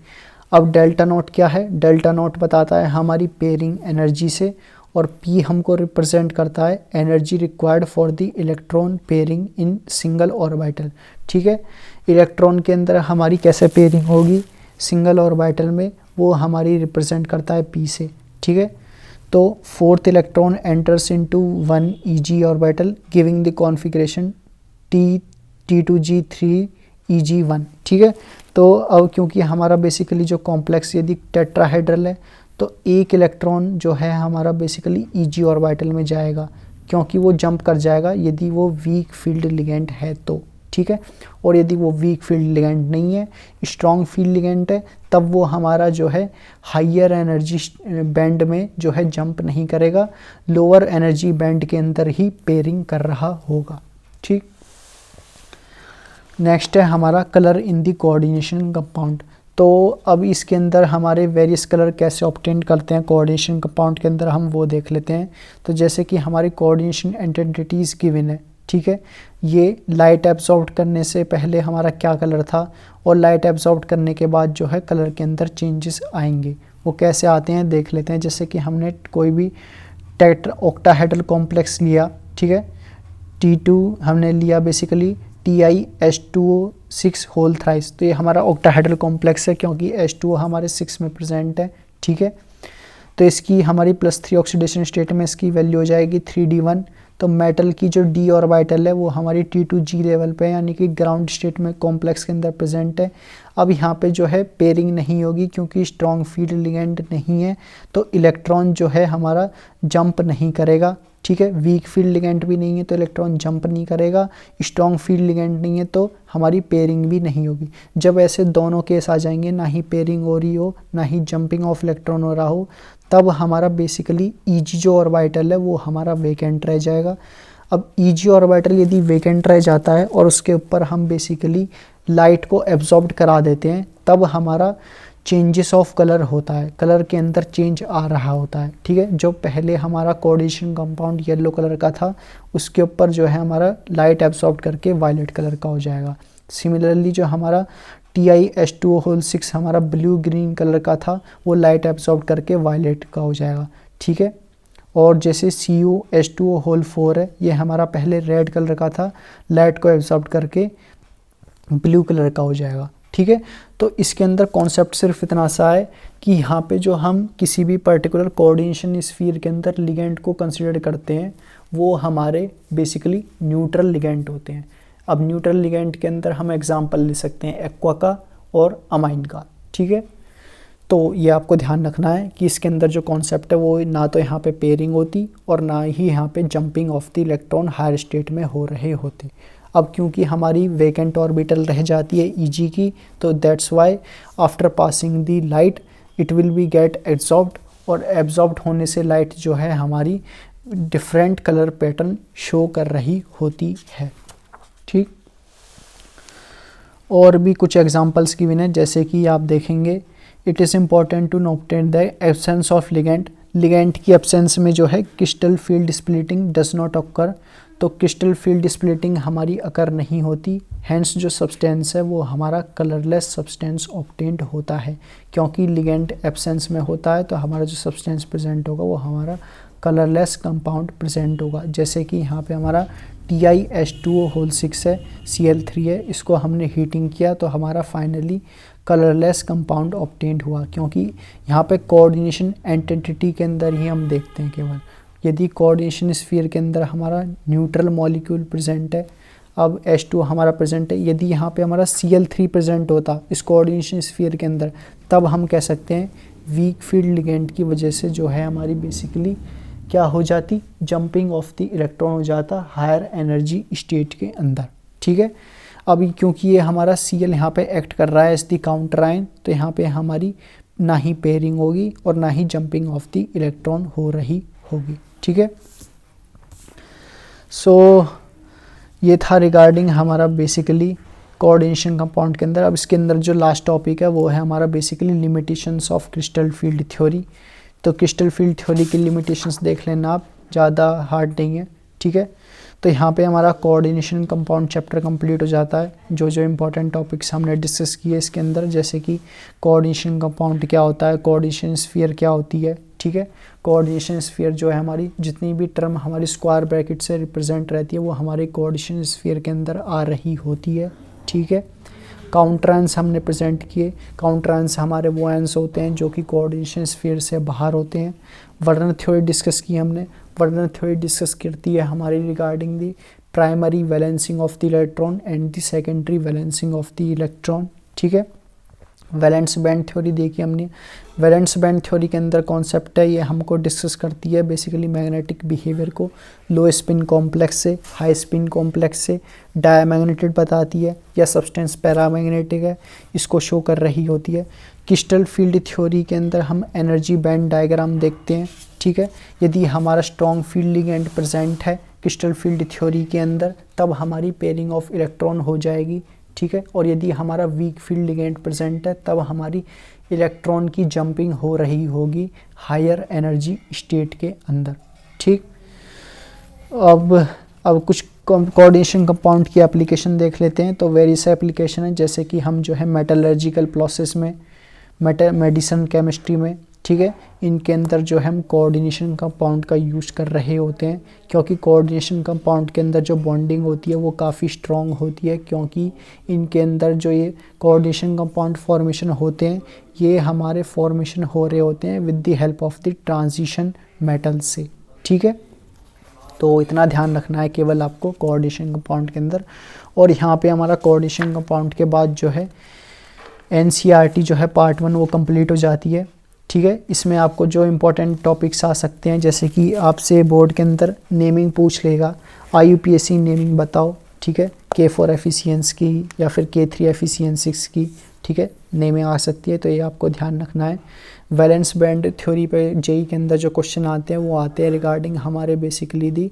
अब डेल्टा नॉट क्या है, डेल्टा नॉट बताता है हमारी पेयरिंग एनर्जी से, और P हमको रिप्रेजेंट करता है energy required for the electron pairing in single orbital, ठीक है। इलेक्ट्रॉन के अंदर हमारी कैसे पेयरिंग होगी सिंगल ऑर्बिटल में, वो हमारी रिप्रेजेंट करता है P से, ठीक है। तो fourth electron enters into 1 EG orbital giving the configuration T2G3 EG1, ठीक है। तो अब क्योंकि हमारा बेसिकली जो कॉम्प्लेक्स यदि टेट्राहेड्रल है तो एक इलेक्ट्रॉन जो है हमारा बेसिकली EG ऑर्बिटल में जाएगा, क्योंकि वो जंप कर जाएगा यदि वो वीक फील्ड लिगेंड है तो, ठीक है। और यदि वो वीक फील्ड लिगेंड नहीं है, स्ट्रॉन्ग फील्ड लिगेंड है, तब वो हमारा जो है हाइयर एनर्जी बैंड में जो है जंप नहीं करेगा, लोअर एनर्जी बैंड के अंदर ही पेयरिंग कर रहा होगा, ठीक। नेक्स्ट है हमारा कलर इन दी कोऑर्डिनेशन कंपाउंड। तो अब इसके अंदर हमारे वेरियस कलर कैसे ऑब्टेन करते हैं कोऑर्डिनेशन कंपाउंड के अंदर, हम वो देख लेते हैं। तो जैसे कि हमारी कोऑर्डिनेशन एंटिटीज़ गिवन है, ठीक है, ये लाइट एब्जॉर्ब करने से पहले हमारा क्या कलर था, और लाइट एब्जॉर्ब करने के बाद जो है कलर के अंदर चेंजेस आएंगे, वो कैसे आते हैं देख लेते हैं। जैसे कि हमने कोई भी ऑक्टाहेड्रल कॉम्प्लेक्स लिया, ठीक है, T2 हमने लिया बेसिकली TiH2O6 होल थ्राइस, तो ये हमारा ऑक्टाहेड्रल कॉम्प्लेक्स है क्योंकि H2O हमारे 6 में प्रेजेंट है, ठीक है। तो इसकी हमारी +3 ऑक्सीडेशन स्टेट में इसकी वैल्यू हो जाएगी 3D1। तो मेटल की जो D ऑर्बिटल है वो हमारी T2G लेवल पे यानी कि ग्राउंड स्टेट में कॉम्प्लेक्स के अंदर प्रेजेंट है। अब यहाँ पे जो है पेयरिंग नहीं होगी क्योंकि स्ट्रॉन्ग फील्ड लिगेंड नहीं है, तो इलेक्ट्रॉन जो है हमारा जंप नहीं करेगा, ठीक है। वीक फील्ड लिगेंड भी नहीं है तो इलेक्ट्रॉन जंप नहीं करेगा, स्ट्रॉन्ग फील्ड लिगेंड नहीं है तो हमारी पेयरिंग भी नहीं होगी। जब ऐसे दोनों केस आ जाएंगे, ना ही पेयरिंग हो रही हो ना ही जंपिंग ऑफ इलेक्ट्रॉन हो रहा हो, तब हमारा बेसिकली EG जो ऑर्बिटल है वो हमारा वेकेंट रह जाएगा। अब EG ऑर्बिटल यदि वेकेंट रह जाता है और उसके ऊपर हम बेसिकली लाइट को एब्जॉर्ब करा देते हैं, तब हमारा चेंजेस ऑफ कलर होता है, कलर के अंदर चेंज आ रहा होता है, ठीक है। जो पहले हमारा कोऑर्डिनेशन कंपाउंड येलो कलर का था उसके ऊपर जो है हमारा लाइट एब्जॉर्ब करके वायलेट कलर का हो जाएगा। सिमिलरली जो हमारा TiH2O6 हमारा ब्लू ग्रीन कलर का था वो लाइट एब्जॉर्ब करके वायलेट का हो जाएगा, ठीक है। और जैसे CuH2O4 है, ये हमारा पहले रेड कलर का था, लाइट को एब्जॉर्ब करके ब्लू कलर का हो जाएगा, ठीक है। तो इसके अंदर कॉन्सेप्ट सिर्फ इतना सा है कि यहाँ पे जो हम किसी भी पर्टिकुलर कोऑर्डिनेशन स्फीयर के अंदर लिगेंड को कंसीडर करते हैं वो हमारे बेसिकली न्यूट्रल लिगेंड होते हैं। अब न्यूट्रल लिगेंड के अंदर हम एग्जांपल ले सकते हैं एक्वा का और अमाइन का, ठीक है। तो ये आपको ध्यान रखना है कि इसके अंदर जो कॉन्सेप्ट है वो ना तो यहाँ पे पेयरिंग होती और ना ही यहाँ पे jumping of the electron higher state में हो रहे होते। अब क्योंकि हमारी वेकेंट ऑर्बिटल रह जाती है EG की, तो that's why after passing the light it will be get absorbed, और एब्जॉर्ब्ड होने से लाइट जो है हमारी डिफरेंट कलर पैटर्न शो कर रही होती है, ठीक। और भी कुछ एग्जांपल्स की विनर, जैसे कि आप देखेंगे it is important to notate the absence of ligand. Ligand की एब्सेंस में जो है crystal field splitting does not occur, तो क्रिस्टल फील्ड स्प्लिटिंग हमारी अकर नहीं होती, हैंस जो सब्सटेंस है वो हमारा कलरलेस सब्सटेंस ऑब्टेन्ड होता है। क्योंकि लिगेंड एब्सेंस में होता है तो हमारा जो सब्सटेंस प्रेजेंट होगा वो हमारा कलरलेस कंपाउंड प्रेजेंट होगा। जैसे कि यहाँ पे हमारा TiH2O6 है, Cl3 है, इसको हमने हीटिंग किया तो हमारा फाइनली कलरलेस कंपाउंड ऑब्टेन्ड हुआ, क्योंकि यहाँ पे कोऑर्डिनेशन एंटिटी के अंदर ही हम देखते हैं केवल। यदि कोऑर्डिनेशन स्फीयर के अंदर हमारा न्यूट्रल मॉलिक्यूल प्रेजेंट है, अब H2 हमारा प्रेजेंट है। यदि यहाँ पे हमारा Cl3 प्रेजेंट होता इस कोऑर्डिनेशन स्फीयर के अंदर, तब हम कह सकते हैं वीक फील्ड लिगेंड की वजह से जो है हमारी बेसिकली क्या हो जाती, जंपिंग ऑफ द इलेक्ट्रॉन हो जाता हायर एनर्जी स्टेट के अंदर। ठीक है, अभी क्योंकि ये हमारा Cl यहाँ पे एक्ट कर रहा है एज द काउंटर आयन, तो यहाँ पे हमारी ना ही पेयरिंग होगी और ना ही जंपिंग ऑफ द इलेक्ट्रॉन हो रही होगी। ठीक है, सो ये था रिगार्डिंग हमारा बेसिकली कोऑर्डिनेशन कंपाउंड के अंदर। अब इसके अंदर जो लास्ट टॉपिक है वो है हमारा basically limitations of crystal field theory. तो क्रिस्टल फील्ड थ्योरी की लिमिटेशंस देख लेना आप, ज़्यादा हार्ड नहीं है। ठीक है, तो यहाँ पे हमारा कोऑर्डिनेशन कंपाउंड चैप्टर कंप्लीट हो जाता है। जो जो इंपॉर्टेंट टॉपिक्स हमने डिस्कस किए इसके अंदर, जैसे कि कोऑर्डिनेशन कंपाउंड क्या होता है, कोऑर्डिनेशन स्फीयर क्या होती है। ठीक है, कोऑर्डिनेशन स्फीयर जो है हमारी जितनी भी टर्म हमारी स्क्वायर ब्रैकेट से रिप्रेजेंट रहती है वो हमारे कोऑर्डिनेशन स्फीयर के अंदर आ रही होती है। ठीक है, काउंटर आयंस हमने प्रेजेंट किए। काउंटर आयंस हमारे वो आयंस होते हैं जो कि कोऑर्डिनेशन स्फीयर से बाहर होते हैं। वर्नर थ्योरी डिस्कस की हमने। वर्नर थ्योरी डिस्कस करती है हमारी regarding the primary valency of the electron and the secondary valency of the electron. ठीक है, वैलेंस बैंड थ्योरी देखी हमने। वैलेंस बैंड थ्योरी के अंदर कॉन्सेप्ट है ये हमको डिस्कस करती है बेसिकली मैग्नेटिक बिहेवियर को लो स्पिन कॉम्प्लेक्स से हाई स्पिन कॉम्प्लेक्स से। डायमैग्नेटिक बताती है या सब्सटेंस पैरामैग्नेटिक है, इसको शो कर रही होती है। क्रिस्टल फील्ड थ्योरी के अंदर हम एनर्जी बैंड डायग्राम देखते हैं। ठीक है, यदि हमारा स्ट्रॉन्ग फील्ड लिगेंड प्रेजेंट है क्रिस्टल फील्ड थ्योरी के अंदर, तब हमारी पेयरिंग ऑफ इलेक्ट्रॉन हो जाएगी। ठीक है, और यदि हमारा वीक फील्ड लिगेंड प्रेजेंट है तब हमारी इलेक्ट्रॉन की जंपिंग हो रही होगी हायर एनर्जी स्टेट के अंदर। ठीक, अब कुछ कोऑर्डिनेशन कंपाउंड की एप्लीकेशन देख लेते हैं। तो वेरियस एप्लीकेशन है, जैसे कि हम जो है मेटलर्जिकल प्रोसेस में, मेडिसिन केमिस्ट्री में, ठीक है, इनके अंदर जो है हम कोऑर्डिनेशन कंपाउंड का यूज़ कर रहे होते हैं, क्योंकि कोऑर्डिनेशन कंपाउंड के अंदर जो बॉन्डिंग होती है वो काफ़ी स्ट्रॉन्ग होती है, क्योंकि इनके अंदर जो ये कोऑर्डिनेशन कंपाउंड फॉर्मेशन होते हैं ये हमारे फॉर्मेशन हो रहे होते हैं with the help of the transition metal से। ठीक है, तो इतना ध्यान रखना है केवल आपको कोऑर्डिनेशन कंपाउंड के अंदर। और यहाँ पे हमारा कोऑर्डिनेशन कंपाउंड के बाद जो है NCERT जो है पार्ट 1 वो कंप्लीट हो जाती है। ठीक है, इसमें आपको जो इम्पोर्टेंट टॉपिक्स आ सकते हैं, जैसे कि आपसे बोर्ड के अंदर नेमिंग पूछ लेगा, IUPAC नेमिंग बताओ। ठीक है, K4 एफिशिएंस की या फिर K3 एफिशिएंसिक्स की, ठीक है, नेमिंग आ सकती है, तो ये आपको ध्यान रखना है। वैलेंस बैंड थ्योरी पे JEE के अंदर जो क्वेश्चन आते हैं वो आते हैं रिगार्डिंग हमारे basically the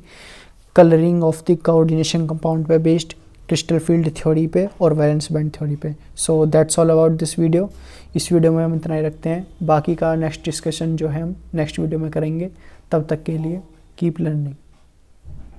colouring of the coordination compound पे बेस्ड क्रिस्टल फील्ड थ्योरी पे और वैलेंस बैंड थ्योरी पे। So that's all about this video. इस वीडियो में हम इतना ही रखते हैं, बाकी का नेक्स्ट डिस्कशन जो है हम नेक्स्ट वीडियो में करेंगे। तब तक के लिए कीप लर्निंग।